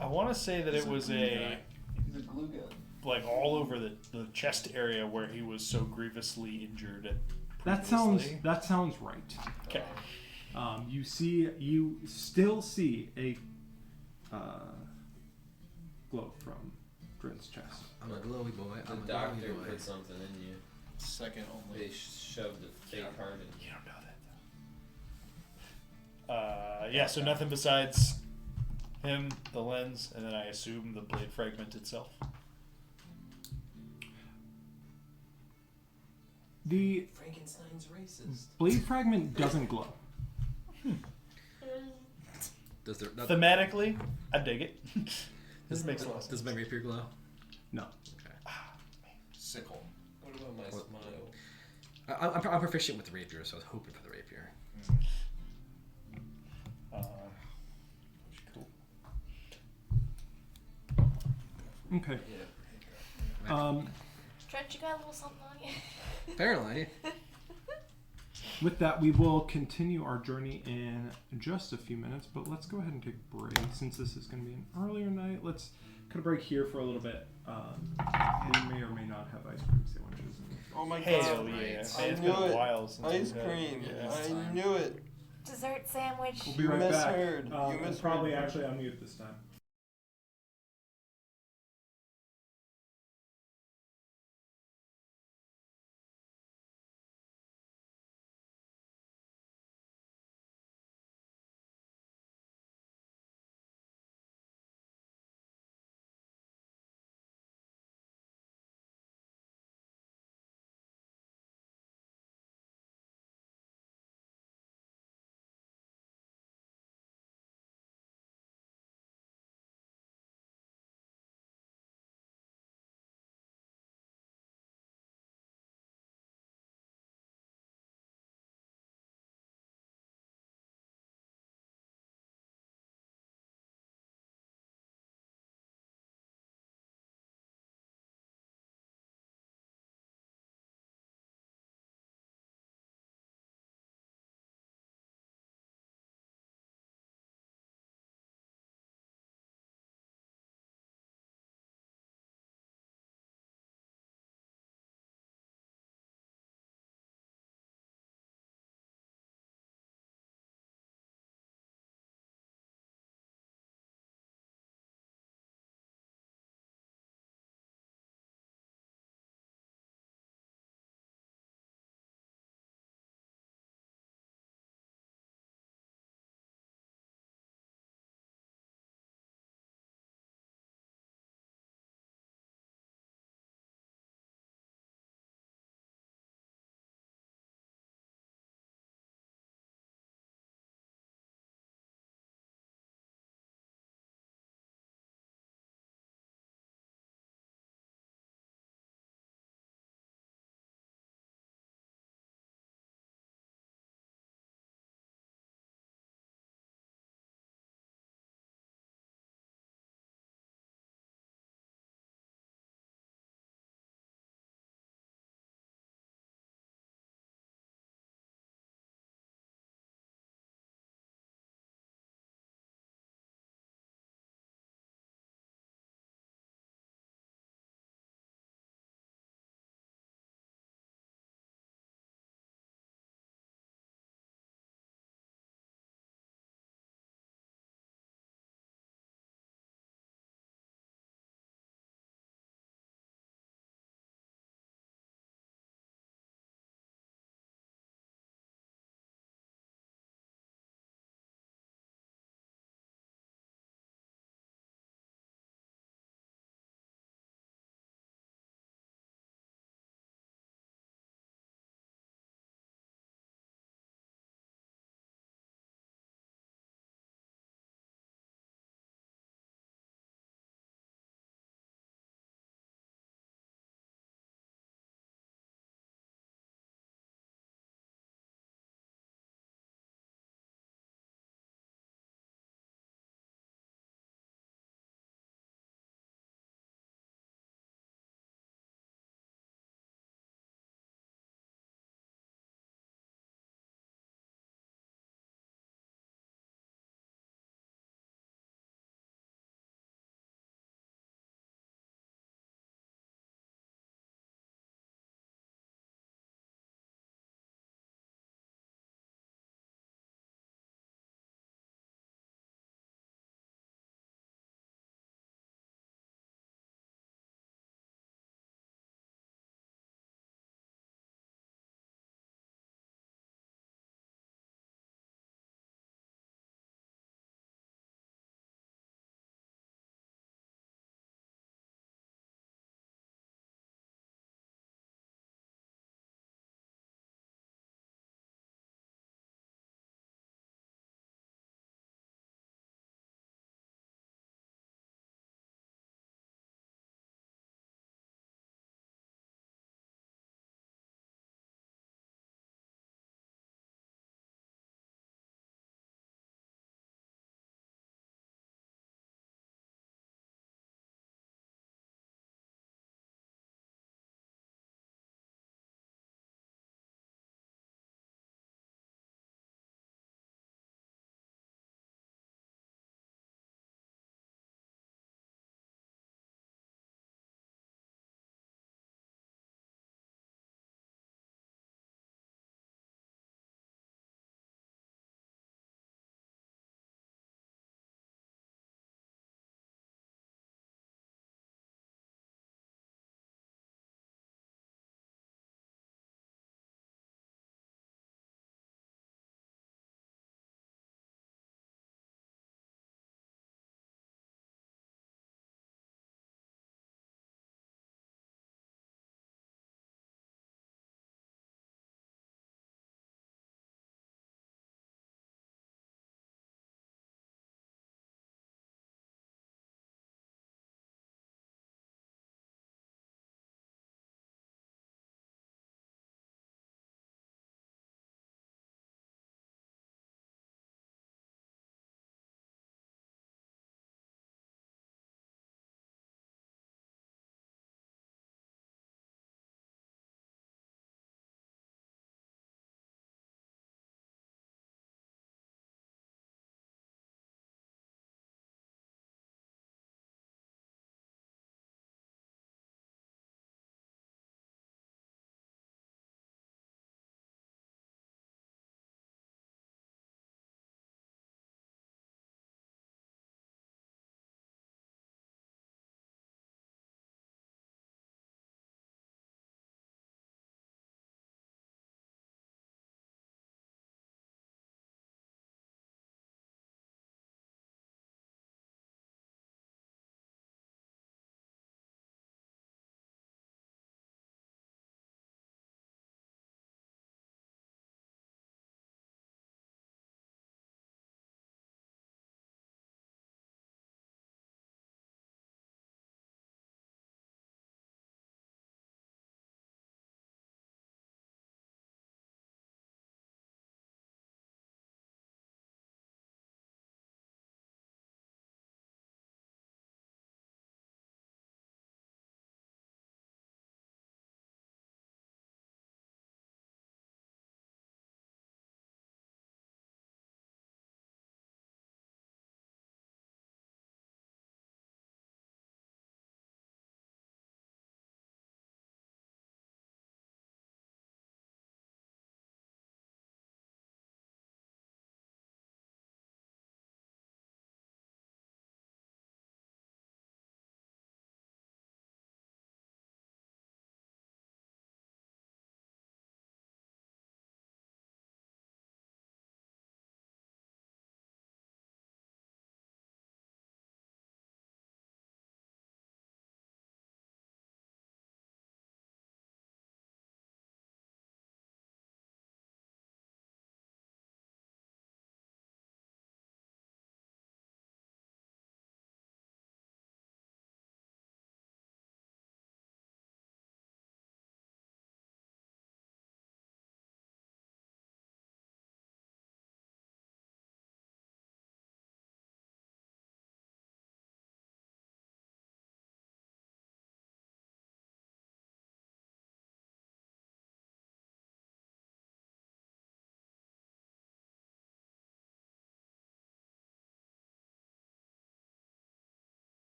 I want to say that it was a He's a glue gun. like all over the chest area where he was so grievously injured. That sounds right. Okay. You still see a glow from Drent's chest. I'm a glowy boy. The I'm a doctor glowy boy. put something in you. Second They only. shoved a fake heart in You you. don't know that though. Yeah. So nothing besides him, the lens, and then I assume the blade fragment itself. The Frankenstein's racist. blade fragment doesn't glow. Does there? Thematically, I dig it. This makes a lot of sense. Does my rapier glow? No. Okay. Sickle. What about my What- smile? I'm proficient with the rapier, so I was hoping for the rapier. Cool. Okay. Yeah. Trent, you got a little something on you? Apparently. With that, we will continue our journey in just a few minutes, but let's go ahead and take a break since this is going to be an earlier night. Let's kind of break here for a little bit. We may or may not have ice cream sandwiches. Oh my Hell god. yeah! I Man, it's been knew a it. while since Ice we've had- cream. yeah. I knew it. Dessert sandwich. We'll be You right back. misheard. You And misheard. probably actually unmute this time.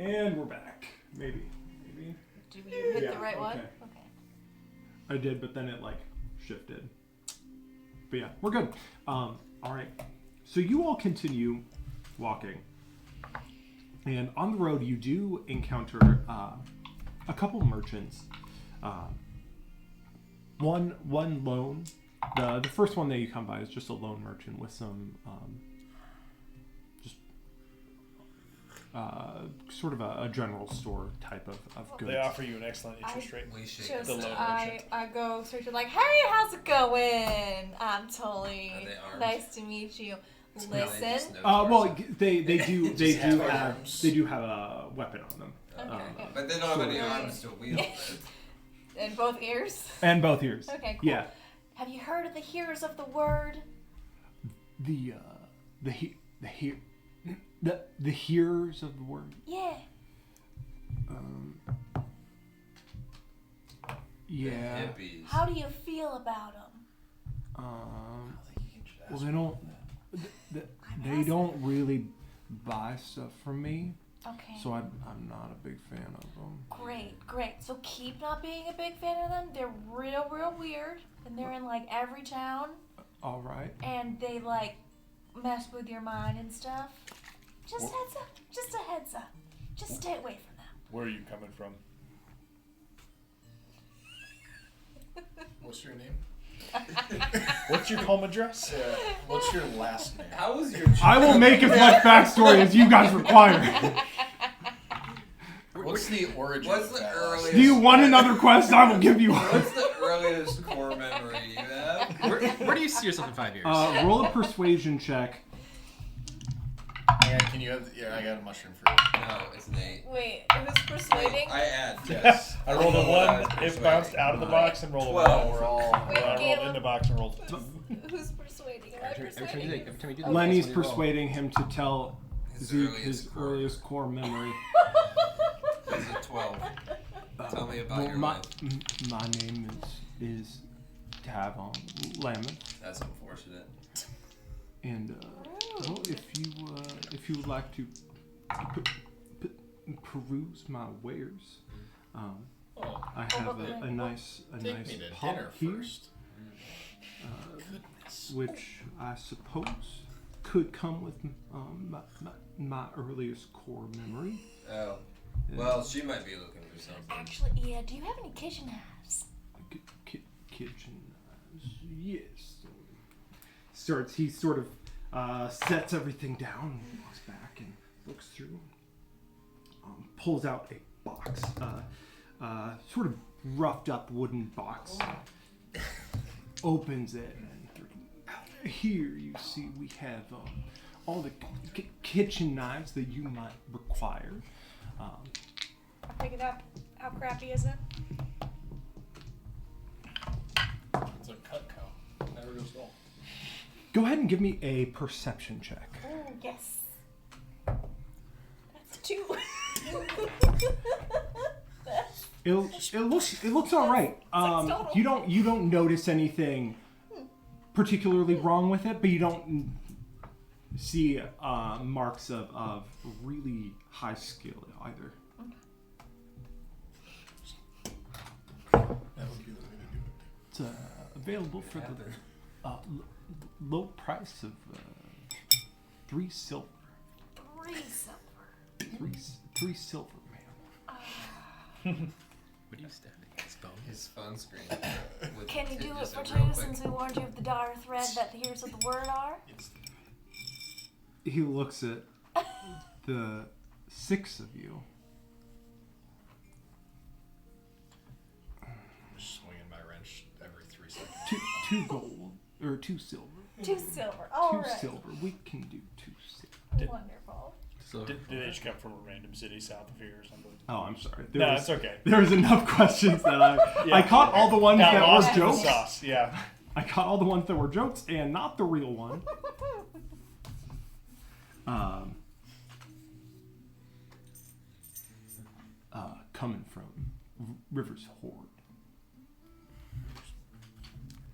And we're back. Maybe. Did we hit Yeah, the right one? okay. Okay. I did, but then it shifted. But yeah, we're good. All right. So you all continue walking, and on the road you do encounter a couple merchants. One lone. The first one that you come by is just a lone merchant with some sort of a general store type of goods. They offer you an excellent interest rate. We shake Just, The loan I go straight to like, hey, how's it going? I'm Tully. Are they armed? Nice to meet you. Listen. Well, they do arms. have a weapon on them. Okay. But they don't have any arms to wield it. In both ears? And both ears. Okay, cool. Yeah. Have you heard of the hearers of the word? The hearers of the word. Yeah. Yeah. Hippies. How do you feel about them? Well, they don't. They don't really buy stuff from me, Okay. so I'm not a big fan of them. Great. So keep not being a big fan of them. They're real weird, and they're in like every town, All right. and they like mess with your mind and stuff. Just heads up. Just a heads up. Just stay away from them. Where are you coming from? What's your name? What's your home address? What's your last name? How was your I will make as much backstory as you guys require. What's the origin What's of the that? earliest? Do you want another quest? I will give you one. What's the earliest core memory you have? Where do you see yourself in 5 years? Roll a persuasion check. And can you have? Yeah, I got a mushroom for you. No, it's an 8. Wait, who's persuading? I add. Yes. I rolled a Oh, I was 1, it persuading. bounced out of the box and rolled a 1. 12. We're all. Wait, I rolled Caleb. in the box and rolled 2. Who's persuading? Am I Every time you persuading? do that, every time you do that, Lenny's that's when you roll. persuading him to tell His Zeke earliest his core. earliest core memory. It's a 12. Tell me about Well, your my, life. my name is Tavon Lamont, That's unfortunate. and well, if you would like to peruse my wares, I have a nice Take me to pot dinner here, first. Goodness. which I suppose could come with my earliest core memory. Oh. Well, she might be looking for something. Actually, yeah. Do you have any kitchen knives? Kitchen knives, yes. He sort of sets everything down and walks back and looks through, pulls out a box, sort of roughed up wooden box, opens it, and here you see we have all the kitchen knives that you might require. Pick it up. How crappy is it? It's a Cutco. Never goes dull. Go ahead and give me a perception check. Oh, yes. That's 2. It looks all right. total. You don't notice anything particularly wrong with it, but you don't see marks of really high skill either. That would be the way to do it. It's available for the low price of 3 silver. 3 silver. 3 silver, ma'am. What are you stabbing? His phone? His phone screen. with Can you do it just for a 2 real quick- since we warned you of the dire thread that the hearers of the word are? He looks at the 6 of you. I'm just swinging my wrench every 3 seconds. 2 gold or 2 silver. 2 silver. 2 All right. silver. We can do 2 silver. Wonderful. So, Did they just come from a random city south of here or something? Oh, I'm sorry. No, it's okay. There was enough questions that I Yeah. I caught all the ones Got that lost were in the jokes. sauce, yeah. I caught all the ones that were jokes and not the real one. Coming from River's Horde,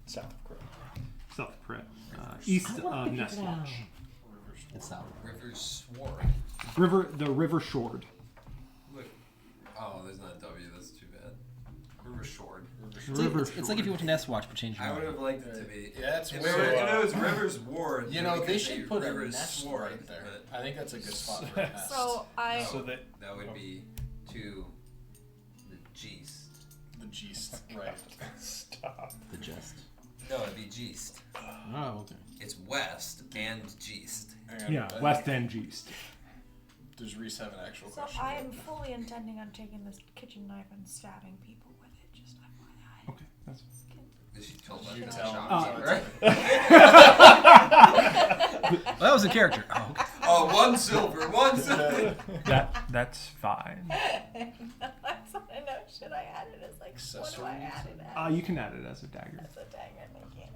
South of Crow. South of Pret, east of Nestwatch. it's not. River's Sword. The River Shord. Oh, there's not a W. That's too bad. River Short. It's like if you went to Nest Watch, but changed your I would mind. have liked it to be. Yeah, it's If weird. it was River's Ward. You then know, it they could should be put a River's nest Sword, right there. but I think that's a good spot for a nest. So I. So that that would be to the Geest. The Geest, right. stop. The jest. No, it'd be Geest. Oh, okay. It's West and Geest. And Yeah, I West think- End East. Does Reese have an actual So question? I am fully intending on taking this kitchen knife and stabbing people with it. Just FYI. Okay, that's Did she tell You that tell shop, him. right? Well, that was a character. Oh, okay. Oh, 1 silver, 1 silver. that's fine. I just want to know, should I add it as like, what do I add it as? You can add it as a dagger. As a dagger, thank you.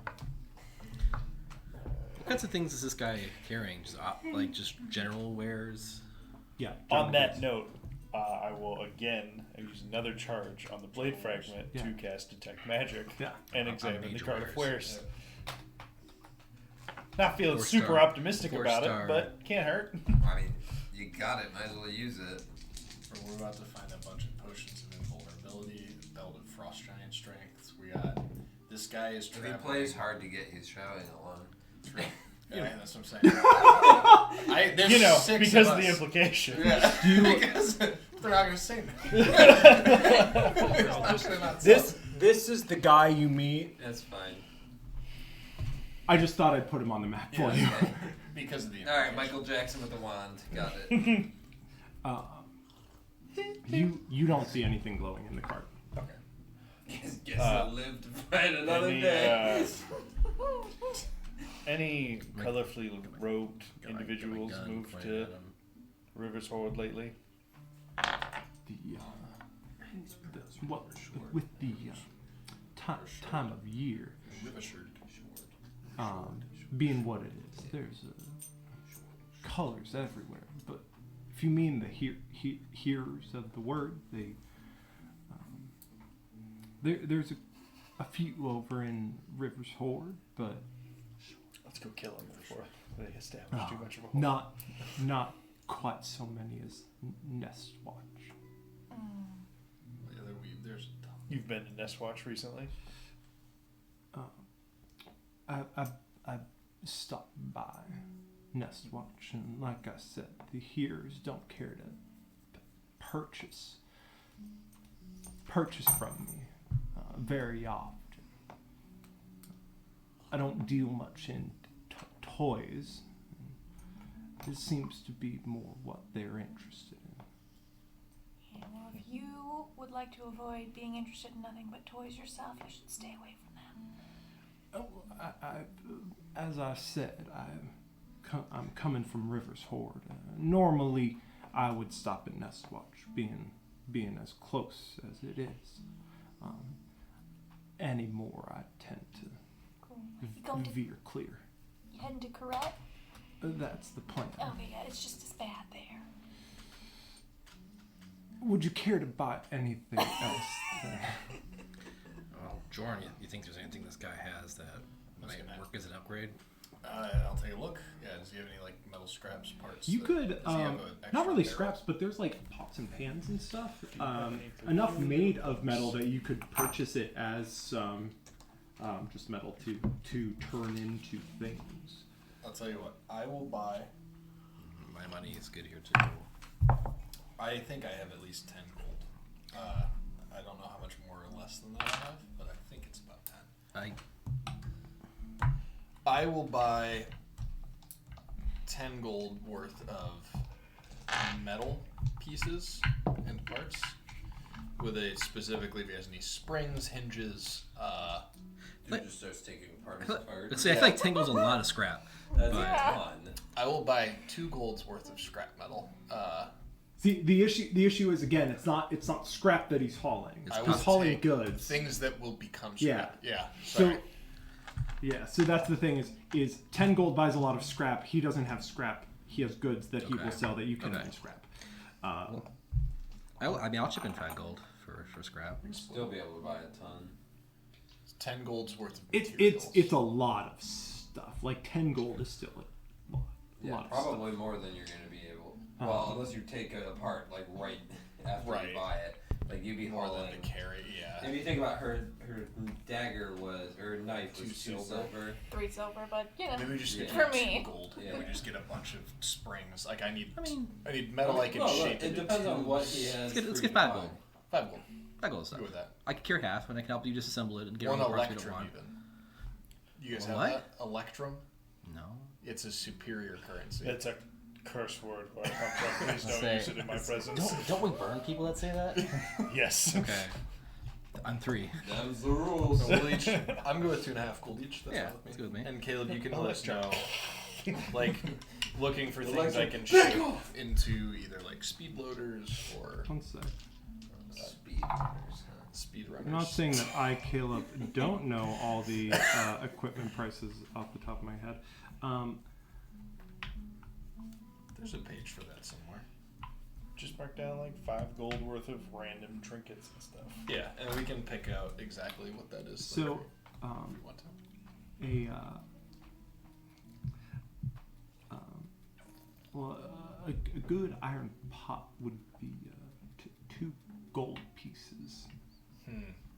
What kinds of things is this guy carrying? Just like just general wares? Yeah. On that note, I will again use another charge on the blade fragment Yeah. to cast detect magic Yeah. and examine the major card of wares. wares. Not feeling 4 super star. optimistic 4 about star. it, but can't hurt. I mean, you got it. Might as well use it. We're about to find a bunch of potions of invulnerability, a belt of frost giant strength. We got this guy is If he traveling. plays hard to get, he's traveling alone. Yeah, that's what I'm saying. There's You know, 6 because of of the us. implication. Yeah, because they're not going to say that. They're actually not This is the guy you meet. That's fine. I just thought I'd put him on the map for you. Okay. because of the. All right, Michael Jackson with a wand. Got it. You don't see anything glowing in the cart. Okay. Guess I'll live to fight another Any, day. any colorfully robed Got my individuals gun moved pointed to at him. River's Horde lately? With the time of year being what it is, there's colors everywhere. But if you mean the hearers of the word, there's a few over in River's Horde, but Let's go kill them before they establish too much of a hold. not quite so many as Nest Watch. There's a ton. You've been to Nest Watch recently? I stopped by Nest Watch, and like I said, the hearers don't care to purchase from me very often. I don't deal much in toys. This seems to be more what they're interested in. Yeah, well, if you would like to avoid being interested in nothing but toys yourself, you should stay away from them. As I said, I'm coming from River's Horde. Normally, I would stop at Nest Watch, being as close as it is. Anymore, I tend to You going to veer clear. you heading to Corette? That's the plan. Okay, yeah, it's just as bad there. Would you care to buy anything else? Well, Jordan, you think there's anything this guy has that might work as an upgrade? I'll take a look. Yeah, does he have any like metal scraps parts? You could, does he have an extra not really barrel? scraps, but there's like pots and pans and stuff. Enough made of metal that you could purchase it as just metal to turn into things. I'll tell you what. I will buy. My money is good here too. I think I have at least 10 gold. I don't know how much more or less than that I have, but I think it's about 10. I will buy 10 gold worth of metal pieces and parts with a specifically if he has any springs, hinges. Dude just starts taking parts apart. Let's say I feel like 10 gold's a lot of scrap. That's Yeah. fun. I will buy 2 gold's worth of scrap metal. See, the issue is again, it's not scrap that he's hauling. It's He's hauling take goods. Things that will become Yeah. scrap. Yeah. So, Sorry. yeah. So that's the thing is 10 gold buys a lot of scrap. He doesn't have scrap. He has goods that he will Okay. sell that you can Okay. then scrap. I'll chip in 5 gold for scrap. Still be able to buy a ton. 10 gold's worth of It's materials. it's a lot of stuff. Like 10 gold is still a lot. Yeah, lot of probably more than you're going to be able. Well, unless you take it apart like right after Right. you buy it, like you'd be More than hauling. to carry, yeah. If you think about her dagger was, her knife was 2 silver. 3 silver, but you know. Maybe we just get For like me. 2 gold. Yeah. We just get a bunch of springs. Like I need I mean, metal I can No, look, shape it depends on what he has. let's free get to 5 buy. gold. 5 gold. 5 gold stuff. Good with that. I could carry half, and I can help you disassemble it and get One all the parts we don't electrum want. even. You guys have What? that? Electrum? No. It's a superior currency. It's a curse word where I come from. Please don't Say- use it in my presence. Don't we burn people that say that? Yes. Okay. I'm 3. Them's the rules. So we'll each, I'm good with 2.5 gold each. That's Yeah, fine with me. that's good with me. And Caleb, you can Oh, let us know, like, looking for things Electrum. I can shape into either like speed loaders or One sec. Speed runners, huh? speed runners. I'm not saying that I, Caleb, don't know all the equipment prices off the top of my head. There's a page for that somewhere. Just mark down like 5 gold worth of random trinkets and stuff. Yeah, and we can pick out exactly what that is. So, later if you want to. A good iron pot would be 2 gold pieces.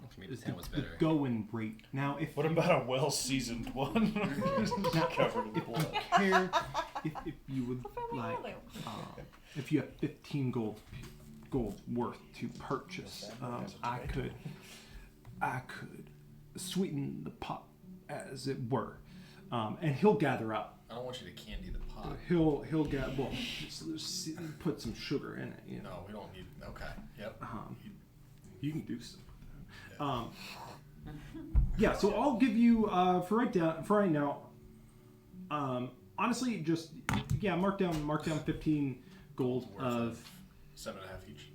Looks to me Is to 10 was the better. going rate. Now, if What you, about a well-seasoned one? now, Covered in if you blood. care, if you would Family like, heirloom. if you have 15 gold worth to purchase, I could sweeten the pot, as it were, and he'll gather up. I don't want you to candy the pot. He'll get put some sugar in it. You know, No, we don't need. Okay. Yep. you can do stuff with that. Yeah, so I'll give you for right now. Honestly, just mark down 15 gold Worth of 7.5 each.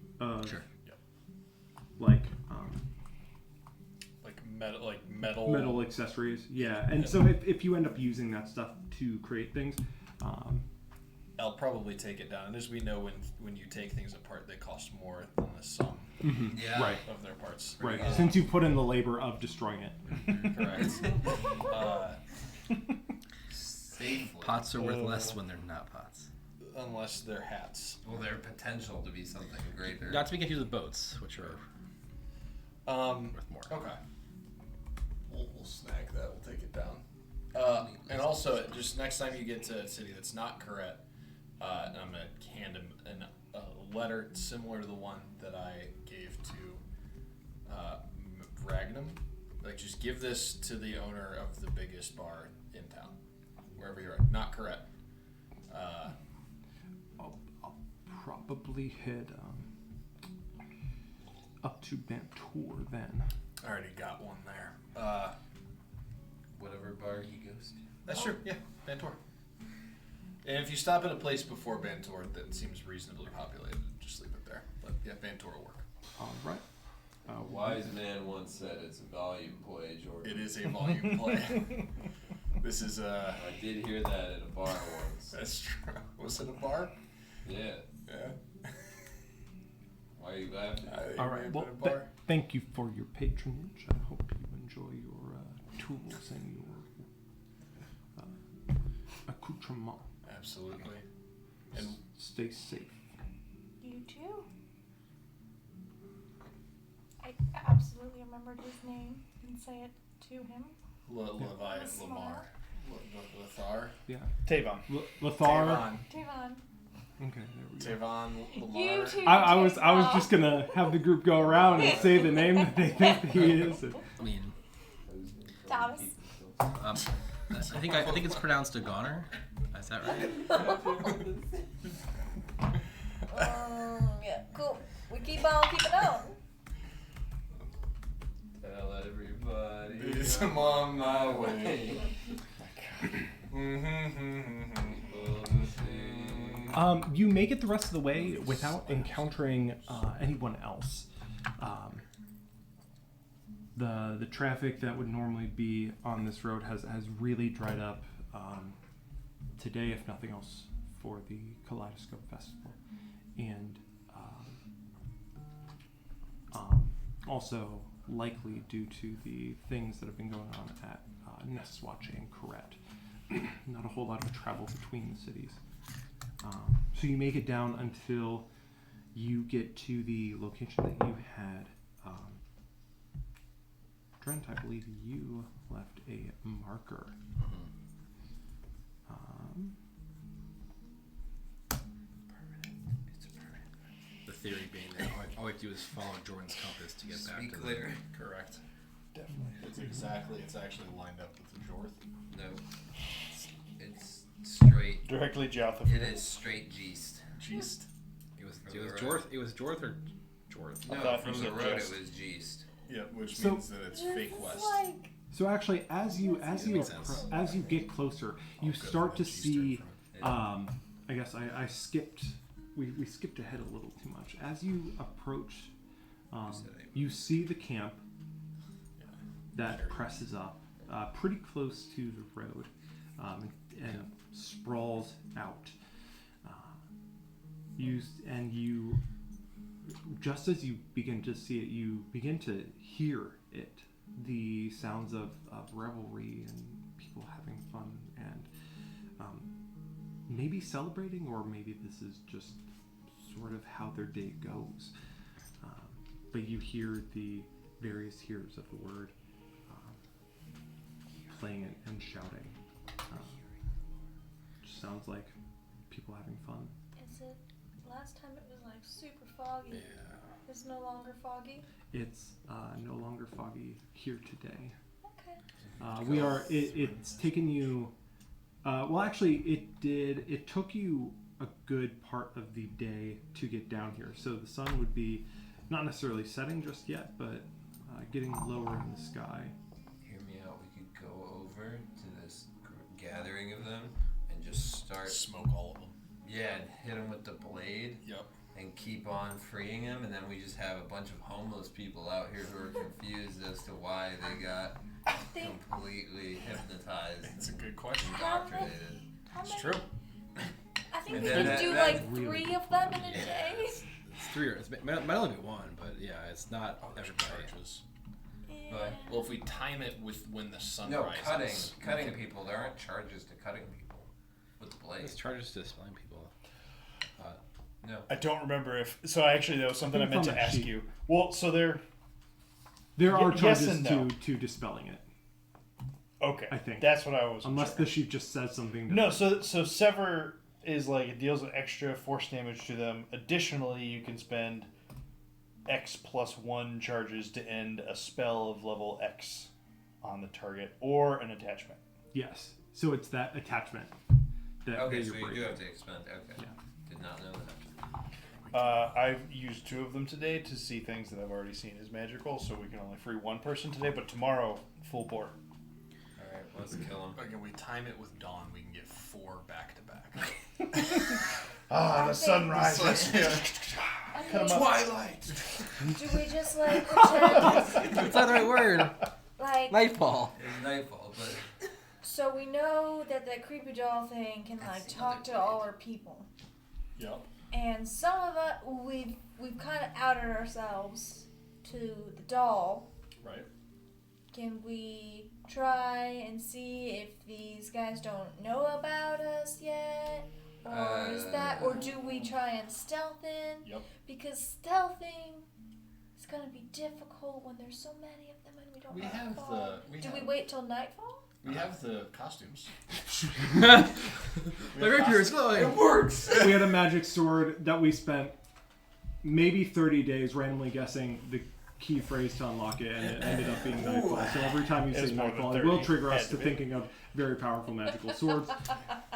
Sure. Yep. like Like metal. metal accessories. Yeah, and so if you end up using that stuff to create things, I'll probably take it down. And as we know, when you take things apart, they cost more than the sum Yeah. right, of their parts. right. Since you put in the labor of destroying it. Correct. Safely. Pots are worth less when they're not pots. Unless they're hats. Well, their potential to be something greater. Not to be confused with boats, which are worth more. Okay. We'll snag that. We'll take it down. And also, just next time you get to a city that's not Corette, and I'm going to hand him a letter similar to the one that I gave to Ragnum. Like, just give this to the owner of the biggest bar in town, wherever you're at. Not Corette. I'll probably head up to Bantour then. I already got one there. Whatever bar he goes to. That's true. Yeah, Bantor. And if you stop at a place before Bantor that seems reasonably populated, just leave it there. But yeah, Bantor will work. All right. A wise man once said it's a volume play, Jordan. It is a volume play. This is I did hear that at a bar once. That's true. Was it a bar? Yeah. Yeah. Why are you laughing? All right. Well, thank you for your patronage. I hope you enjoy your tools and your accoutrement. Absolutely. And Stay safe. You too. I absolutely remembered his name and say it to him. Leviathan, Lamar. Lothar. Yeah. Tavon. Lothar. Tavon. Okay, there we go. Tavon, Lamar. You too. I was just gonna have the group go around and say the name that they think that he is. I mean, Thomas. I think it's pronounced a goner. Is that right? Yeah, cool. We keep on keeping on. Tell everybody It's I'm on my way. You make it the rest of the way without encountering anyone else. The traffic that would normally be on this road has really dried up today, if nothing else, for the Kaleidoscope Festival, and also likely due to the things that have been going on at Nestwatch and Corette. Not a whole lot of travel between the cities. So you make it down until you get to the location that you had. Trent, I believe you left a marker. The theory being that all we have to do is follow Jordan's compass to get Just back be to clear. Correct. Definitely. It's actually lined up with the Jorth. No. It's straight. Directly south of It is straight Geest. Geest. It was From it was the Jorth. road. It was Jorth or Jorth. I No, thought from you the said road Geest. it was Geest. Yeah, which So- means that it's fake This is west. like So actually, as you makes sense. as you get closer, you Good start for to the G see. strip I guess I skipped. We skipped ahead a little too much. As you approach, you see the camp that presses up pretty close to the road and sprawls out. You just as you begin to see it, you begin to hear it. The sounds of revelry and people having fun and maybe celebrating, or maybe this is just sort of how their day goes. But you hear the various hearers of the word playing it and shouting. Just sounds like people having fun. Is it? Last time it was like super foggy. Yeah. It's no longer foggy. It's no longer foggy here today. Okay. We are. It's taken you. Well, actually, it did. It took you a good part of the day to get down here. So the sun would be not necessarily setting just yet, but getting lower in the sky. Hear me out. We could go over to this gathering of them and just start. Smoke all of them. Yeah, and hit them with the blade. Yep. And keep on freeing them, and then we just have a bunch of homeless people out here who are confused as to why they got completely hypnotized It's a and good question. indoctrinated. How It's many? true. I think And we then could that- do that- like Really? 3 of them in a day. It's three. It might only be one, but yeah, it's not Oh, there's everybody. charges. Yeah. Well, if we time it with when the sun No, rises. cutting people. There aren't charges to cutting people with the blade. It's charges to spelling people. No. I don't remember if. So actually, that was something I It's meant on to that ask sheet. you. Well, so there. There are Yes charges and no. to dispelling it. Okay. I think. That's what I was. Unless sure. the sheet just says something. No, so sever is like it deals with extra force damage to them. Additionally, you can spend X plus 1 charges to end a spell of level X on the target or an attachment. Yes. So it's that attachment that Okay, that so you're you do breaking. have to expend. Okay. Yeah. Did not know that. I've used 2 of them today to see things that I've already seen as magical, so we can only free 1 person today. But tomorrow, full board. All right, let's kill him. Like, if we time it with dawn, we can get 4 back to back. The sun rises. I Cut 'em think, up. Twilight. do we just like pretend That's not the right word. like Nightfall. It's nightfall, but so we know that that creepy doll thing can like That's the talk other to all our people, Yep. and some of us we've kind of outed ourselves to the doll. Right. Can we try and see if these guys don't know about us yet? Or is that, or do we try and stealth in? Yep. Because stealthing is going to be difficult when there's so many of them and we don't We know how have far. the. Do we wait till nightfall? We have the costumes. The rapier is glowing. works. We had a magic sword that we spent maybe 30 days randomly guessing the key phrase to unlock it, and it ended up being nightfall. So every time you It's say more than nightfall, it 30. will trigger us Had to to be. thinking of very powerful magical swords.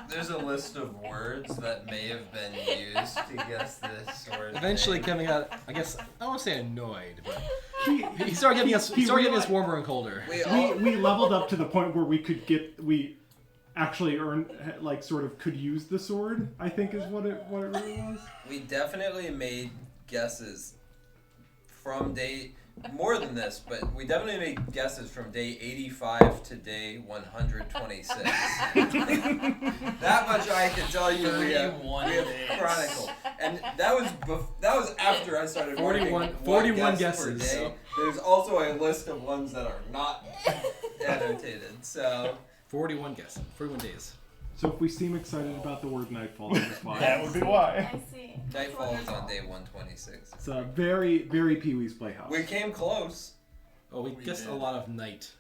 There's a list of words that may have been used to guess this sword. Eventually thing. coming out, I guess I don't want to say annoyed, but He, he started getting us. He He started getting us realized- warmer and colder. we leveled up to the point where we actually like sort of could use the sword, I think is what it really was. We definitely made guesses from day more than this, but we definitely made guesses from day 85 to day 126. That much I can tell you. We have 31 days. chronicle, and that was after I started 41 marking 41 one guess guesses. per day. There's also a list of ones that are not annotated. So 41 guesses. 41 days. So if we seem excited about the word nightfall, that's why. That would be why. I see. Nightfall is on day 126. It's a very, very Pee-wee's Playhouse. We came close. Oh, we We guessed did. a lot of night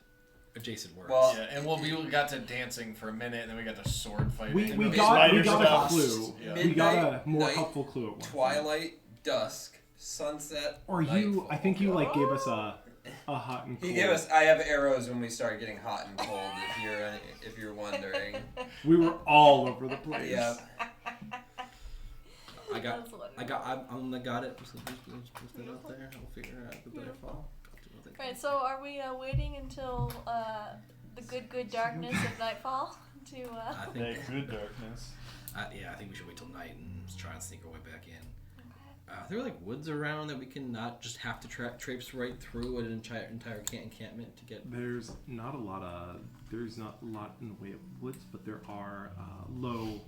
adjacent words. Well, Yeah, and we got to dancing for a minute, and then we got to sword fighting. We and got Spider a stuff. clue. Yeah. We got a Midnight, more night, helpful clue at once. Twilight, dusk, sunset. Or you, nightfall. I think you like gave us a hot and cold. He gave us. I have arrows when we start getting hot and cold. If you're wondering. We were all over the place. Yeah. I got That's wonderful. I got it. Just post it out there. I'll figure out the better fall. Right, so are we waiting until the good darkness of nightfall to? I That think. good darkness. Yeah, I think we should wait till night and try and sneak our way back in. Are there like woods around that we can not just have to traipse right through an entire encampment to get? There's not a lot in the way of woods, but there are low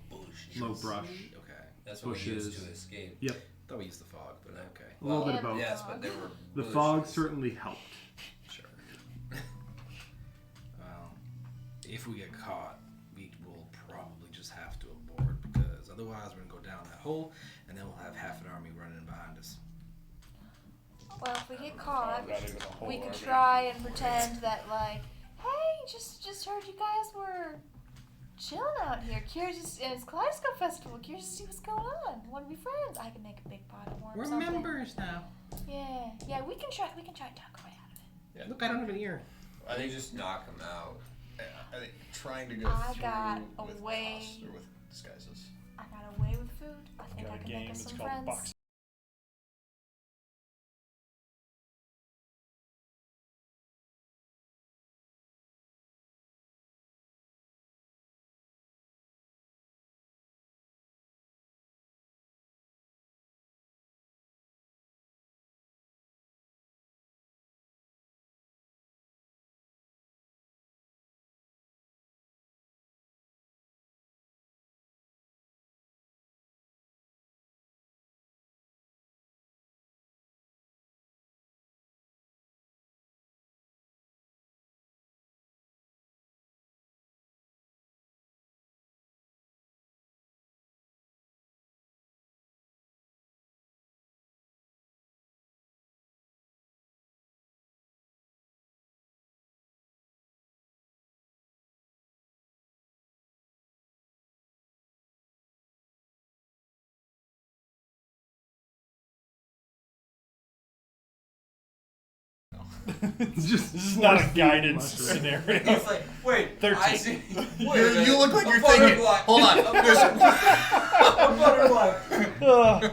brush. Okay. That's what we used Bushes. to escape. Yep, Thought we used the fog, but okay. a little bit Yeah, of both. Yes, but they were. The bushes. fog certainly helped. Sure. Well, if we get caught, we will probably just have to abort because otherwise we're gonna go down that hole, and then we'll have half an army running behind us. Well, if we get caught, Not even a whole we could army. try and pretend that like, hey, just heard you guys were chilling out here. Curious, it's Kaleidoscope Festival. Curious to see what's going on. Want to be friends? I can make a big pot of worms. We're something. members now. Yeah, we can try and talk our way out of it. Look, I don't have an ear. I think just knock them out. I think trying to go I through got a with way- costs or with disguises. I got a way with food. I think Got I a can game. make us It's some called friends. Box. It's just This is not a force-feed mushrooms. mushroom. scenario. He's like, wait, 13. I see. Wait a You minute, look like a you're thinking. butterfly. Hold on. A butterfly.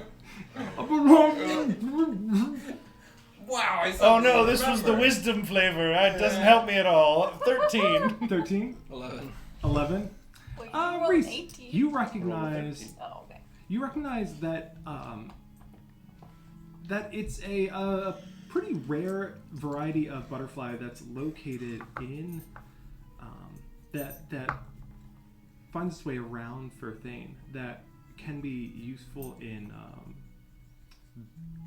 Wow, I Oh no, this was the wisdom flavor. It doesn't help me at all. 13. 13, 11. 11. Wait, you rolled an Reese, 18. you recognize Oh, okay. that that it's a pretty rare variety of butterfly that's located in that finds its way around Firthane that can be useful in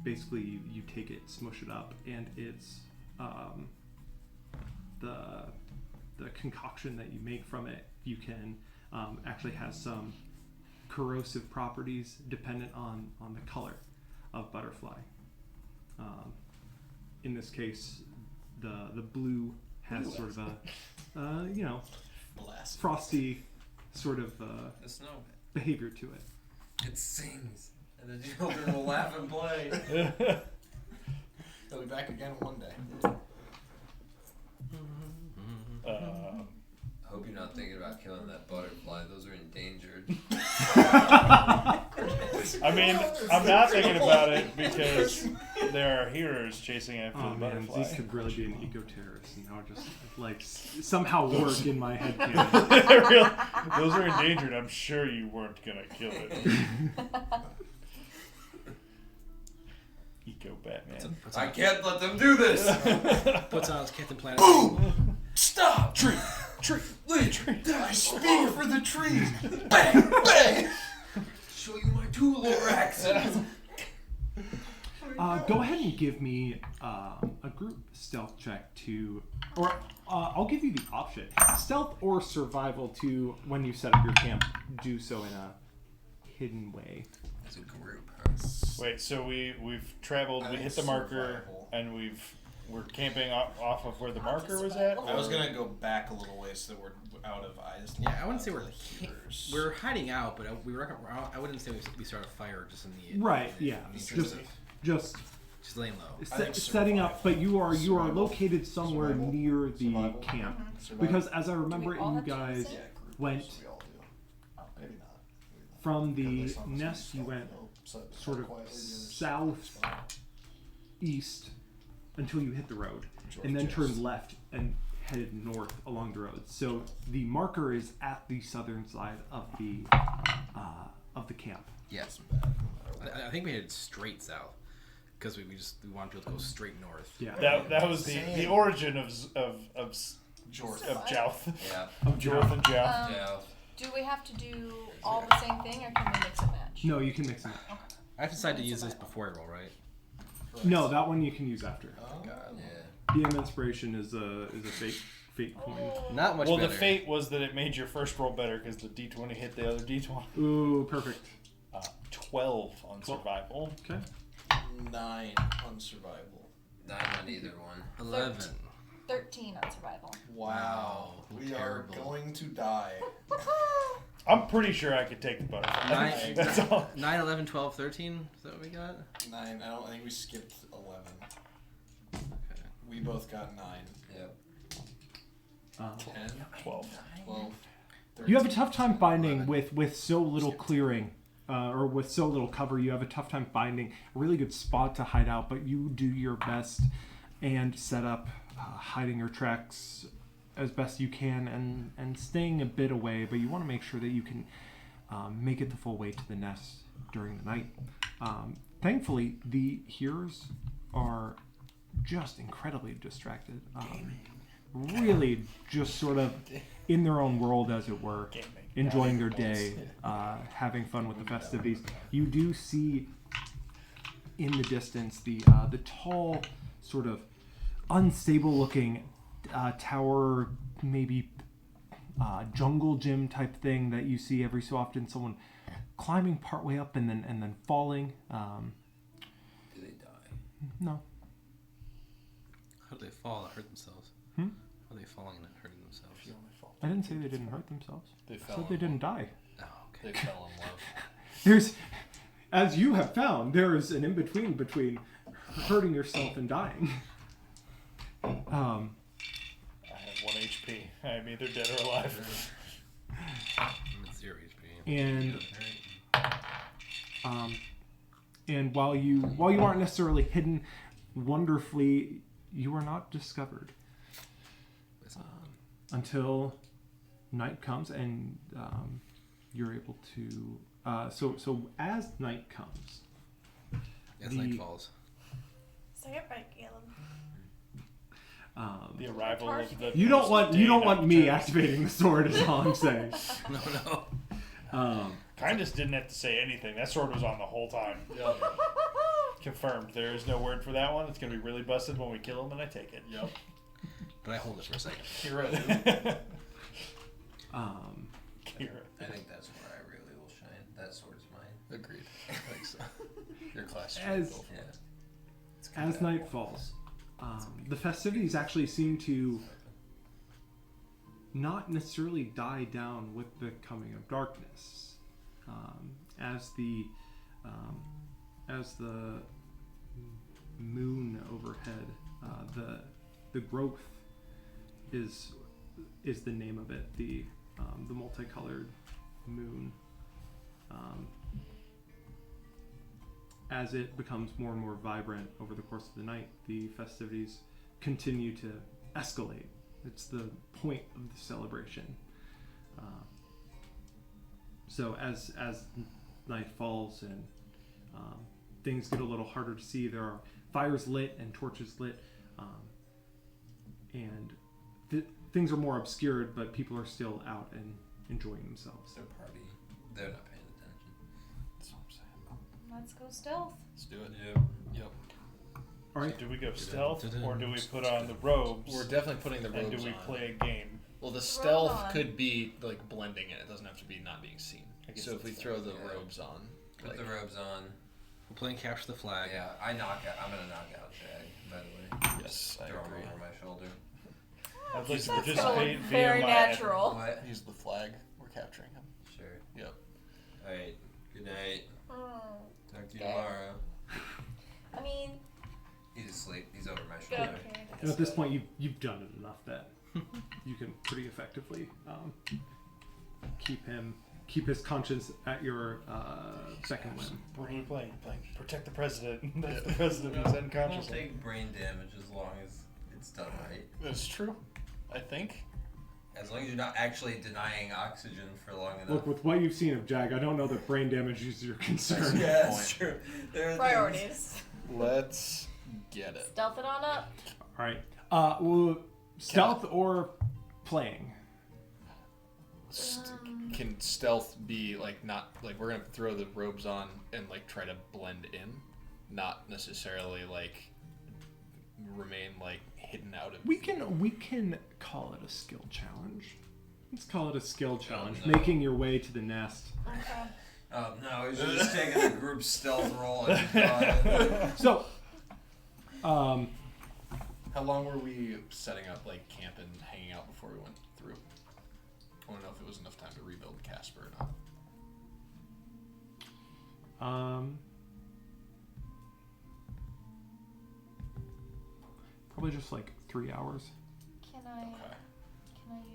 basically you take it, smush it up, and it's the concoction that you make from it you can actually has some corrosive properties dependent on the color of butterfly. In this case, the blue has sort of a Blast. frosty sort of The snow. behavior to it. It sings, and the children will laugh and play. They'll be back again one day. Hope you're not thinking about killing that butterfly. Those are endangered. I mean, I'm not thinking about it because there are heroes chasing after Oh the man, butterfly. these could really be an eco-terrorist, and now just like somehow work in my head canon. Really, those are endangered. I'm sure you weren't gonna kill it. Eco Batman. I can't let them do this. Puts on his Captain Planet. Boom! Stop! Tree. Leave! I speak for the trees! Bang! Bang! Show you my tool axes. Go ahead and give me a group stealth check or I'll give you the option: stealth or survival. To when you set up your camp, do so in a hidden way. As a group. Wait, so we've traveled, we hit the marker, Survival. and we're camping off of where the marker was at? I was or- gonna go back a little ways so that we're out of eyes. Yeah, I wouldn't say we're hearers. we're hiding out, but I wouldn't say we start a fire just in the Right? Yeah. in the Just interest of just laying low. setting up, but you are Survival. located somewhere Survival. near the Survival. camp Survival. because as I remember, Do we all you have to guys use it? Yeah, group, went so we all do. Oh, maybe not. Maybe not. from the Because some nest. You stealth, went they'll set sort of quietly, the others south spot. east until you hit the road, George and then Jones. turned left and headed north along the road. So the marker is at the southern side of the camp. Yes. Bad, no matter what. I think we headed straight south because we wanted people to go straight north. Yeah. That was the Insane. origin of George. Jouth. Yeah. Of Jorth and Jouth. Yeah. Do we have to do all the same thing, or can we mix and match? No, you can mix it. I have to decide to use this before I roll, right? No, that one you can use after. Oh, God. Yeah. DM inspiration is a fate coin. Not much Well, better. the fate was that it made your first roll better because the d20 hit the other d20. Ooh, perfect. 12 on survival. Okay. 9 on survival. 9 on either one. 11. 13 on survival. Wow. We terrible. are going to die. I'm pretty sure I could take the butterfly. Nine- That's all. 9, 11, 12, 13. Is that what we got? 9. I think we skipped 11. Okay. We both got 9. Yep. 10, 12. 12, 13. You have a tough time finding 11. with so little clearing, or with so little cover. You have a tough time finding a really good spot to hide out. But you do your best and set up hiding your tracks as best you can, and staying a bit away. But you want to make sure that you can make it the full way to the nest during the night. Thankfully, the hearers are just incredibly distracted. Really just sort of in their own world, as it were, Gaming. enjoying their day, having fun with the festivities. You do see in the distance the tall, sort of unstable-looking tower, maybe jungle gym type thing that you see every so often. Someone climbing partway up and then falling. Do they die? No. How do they fall and hurt themselves? Hmm? How are they falling and hurting themselves? If you only fall. I didn't say they didn't hurt themselves. They I fell said they in didn't die. Oh, okay. They fell in love. There's, as you have found, there is an in-between between hurting yourself and dying. I have 1 HP. I'm either dead or alive. I'm at 0 HP. And while you aren't necessarily hidden wonderfully, you are not discovered until night comes, and you're able to. So as night comes, As the- night falls. Say it right, Caleb. The arrival of the. you don't want me nocturne. activating the sword. Is all I'm saying. No. Kindus didn't have to say anything. That sword was on the whole time. Yep. Confirmed. There is no word for that one. It's going to be really busted when we kill him and I take it. Yep. But I hold it for a second. Kira. Kira. I think that's where I really will shine. That sword's mine. Agreed. I think so. Your class. As- Yeah. As night falls, the festivities actually seem to not necessarily die down with the coming of darkness. As the moon overhead, the growth is the name of it. The multicolored moon. As it becomes more and more vibrant over the course of the night, the festivities continue to escalate. It's the point of the celebration. So as night falls and things get a little harder to see, there are fires lit and torches lit, and things are more obscured, but people are still out and enjoying themselves. They're partying. They're not paying attention. That's what I'm saying. Let's go stealth. Let's do it. Yep. All right. Do we go stealth, or do we put on the robes? We're definitely putting the robes on. And do we play a game? Well, the Robe stealth on. could be like blending in. It doesn't have to be not being seen. guess So if we that's throw the Yeah. robes on, Put like, the robes on. We're playing capture the flag. Yeah, I'm gonna knock out Jag, by the way. yes, I Throw agree. him over my shoulder. I'd like That's to participate going via very my natural. What? He's the flag. We're capturing him. Sure. Yep. Alright, good night. Mm. Talk to you Okay. tomorrow. I mean, He's asleep. He's over my go shoulder. here. And at this point, you've done it enough that you can pretty effectively keep his conscience at your second whim. What are we playing? Playing Protect the President. That's the President who's I won't unconscious. take brain damage as long as it's done right. That's true. I think. As long as you're not actually denying oxygen for long enough. Look, with what you've seen of Jag, I don't know that brain damage is your concern. Yeah, point. that's true. There are Priorities. Let's get it. Stealth it on up. All right. Well, stealth or playing? Can stealth be like not like we're gonna throw the robes on and like try to blend in, not necessarily like remain like hidden out of. We can call it a skill challenge. Let's call it a skill challenge. no. Making your way to the nest. Okay. Oh no, we should just taken a group stealth roll and gone in. So, How long were we setting up like camp and hanging out before we went through? I want to know if it was enough time to rebuild Casper or not. Probably just like 3 hours. Can I Okay.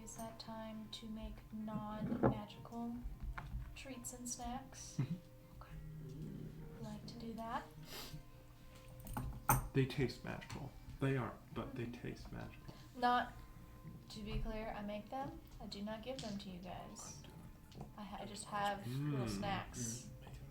use that time to make non-magical treats and snacks? Okay. Like to do that. They taste magical. They aren't, but they taste magical. Not, to be clear, I make them. I do not give them to you guys. I just have little snacks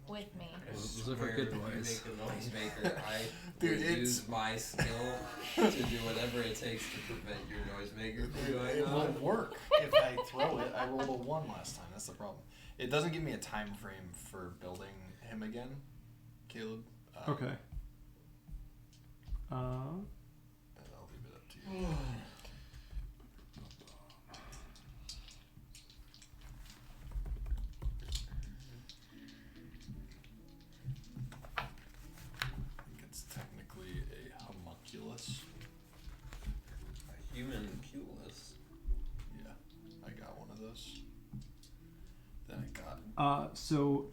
with me. Those are for good boys. You make a noisemaker. I Dude, would it's- use my skill to do whatever it takes to prevent your noisemaker from going It will on. work if I throw it. I rolled a 1 last time. That's the problem. It doesn't give me a time frame for building him again, Caleb. Okay. And I'll leave it up to you. I think it's technically a homunculus. A human pulus. Yeah, I got one of those. Then I got So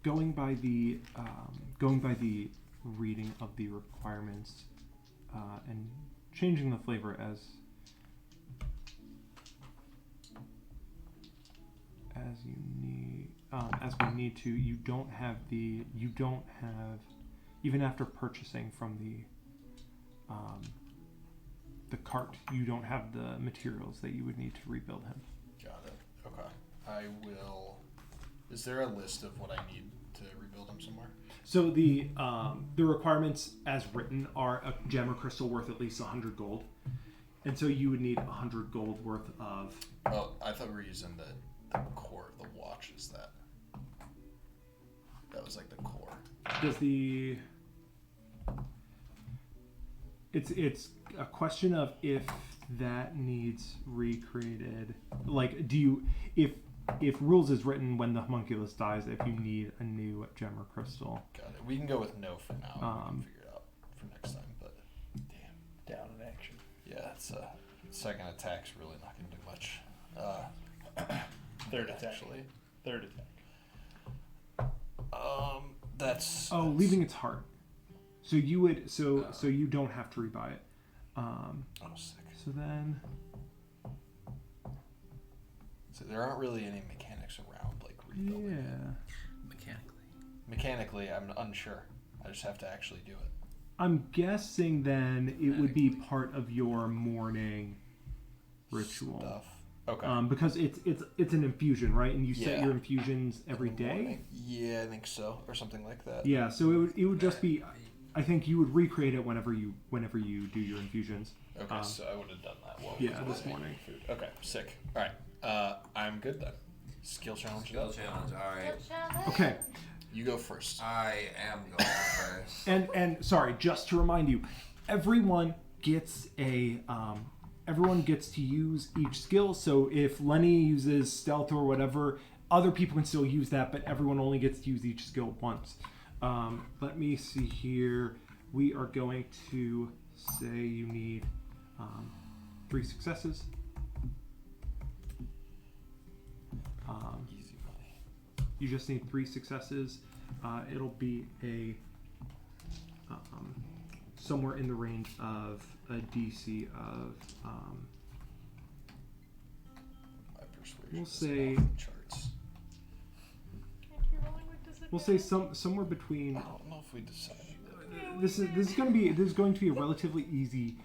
going by the reading of the requirements and changing the flavor as you need as we need to. You don't have even after purchasing from the cart, you don't have the materials that you would need to rebuild him. Got it. Okay. I will. Is there a list of what I need to rebuild him somewhere? So the requirements as written are a gem or crystal worth at least 100 gold, and so you would need 100 gold worth of. Oh, I thought we were using the core of the watch. Is that? That was like the core. Does the? It's a question of if that needs recreated. Like, do you if rules is written when the homunculus dies, if you need a new gem or crystal. Got it. We can go with no for now. We can figure it out for next time. But damn, Down in action. yeah, it's second attack's really not gonna do much. Third attack. Actually, Third attack. that's Leaving its heart. So you would so you don't have to rebuy it. Oh, sick. So then. So there aren't really any mechanics around like rebuilding. Yeah. Mechanically, I'm unsure. I just have to actually do it. I'm guessing then it would be part of your morning ritual. Stuff. Okay. Because it's an infusion, right? And you set Yeah. your infusions every In the day. morning? Yeah, I think so, or something like that. Yeah, so it would just be. I think you would recreate it whenever you do your infusions. Okay, so I would have done that. While yeah, we were this making morning. Food. Okay, sick. All right, I'm good then. Skill challenge. Skill challenge. All right. Okay. You go first. I am going first. And sorry, just to remind you, everyone gets to use each skill. So if Lenny uses stealth or whatever, other people can still use that, but everyone only gets to use each skill once. Let me see here. We are going to say you need 3 successes. Easy money. You just need 3 successes. It'll be a somewhere in the range of a DC of My persuasion. We'll is say- off the charts. we'll say somewhere between. I don't know if we decided that. This is going to be a relatively easy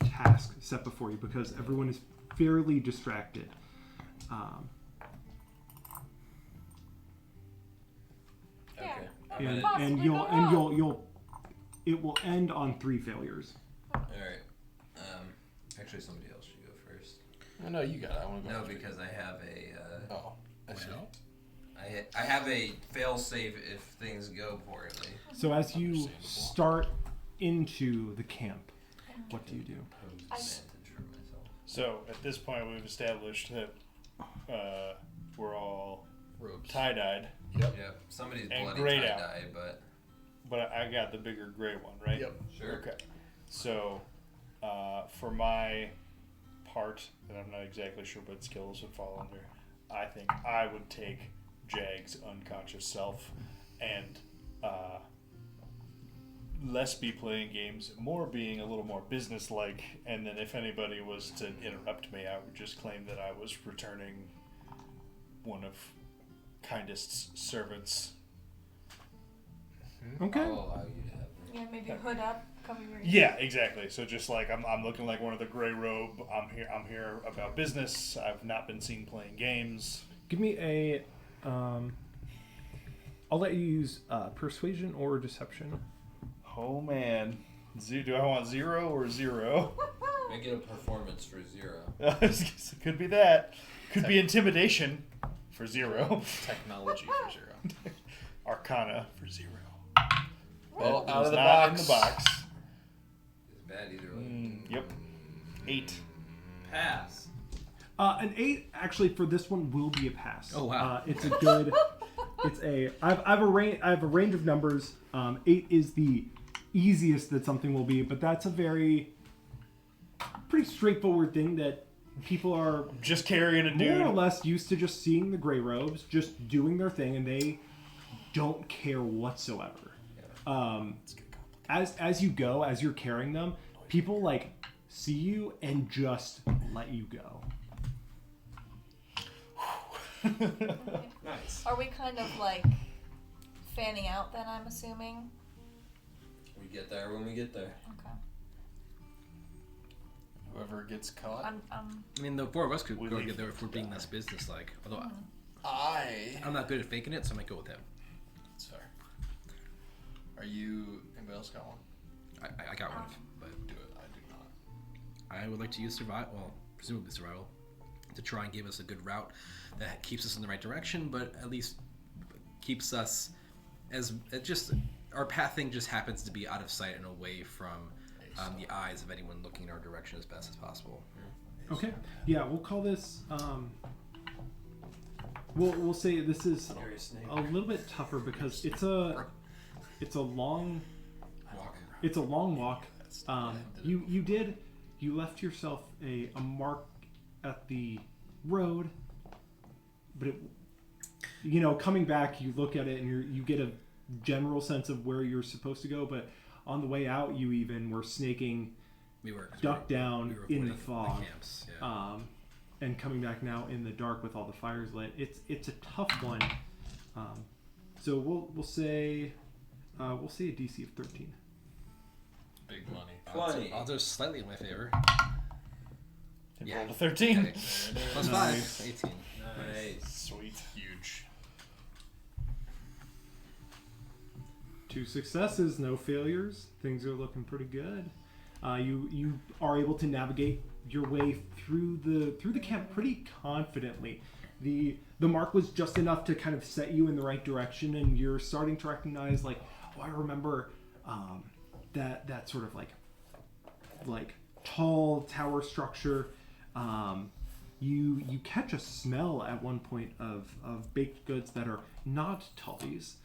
task set before you because everyone is fairly distracted. Yeah. Okay. And Possibly you'll go and wrong. you'll it will end on 3 failures. All right. Actually, somebody else should go first. Oh, no, you got it. I want to go. No, after you. because I have a. Oh, I see. Well. I have a fail safe if things go poorly. So as you Understandable. start into the camp, what do you do? Pose I- advantage for myself. So at this point, we've established that we're all Robes. tie-dyed, Yep. Yep. Somebody's And bloody grayed out. tie-dye, but but I got the bigger gray one, right? Yep. sure. Okay. So for my part, and I'm not exactly sure what skills would fall under, I think I would take Jag's unconscious self and less be playing games, more being a little more business-like, and then if anybody was to interrupt me, I would just claim that I was returning one of kindest's servants. Okay. I'll allow you to have it. Yeah, maybe hood up, cover your ears. Yeah, exactly. So just like I'm looking like one of the gray robe. I'm here about business. I've not been seen playing games. Give me a. I'll let you use persuasion or deception. Oh man, do I want 0 or 0? Make it a performance for 0. It could be that. Could be intimidation for 0. Technology for 0. Arcana for 0. Well, That out was of the not box. in the box. It's bad either way. Yep. 8. Pass. An 8 actually for this one will be a pass. Oh, wow. It's a good. It's a. I have a range of numbers. 8 is the easiest that something will be, but that's a pretty straightforward thing that people are Just carrying a dude. more or less used to just seeing the gray robes just doing their thing, and they don't care whatsoever. As you go, as you're carrying them, people like see you and just let you go. Nice. Are we kind of like fanning out then, I'm assuming? We get there when we get there. Okay. Whoever gets caught. I mean, the 4 of us could We go leave together if we're to being die. less businesslike. Although I'm not good at faking it, so I might go with him. That's fair. Are you? Anybody else got one? I got one, but Do it. I do not. I would like to use survival, well, presumably survival, to try and give us a good route that keeps us in the right direction, but at least keeps us as it just our pathing just happens to be out of sight and away from the eyes of anyone looking in our direction as best as possible. Okay. Yeah, we'll call this. We'll say this is Scary snake. a little bit tougher because it's a long Walk. It's a long walk. You left yourself a mark at the road, but coming back, you look at it and you get a general sense of where you're supposed to go. But on the way out, you even were snaking duck down in the fog, camps, yeah. and coming back now in the dark with all the fires lit. It's a tough one. So we'll say a DC of 13. Big money. 20. Odds are slightly in my favor. Yeah. Rolled a 13. Okay. Plus Nice. 5, 18. Nice. Sweet. Huge. 2 successes, no failures. Things are looking pretty good. You are able to navigate your way through the camp pretty confidently. The mark was just enough to kind of set you in the right direction, and you're starting to recognize, like, oh, I remember that sort of like tall tower structure. You catch a smell at one point of baked goods that are not Tully's,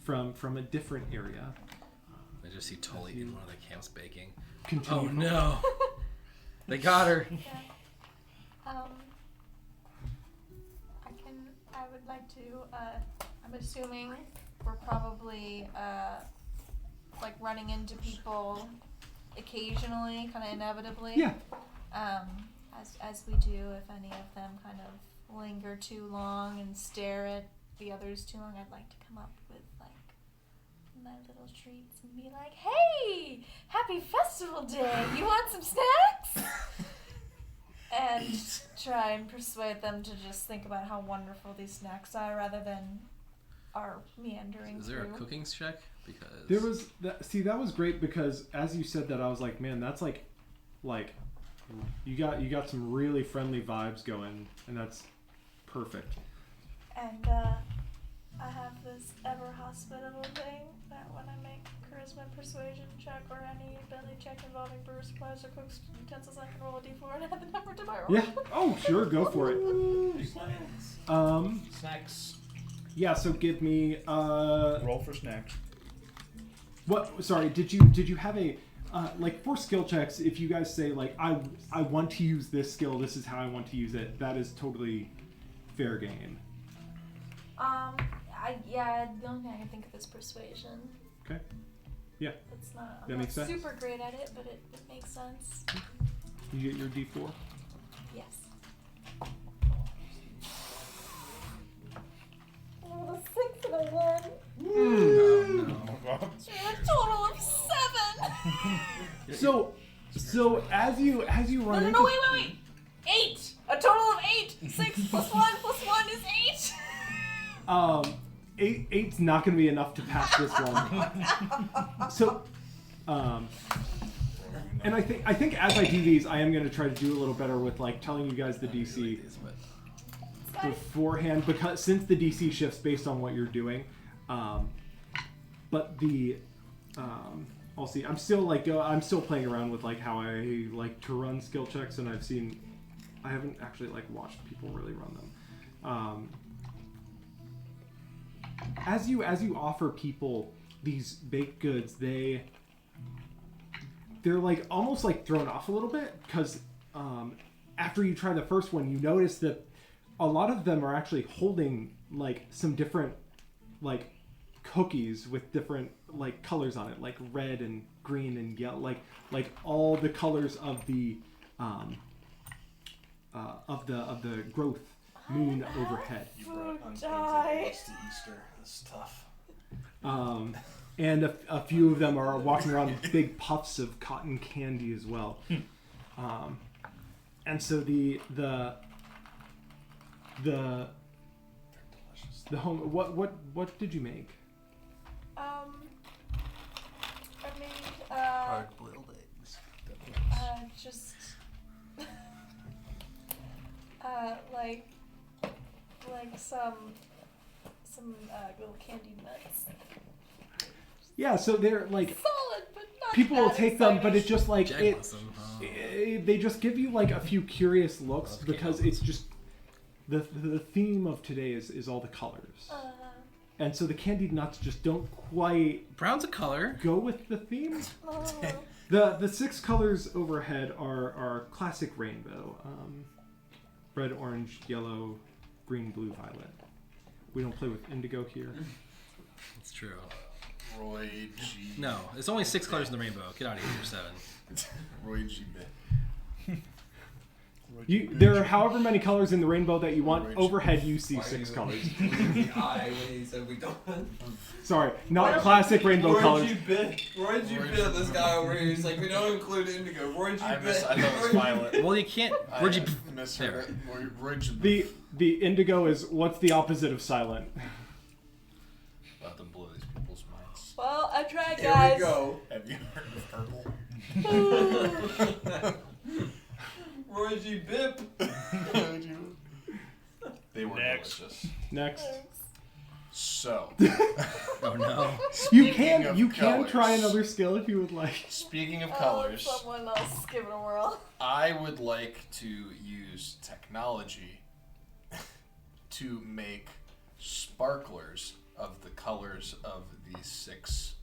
from a different area. I just see Tully in one of the camps baking. Continue. Oh no! They got her. Yeah. I would like to, I'm assuming we're probably, like running into people occasionally, kind of inevitably. Yeah. As we do, if any of them kind of linger too long and stare at the others too long, I'd like to come up with, like, my little treats and be like, hey, happy festival day, you want some snacks? And try and persuade them to just think about how wonderful these snacks are rather than our meandering Is there through. a cooking check? Because There was that was great, because as you said that, I was like, man, that's like you got some really friendly vibes going, and that's perfect. And I have this ever hospitable thing that when I make charisma persuasion check or any ability check involving brewer supplies or cook's utensils, I can roll a d4 and add the number to my roll. Yeah. Oh, sure, go for it. Snacks. Yeah. So give me Roll for snacks. what? Sorry, did you have a like for skill checks? If you guys say like I want to use this skill, this is how I want to use it. That is totally fair game. The only thing I can think of is persuasion. Okay. Yeah. It's not. I'm That not makes sense. super great at it, but it makes sense. You get your D4. Yes. Oh, a 6 and a 1. Oh, A total of 7. So as you run into Wait. 8. A total of 8. 6 plus 1 plus 1 is 8. eight's not going to be enough to pass this one. So, and I think as I do these, I am going to try to do a little better with like telling you guys the DC beforehand, because since the DC shifts based on what you're doing. But the I'll see. I'm still playing around with like how I like to run skill checks, and I haven't actually like watched people really run them. As you offer people these baked goods, they're like almost like thrown off a little bit, because after you try the first one, you notice that a lot of them are actually holding like some different like cookies with different like colors on it, like red and green and yellow, like all the colors of the growth moon overhead. You brought Food unpainted dye. eggs to Easter. This is tough. And a few of them are walking around with big puffs of cotton candy as well. And so the They're delicious. home. What did you make? I made Hard-boiled eggs. just like some little candied nuts. Yeah, so they're like Solid, but not people will that take them, but exciting. it's just like Jack it. wants them. They just give you like a few curious looks, Okay. because it's just the theme of today is all the colors, and so the candied nuts just don't quite Brown's a color. go with the theme. Oh. The 6 colors overhead are classic rainbow: red, orange, yellow, green, blue, violet. We don't play with indigo here. It's true. Roy G. No, it's only 6 colors in the rainbow. Get out of here, you're 7. Roy G. There are however many colors in the rainbow that you want. Overhead, you see 6 colors. The eye when he said we don't. Sorry, not classic rainbow colors. Roy G. bit at this guy over here. He's like, we don't include indigo. Roy G. I bit. thought it was violet. Well, you can't. Where'd you? Misheard it. Roy G. The indigo is what's the opposite of silent? About to blow these people's minds. Well, I tried, Here guys. we go. Have you heard of purple? Roy G. Bip. They were Next. delicious. Next. So, Oh no. You Speaking can of you can try colors. another skill if you would like. speaking of Oh, colors, someone else give it a whirl. I would like to use technology to make sparklers of the colors of the 6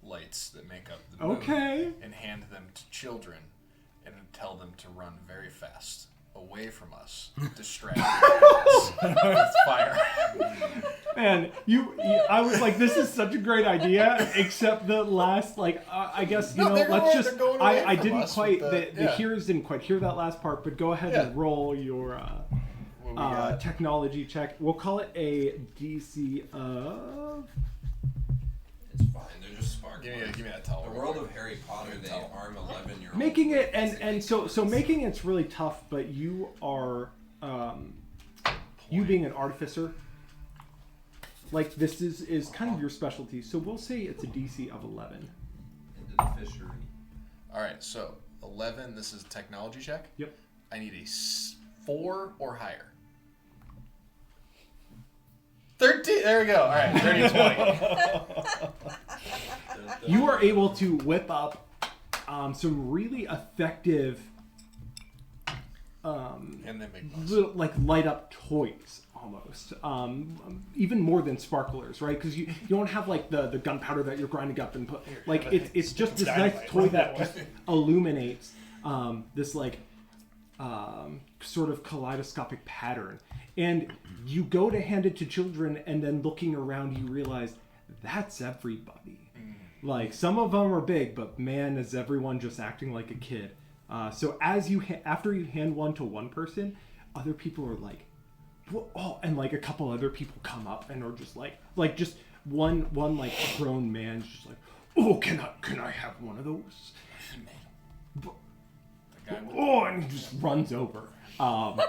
lights that make up the moon, Okay. and hand them to children and tell them to run very fast away from us, distracted with fire. Man, I was like, this is such a great idea, except the last, like, I guess, you No, know, they're let's going- just, they're going away I from didn't us quite, with the hearers didn't quite hear that last part, but go ahead and Yeah. roll your What we got? technology check. We'll call it a DC of... It's fine. They're just sparklers. Give me that towel. The real world quick. of Harry Potter, they arm 11-year-olds. Making it, and so making it's really tough, but you are, you being an artificer, like, this is kind of your specialty, so we'll say it's a DC of 11. Into the fishery. All right, so 11. This is a technology check. Yep. I need a 4 or higher. 13. There we go. All right, 30 20. You are able to whip up some really effective, And they make noise. little, like, light up toys almost. Even more than sparklers, right? Because you don't have like the gunpowder that you're grinding up and put. Like it's just this nice Dynamite. toy That that just illuminates this like sort of kaleidoscopic pattern. And you go to hand it to children, and then looking around, you realize that's everybody. Like, some of them are big, but man, is everyone just acting like a kid. So as you after you hand one to one person, other people are like, "Whoa," oh, and like a couple other people come up and are just like just one like grown man's just like, "Oh, can I have one of those?" The guy with Oh, and he just runs over. And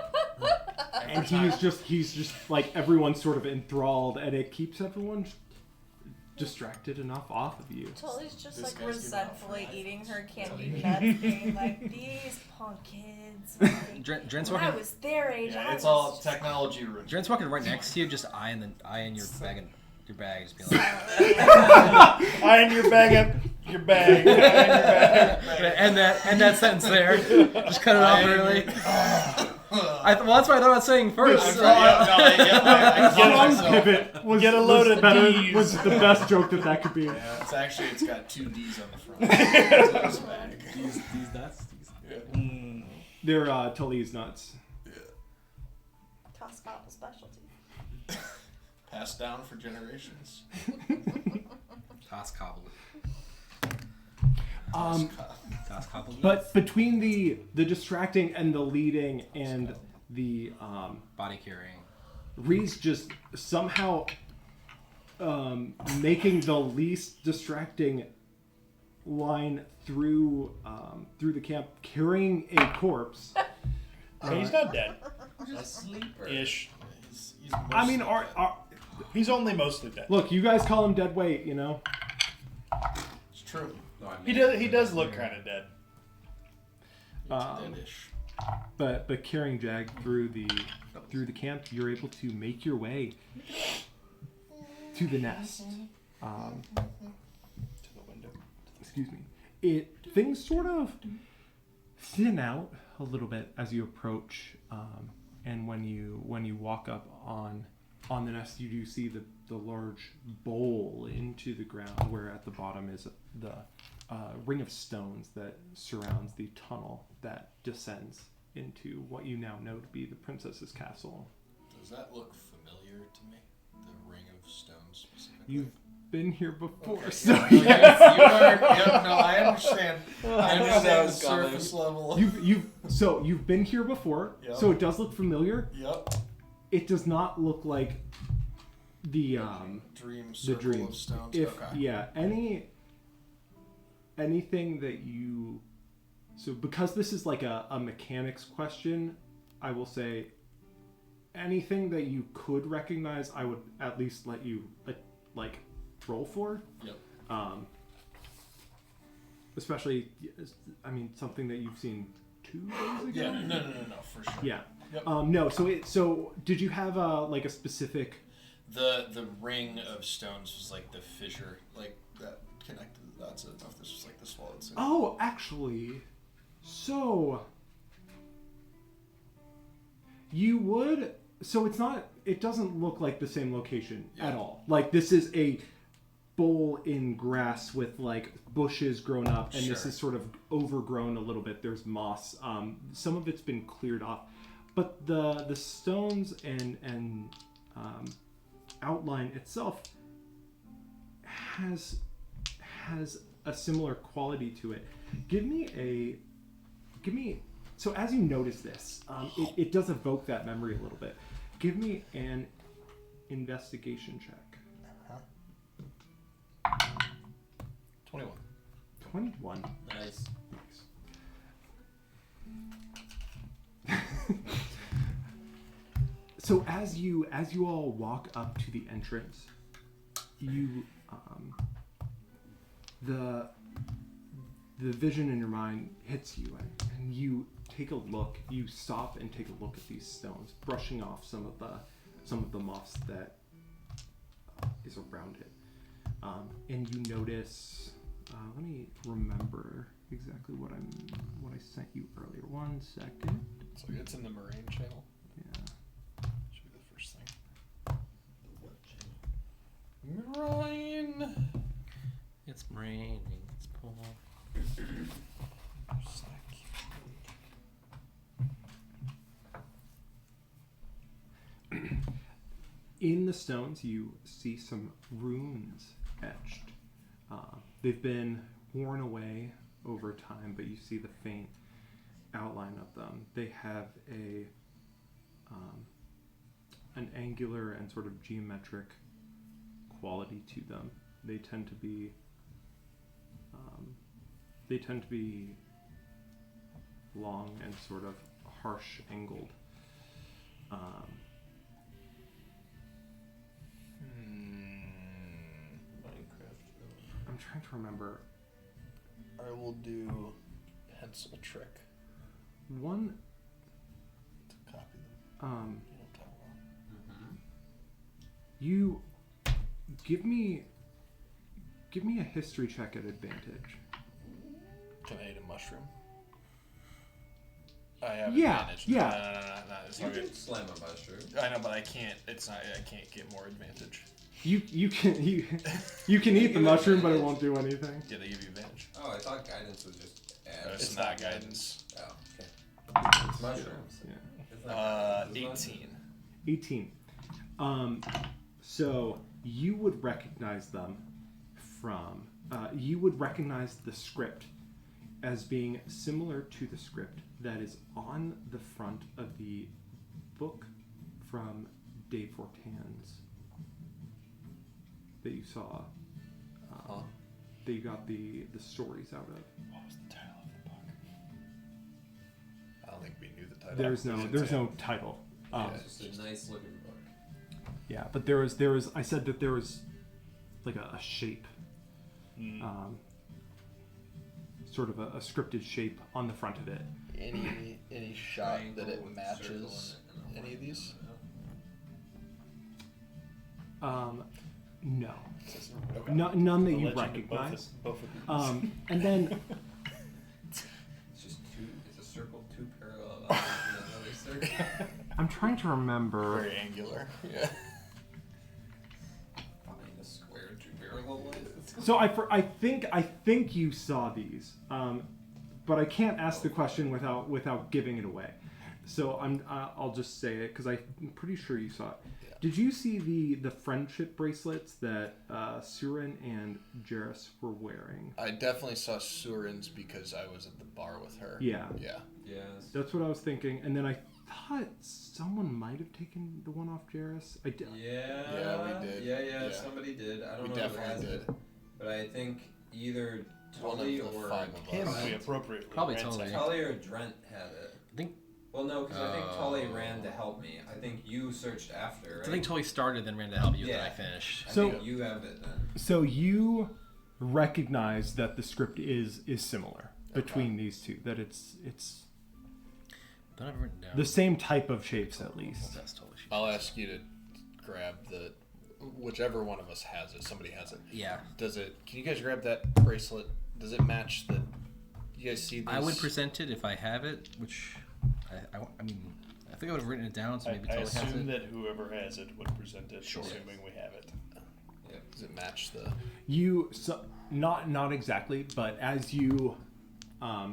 he's just like, everyone's sort of enthralled, and it keeps everyone distracted enough off of you. Tully's just This like guy's giving out resentfully free eating her iPhones. candy nuts, being like, these punk kids. Like, Dren's when I walking. was their age, Yeah, I it's was all just- technology room. Dren's walking right next to you, just eyeing your bag and your bag, just being like, I in your bag up your bag. I in your bag. and that sentence there, just cut it off early. Well, that's what I thought about saying first. I Strong myself. pivot was, Get a load was of better, Ds. was the best joke that could be. Yeah, it's got 2 D's on the front. It's a bag. These nuts. Mm. They're Tully's nuts. Toscapa specialty. Passed down for generations. Toss cobble. Toss cobble. But between the distracting and the leading and the Body carrying. Reese just somehow making the least distracting line through the camp, carrying a corpse. So he's not dead. A sleeper. Ish. He's I mean, He's only mostly dead. look, you guys call him dead weight, you know. It's true. No, I He mean, does look kind of dead. Deadish. But carrying Jag through the camp, you're able to make your way to the nest. To the window. Excuse me. Things sort of thin out a little bit as you approach, and when you walk up on the nest, you do see the large bowl into the ground, where at the bottom is the ring of stones that surrounds the tunnel that descends into what you now know to be the princess's castle. Does that look familiar to me? The ring of stones specifically? You've been here before, Okay, so yeah, yes. you are. Yeah, no, I understand. I that understand the was coming. surface level. You've been here before, Yep. so it does look familiar. Yep. It does not look like the Dream circle dream. of stones. If okay. yeah, anything that you, so because this is like a mechanics question, I will say anything that you could recognize, I would at least let you like roll for. Yep. especially, I mean, something that you've seen 2 days ago. Yeah, no, for sure. Yeah. Yep. No. So did you have like a specific? The ring of stones was like the fissure, like that connected the dots. I don't know if this was like the swallowed city. Oh, actually, so you would. So it's not. It doesn't look like the same location at all. Like this is a bowl in grass with like bushes grown up, and this Sure. is sort of overgrown a little bit. There's moss. Some of it's been cleared off, but the stones and outline itself has a similar quality to it. Give me. So as you notice this, it does evoke that memory a little bit. Give me an investigation check. 21. 21. Nice. So as you all walk up to the entrance, you the vision in your mind hits you, and you take a look. You stop and take a look at these stones, brushing off some of the moss that is around it, and you notice. Let me remember exactly what I sent you earlier. 1 second. So it's in the Mihraen channel. Yeah. Should be the first thing. Mihraen. It's raining. It's Paul. In the stones, you see some runes etched. They've been worn away over time, but you see the faint outline of them. They have an angular and sort of geometric quality to them. They tend to be long and sort of harsh angled. I'm trying to remember. I will do pencil trick One, to copy them. You know what I'm talking about. you give me a history check at advantage. Can I eat a mushroom? I have Yeah, advantage. yeah. No, it's You not can good. slam a mushroom. I know, but I can't. It's not. I can't get more advantage. You can eat the mushroom, but it won't do anything. Yeah, they give you advantage. Oh, I thought guidance was just add. It's not guidance. Oh, okay. It's mushrooms. Yeah. It's not guidance, it's 18. 18. So you would recognize them from. You would recognize the script as being similar to the script that is on the front of the book from Dave Fortan's that you saw. That you got the stories out of. What was the title of the book? I don't think we knew the title. There's no title. It's just a nice looking book. Yeah, but there was. I said that there was like a shape, sort of a scripted shape on the front of it. Any shot that Triangle it with a matches circle in it and a any of line. these? No, Okay. none that The you legend of recognize. both of these. And then It's just two. It's a circle, two parallel lines, and another circle. I'm trying to remember. Very angular. Yeah. Fine, a square, two parallel lines. So I think you saw these, but I can't ask the question without giving it away. So I'll just say it because I'm pretty sure you saw it. Yeah. Did you see the friendship bracelets that Surin and Jairus were wearing? I definitely saw Surin's because I was at the bar with her. Yeah. Yeah. Yes. That's what I was thinking, and then I thought someone might have taken the one off Jairus. I did. Yeah. Yeah, we did. Yeah, Yeah. somebody did. I don't We know who definitely has did. it, but I think either One of Tully the or 5 of us. Probably appropriately. Probably ransacked. Tully. Tully or Drent had it. I think Well, no, because I think Tully ran to help me. I think you searched after, right? I think Tully started, then ran to help you, and then Yeah. I finished. I So- think you have it then. So you recognize that the script is similar between these two. That it's Don't have it written down. the same type of shapes at least. That's totally shit. I'll ask you to grab whichever one of us has it. Somebody has it. Yeah. Can you guys grab that bracelet? Does it match the? You guys see these? I would present it if I have it, which I mean, I think I would have written it down, so maybe I Tully has assume it. that whoever has it would present it, Sure. assuming we have it. Does it match the? Not exactly, but as you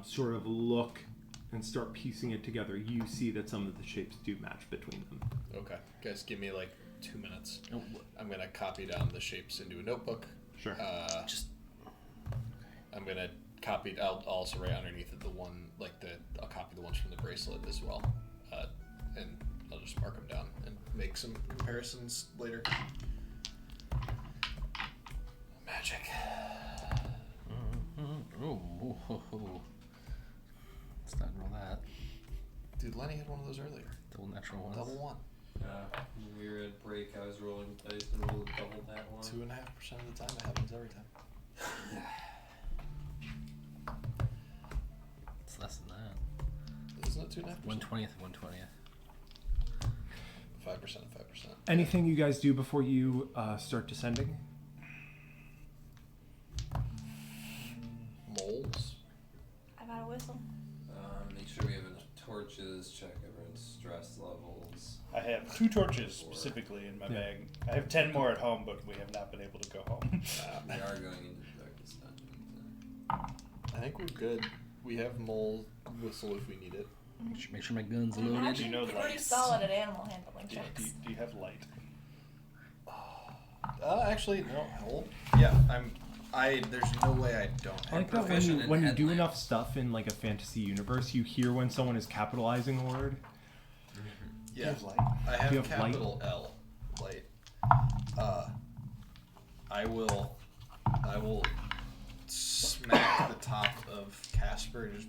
sort of look and start piecing it together, you see that some of the shapes do match between them. Okay, guys, give me like 2 minutes. Oh, I'm gonna copy down the shapes into a notebook. Sure. I'm gonna copy. I'll also write underneath it I'll copy the ones from the bracelet as well, and I'll just mark them down and make some comparisons later. Magic. Let's not roll that. Dude, Lenny had one of those earlier. Double natural ones. Double one. When we were at break, I was rolling dice and rolled double that one. 2.5% of the time, it happens every time. It's less than that. Isn't it 2.5%? 1/20th. 5% of 5%. Anything you guys do before you start descending? Moles. I got a whistle. Make sure we have enough torches, check everyone's stress levels. I have 2 torches specifically in my bag. I have 10 more at home, but we have not been able to go home. We are going into the darkest dungeon. I think we're good. We have mole whistle if we need it. Make sure my gun's I'm loaded. actually know pretty lights. solid at animal handling Do checks. you have light? Actually, no. Hold. Yeah, there's no way I don't. I like that when you do enough stuff in like a fantasy universe, you hear when someone is capitalizing a word. Yeah, You have light? I have Do you have capital L, light. I will smack the top of Casper and just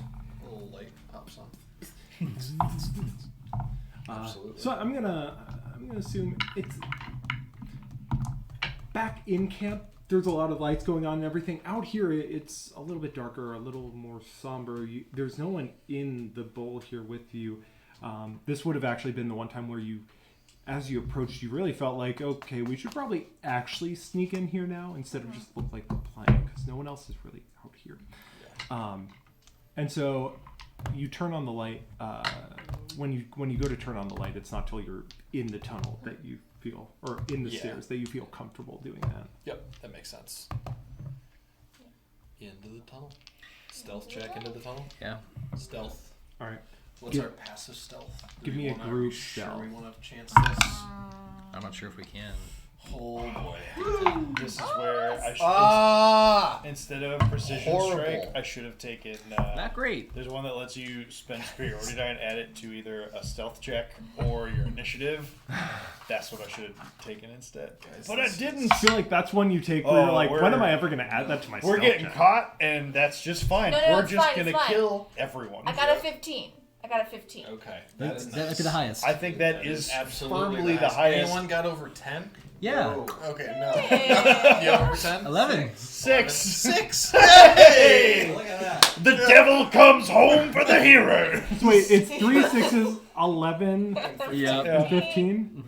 a little light pops on. Absolutely. So I'm gonna assume it's back in camp. There's a lot of lights going on and everything. Out here, it's a little bit darker, a little more somber. There's no one in the bowl here with you. This would have actually been the one time where as you approached, you really felt like, okay, we should probably actually sneak in here now instead of just look like we're playing, because no one else is really out here. And so you turn on the light. When you go to turn on the light, it's not till you're in the tunnel that you feel, or in the stairs, that you feel comfortable doing that. Yep, that makes sense. Into the tunnel. Stealth check into the tunnel. Yeah. Stealth. All right. What's our passive stealth? Give me a Are we group sure stealth. we want to chance this? I'm not sure if we can. Oh boy. This is where I should, instead of precision Horrible. strike, I should have taken. Not great. There's one that lets you spend superiority die and add it to either a stealth check or your initiative. That's what I should have taken instead. Guys, But I this didn't. I feel like that's one you take where you're like, when we're- am I ever going to add that to my We're stealth getting check? caught, and that's just fine. No, We're it's just fine, gonna it's fine. kill everyone. I got a 15. Okay. That'd be the highest. I think that is absolutely firmly the highest. Anyone got over 10? Yeah. No. Okay, no. Hey. You have over 10? 11. 6. 6. Hey! Look at that. The devil comes home for the hero. So wait, it's 3 6s, 11, Yeah. and 15?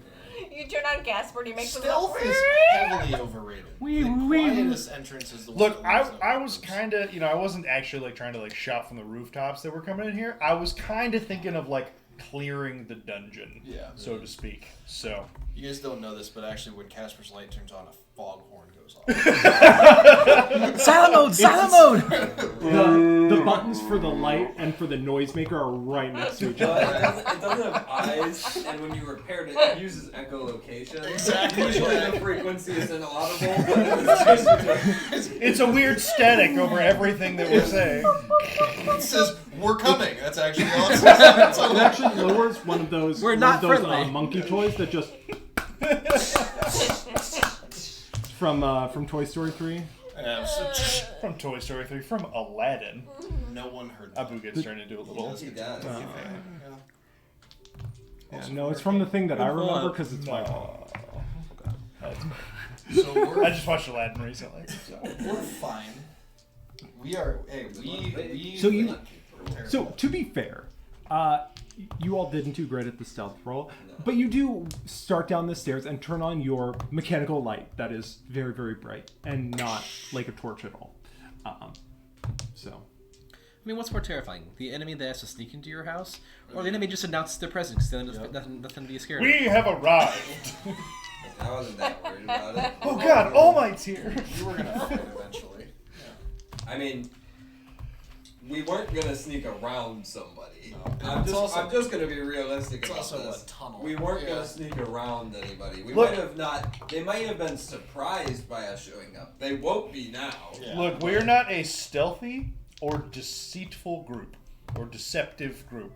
You turn on Casper and he makes Stealth them is go. heavily overrated. Wee, The wee, wee. quietest entrance is the one. Look, that leads I up was to kind of, I wasn't actually like trying to like shout from the rooftops that were coming in here. I was kind of thinking of like clearing the dungeon, Yeah. so to speak. So You guys don't know this, but actually, when Casper's light turns on, a foghorn goes off. Silent mode! The buttons for the light and for the noisemaker are right next to each But other. it doesn't have eyes, and when you repair it, it uses echolocation. Exactly. Usually the frequency is inaudible, but it's it's a weird static over everything that we're saying. It says, "We're coming." That's actually all it says. It actually lowers one of those, We're not one of those friendly. monkey toys that just from Toy Story 3. From Toy Story 3, from Aladdin. No one heard that. Abu gets turned into a little. he does. Yeah, no, it's from the thing that I remember because it's my No. So we're I just watched Aladdin recently. So. we're fine. We are. Hey, we. So you- So to be fair, you all didn't do great at the stealth roll, but you do start down the stairs and turn on your mechanical light that is very, very bright and not like a torch at all. So. I mean, what's more terrifying? The enemy that has to sneak into your house, or the enemy just announces their presence? Then there's nothing to be scared of. We have arrived. I wasn't that worried about it. Oh God, All Might's here. You were gonna fight eventually. I mean, we weren't gonna sneak around somebody. No. I'm It's just also- gonna be realistic It's about also this. a tunnel. We weren't Yeah. gonna sneak around anybody. We Look- might have not. They might have been surprised by us showing up. They won't be now. Yeah. Look, we're not a stealthy or deceitful group or deceptive group.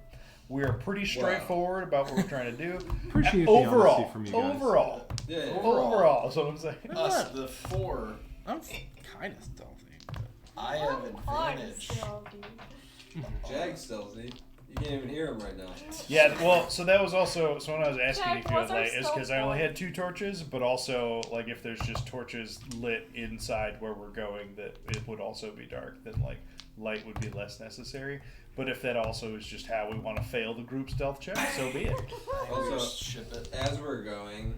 We are pretty straightforward about what we're trying to do. Appreciate the overall, honesty from you guys. Yeah. overall, is what I'm saying. Us, the four, I'm kind of stealthy. I have I'm advantage. stealthy. Jag's stealthy. You can't even hear him right now. Yeah, well, so that was also so when I was asking Jack, if you had what's our light, is because I only stealth had 2 torches, but also like if there's just torches lit inside where we're going, that it would also be dark. Then like light would be less necessary. But if that also is just how we want to fail the group stealth check, so be it. Also, Just ship it. as we're going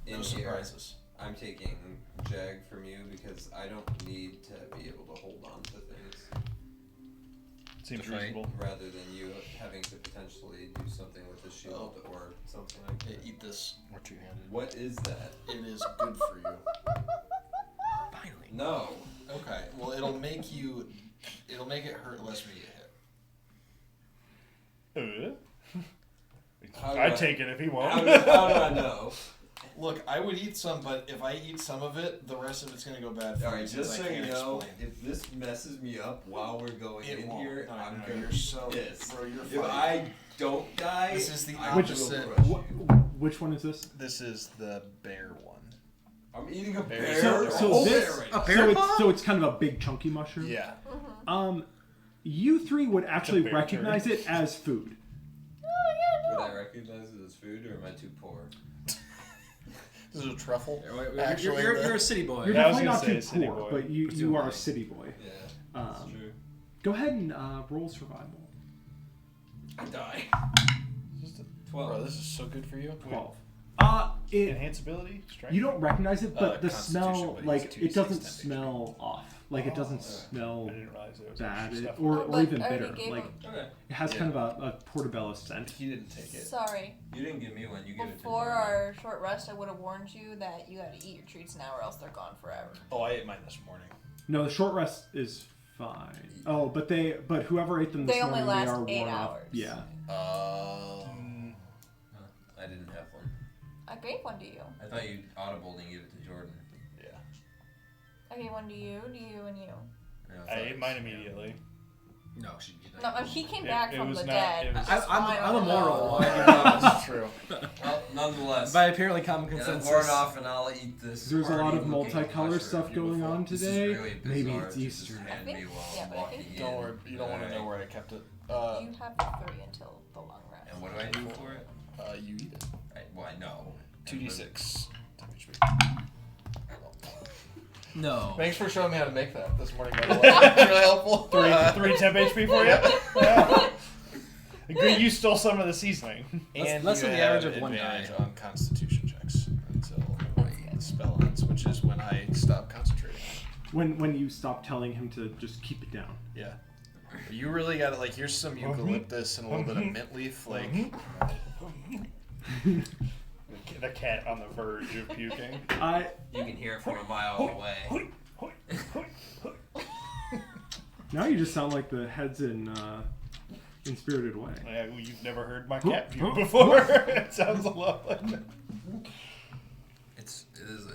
in No here, surprises. I'm taking Jag from you because I don't need to be able to hold on to things Seems Right. reasonable. rather than you having to potentially do something with the shield or something like Yeah, that. eat this. Or two-handed. What is that? It is good for you. Finally. No. Okay. Well, it'll make it hurt less when you get hit. How do I'd I- take it if he How won't. do, how do I know? Look, I would eat some, but if I eat some of it, the rest of it's gonna go bad for me. Alright, since just I so you can't know, explain. if this messes me up while we're going It in won't. here, No, I'm no, gonna you're be so- pissed. bro, you're If fine. I don't die, This is the I will opposite. crush Wh- you. which one is this? This is the bear one. I'm eating a Bear. bear. So a whole this, bear right a now. bear so paw? it's kind of a big chunky mushroom. Yeah. You three would actually bear recognize turd. it as food. Would I recognize it as food, or am I too poor? This is a truffle. Actually, you're a city boy. You're Yeah, I was definitely not gonna too say city poor, boy. but you Presumably. are a city boy. Yeah, that's Um, true. Go ahead and roll survival. I die. Just a 12. Bro, this is so good for you. 12. enhance ability, strength. You don't recognize it, but the Constitution, smell, but like, he's it doesn't 2d6 smell off. Like, it doesn't I smell didn't realize it was bad, extra stuff. or But even I already bitter. gave Like, him- Okay. it has Yeah. kind of a portobello scent. He didn't take it. Sorry. You didn't give me one. You gave it to me. Before our short rest, I would have warned you that you got to eat your treats now, or else they're gone forever. Oh, I ate mine this morning. No, the short rest is fine. Oh, but whoever ate them this They only morning, last they are 8 worn off. hours. Yeah. I didn't have one. I gave one to you. I thought you audibled and gave it to Jordan. Yeah. I gave one to you, and you. Yeah, I ate mine immediately. No, she did No, he came It- back it from was the not- dead. it was- That's I'm fine, a I don't moral. know. That's true. Well, nonetheless. By apparently common Yeah, consensus. pour it off and I'll eat this. There's a lot of party-looking multicolor mushroom. stuff going on This today. Is really bizarre Maybe it's to just Easter. hand I think- me while yeah, I'm but I walking think- in. Don't worry, you don't want to know where I kept it. You have the 3 until the long rest. And what do I do for it? You eat it. Well, I know. 2d6. 10 HP. No. Thanks for showing me how to make that this morning, by the way. It's really helpful. Three temp HP for you. Yeah. Good, you stole some of the seasoning. Less you than the average have of one advantage die. on Constitution checks until the spell ends, which is when I stop concentrating. When you stop telling him to just keep it down. Yeah. You really gotta, like, here's some eucalyptus and a little bit of mint leaf, like. The cat on the verge of puking. You can hear it from a mile away. Now you just sound like the heads in Spirited Away. Yeah, well, you've never heard my cat puke before. It sounds a lot like that. It is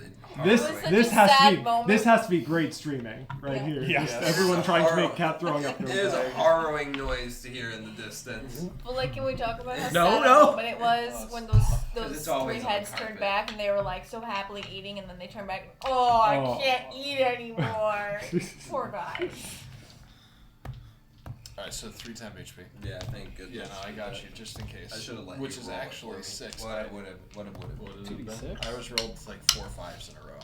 This It was such this a has to sad be moment. this has to be great streaming right Yeah. here. Yeah. Just Yeah. everyone trying to make Horrible. cat throwing up. It is a harrowing noise to hear in the distance. But like, can we talk about how No, sad no. a moment it was when those it's 3 always on the heads turned carpet. back and they were like so happily eating, and then they turned back. Oh, I Oh. can't eat anymore. Poor guy. Alright, so 3 temp HP. Yeah, thank goodness. Yeah, no, I got you, just in case. I should have let Which you is roll it actually for me. 6. What would have? What is it? 2d6? I was rolled like 4 5s in a row.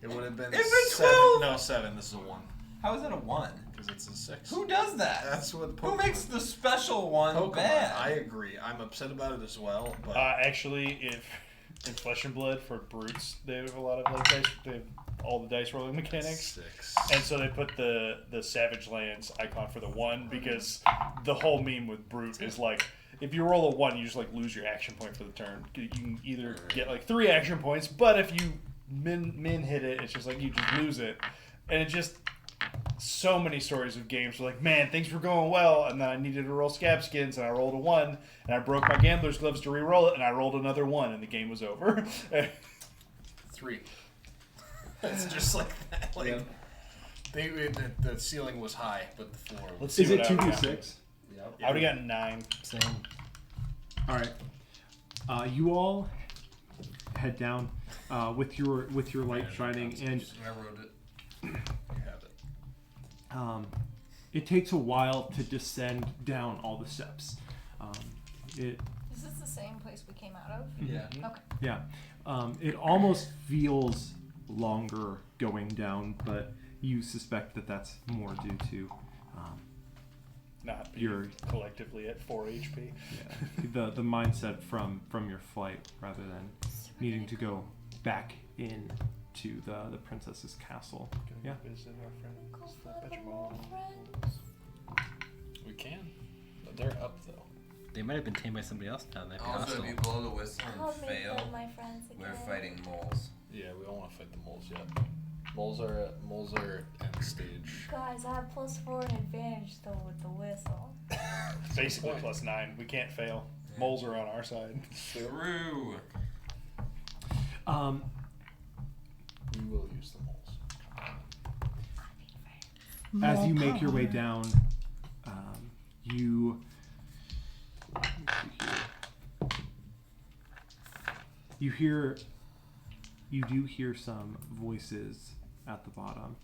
It would have been It's a 7. 12! No, 7. This is a 1. How is it a 1? Because it's a 6. Who does that? That's what Who Pokemon. makes the special one Pokemon. bad? I agree. I'm upset about it as well. But Actually, if in Flesh and Blood for brutes, they have a lot of like dice. They have all the dice rolling mechanics. 6. And so they put the Savage Lands icon for the 1 because the whole meme with Brute is like, if you roll a 1, you just like lose your action point for the turn. You can either get like 3 action points, but if you min hit it, it's just like you just lose it. And it just, so many stories of games were like, man, things were going well, and then I needed to roll Scab Skins, and I rolled a 1, and I broke my Gambler's Gloves to re-roll it, and I rolled another 1, and the game was over. 3. It's just like that. Like, the ceiling was high, but the floor was. Let's see Is it what I would've 2d6? Yep. I would have gotten 9. Same. All right. You all head down with your light shining, and I wrote it. You have it. it takes a while to descend down all the steps. It Is this the same place we came out of? Yeah. Okay. Yeah. It almost feels longer going down, but you suspect that that's more due to Not being You're- collectively at 4 HP. the mindset from your flight rather than needing to go back in to the princess's castle. Yeah. Visit our Go friends. find the them all, Pokemon. friends. We can. But they're up though. They might have been tamed by somebody else down there. Also, if you blow the whistle I'll and make fail, them my friends again. we're fighting moles. Yeah, we don't want to fight the moles yet. Moles are end stage. Guys, I have +4 and advantage though with the whistle. Basically Point. +9. We can't fail. Moles are on our side. Through. We will use the moles. As you make your way down, you do hear some voices at the bottom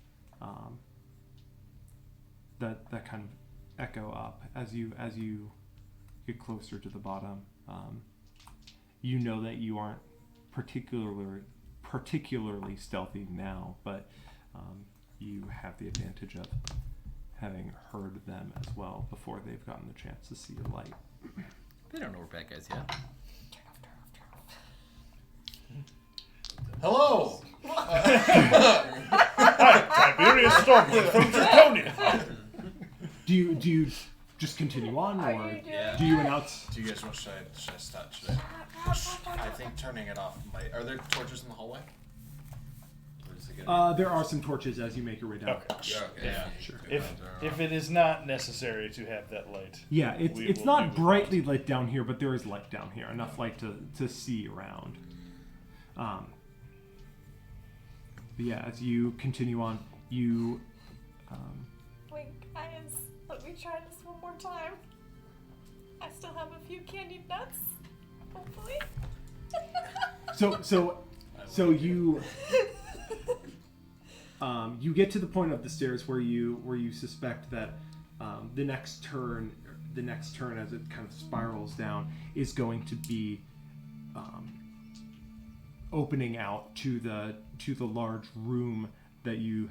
that kind of echo up as you get closer to the bottom. You know that you aren't particularly stealthy now, but you have the advantage of having heard them as well before they've gotten the chance to see your light. They don't know we're bad guys yet. Hello. Hi, Tiberius Stormwind from Draconia. Do you just continue on, Are or you doing Yeah. do you that? announce? Do you guys want? Should I stop? Should I think turning it off might. Are there torches in the hallway? Or is it gonna There are some torches as you make your way down. Okay. Yeah, okay. Yeah. Sure. If it is not necessary to have that light, Yeah, it's We it's will not do it. brightly lit down here, but there is light down here, enough light to see around. But yeah, as you continue on, you Wait, guys, let me try this one more time. I still have a few candied nuts, hopefully. so you you get to the point of the stairs where you suspect that the next turn as it kind of spirals down is going to be opening out to the large room that you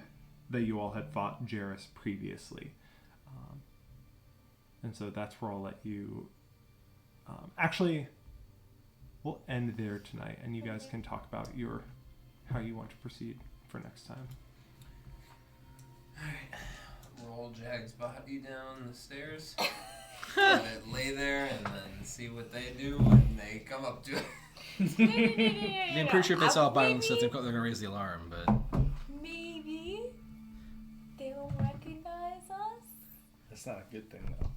all had fought Jairus previously, and so that's where I'll let you. Actually, we'll end there tonight, and you guys can talk about how you want to proceed for next time. Roll Jag's body down the stairs. Let it lay there and then see what they do when they come up to it. I'm pretty sure if they saw violence, they're gonna raise the alarm. But Maybe they will recognize us that's not a good thing though.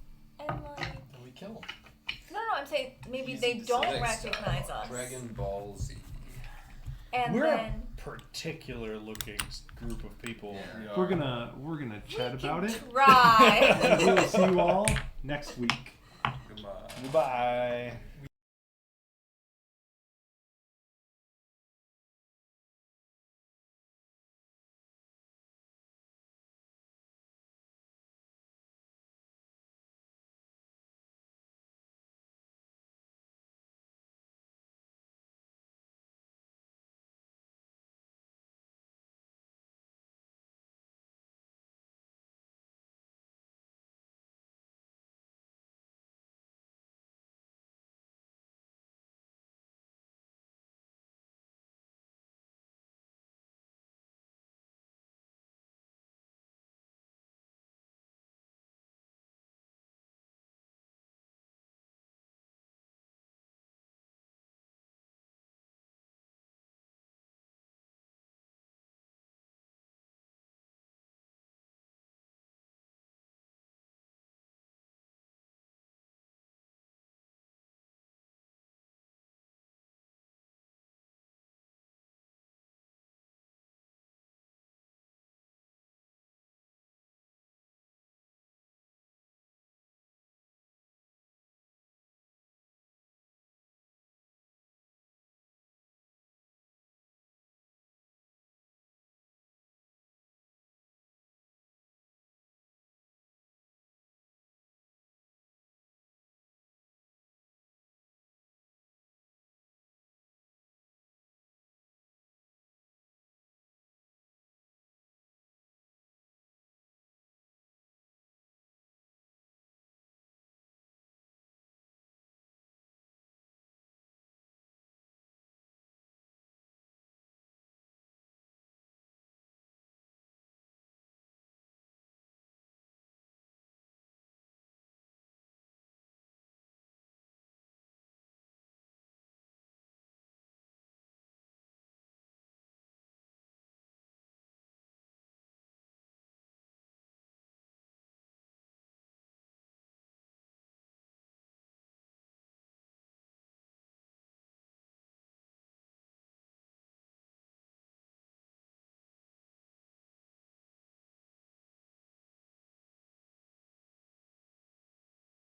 and like. we kill them? No, I'm saying maybe Easy they to don't select recognize style. us. Dragon Ball Z. And We're then a particular looking group of people. Yeah. We're gonna chat about it. try. And we'll see you all next week. Goodbye. Goodbye.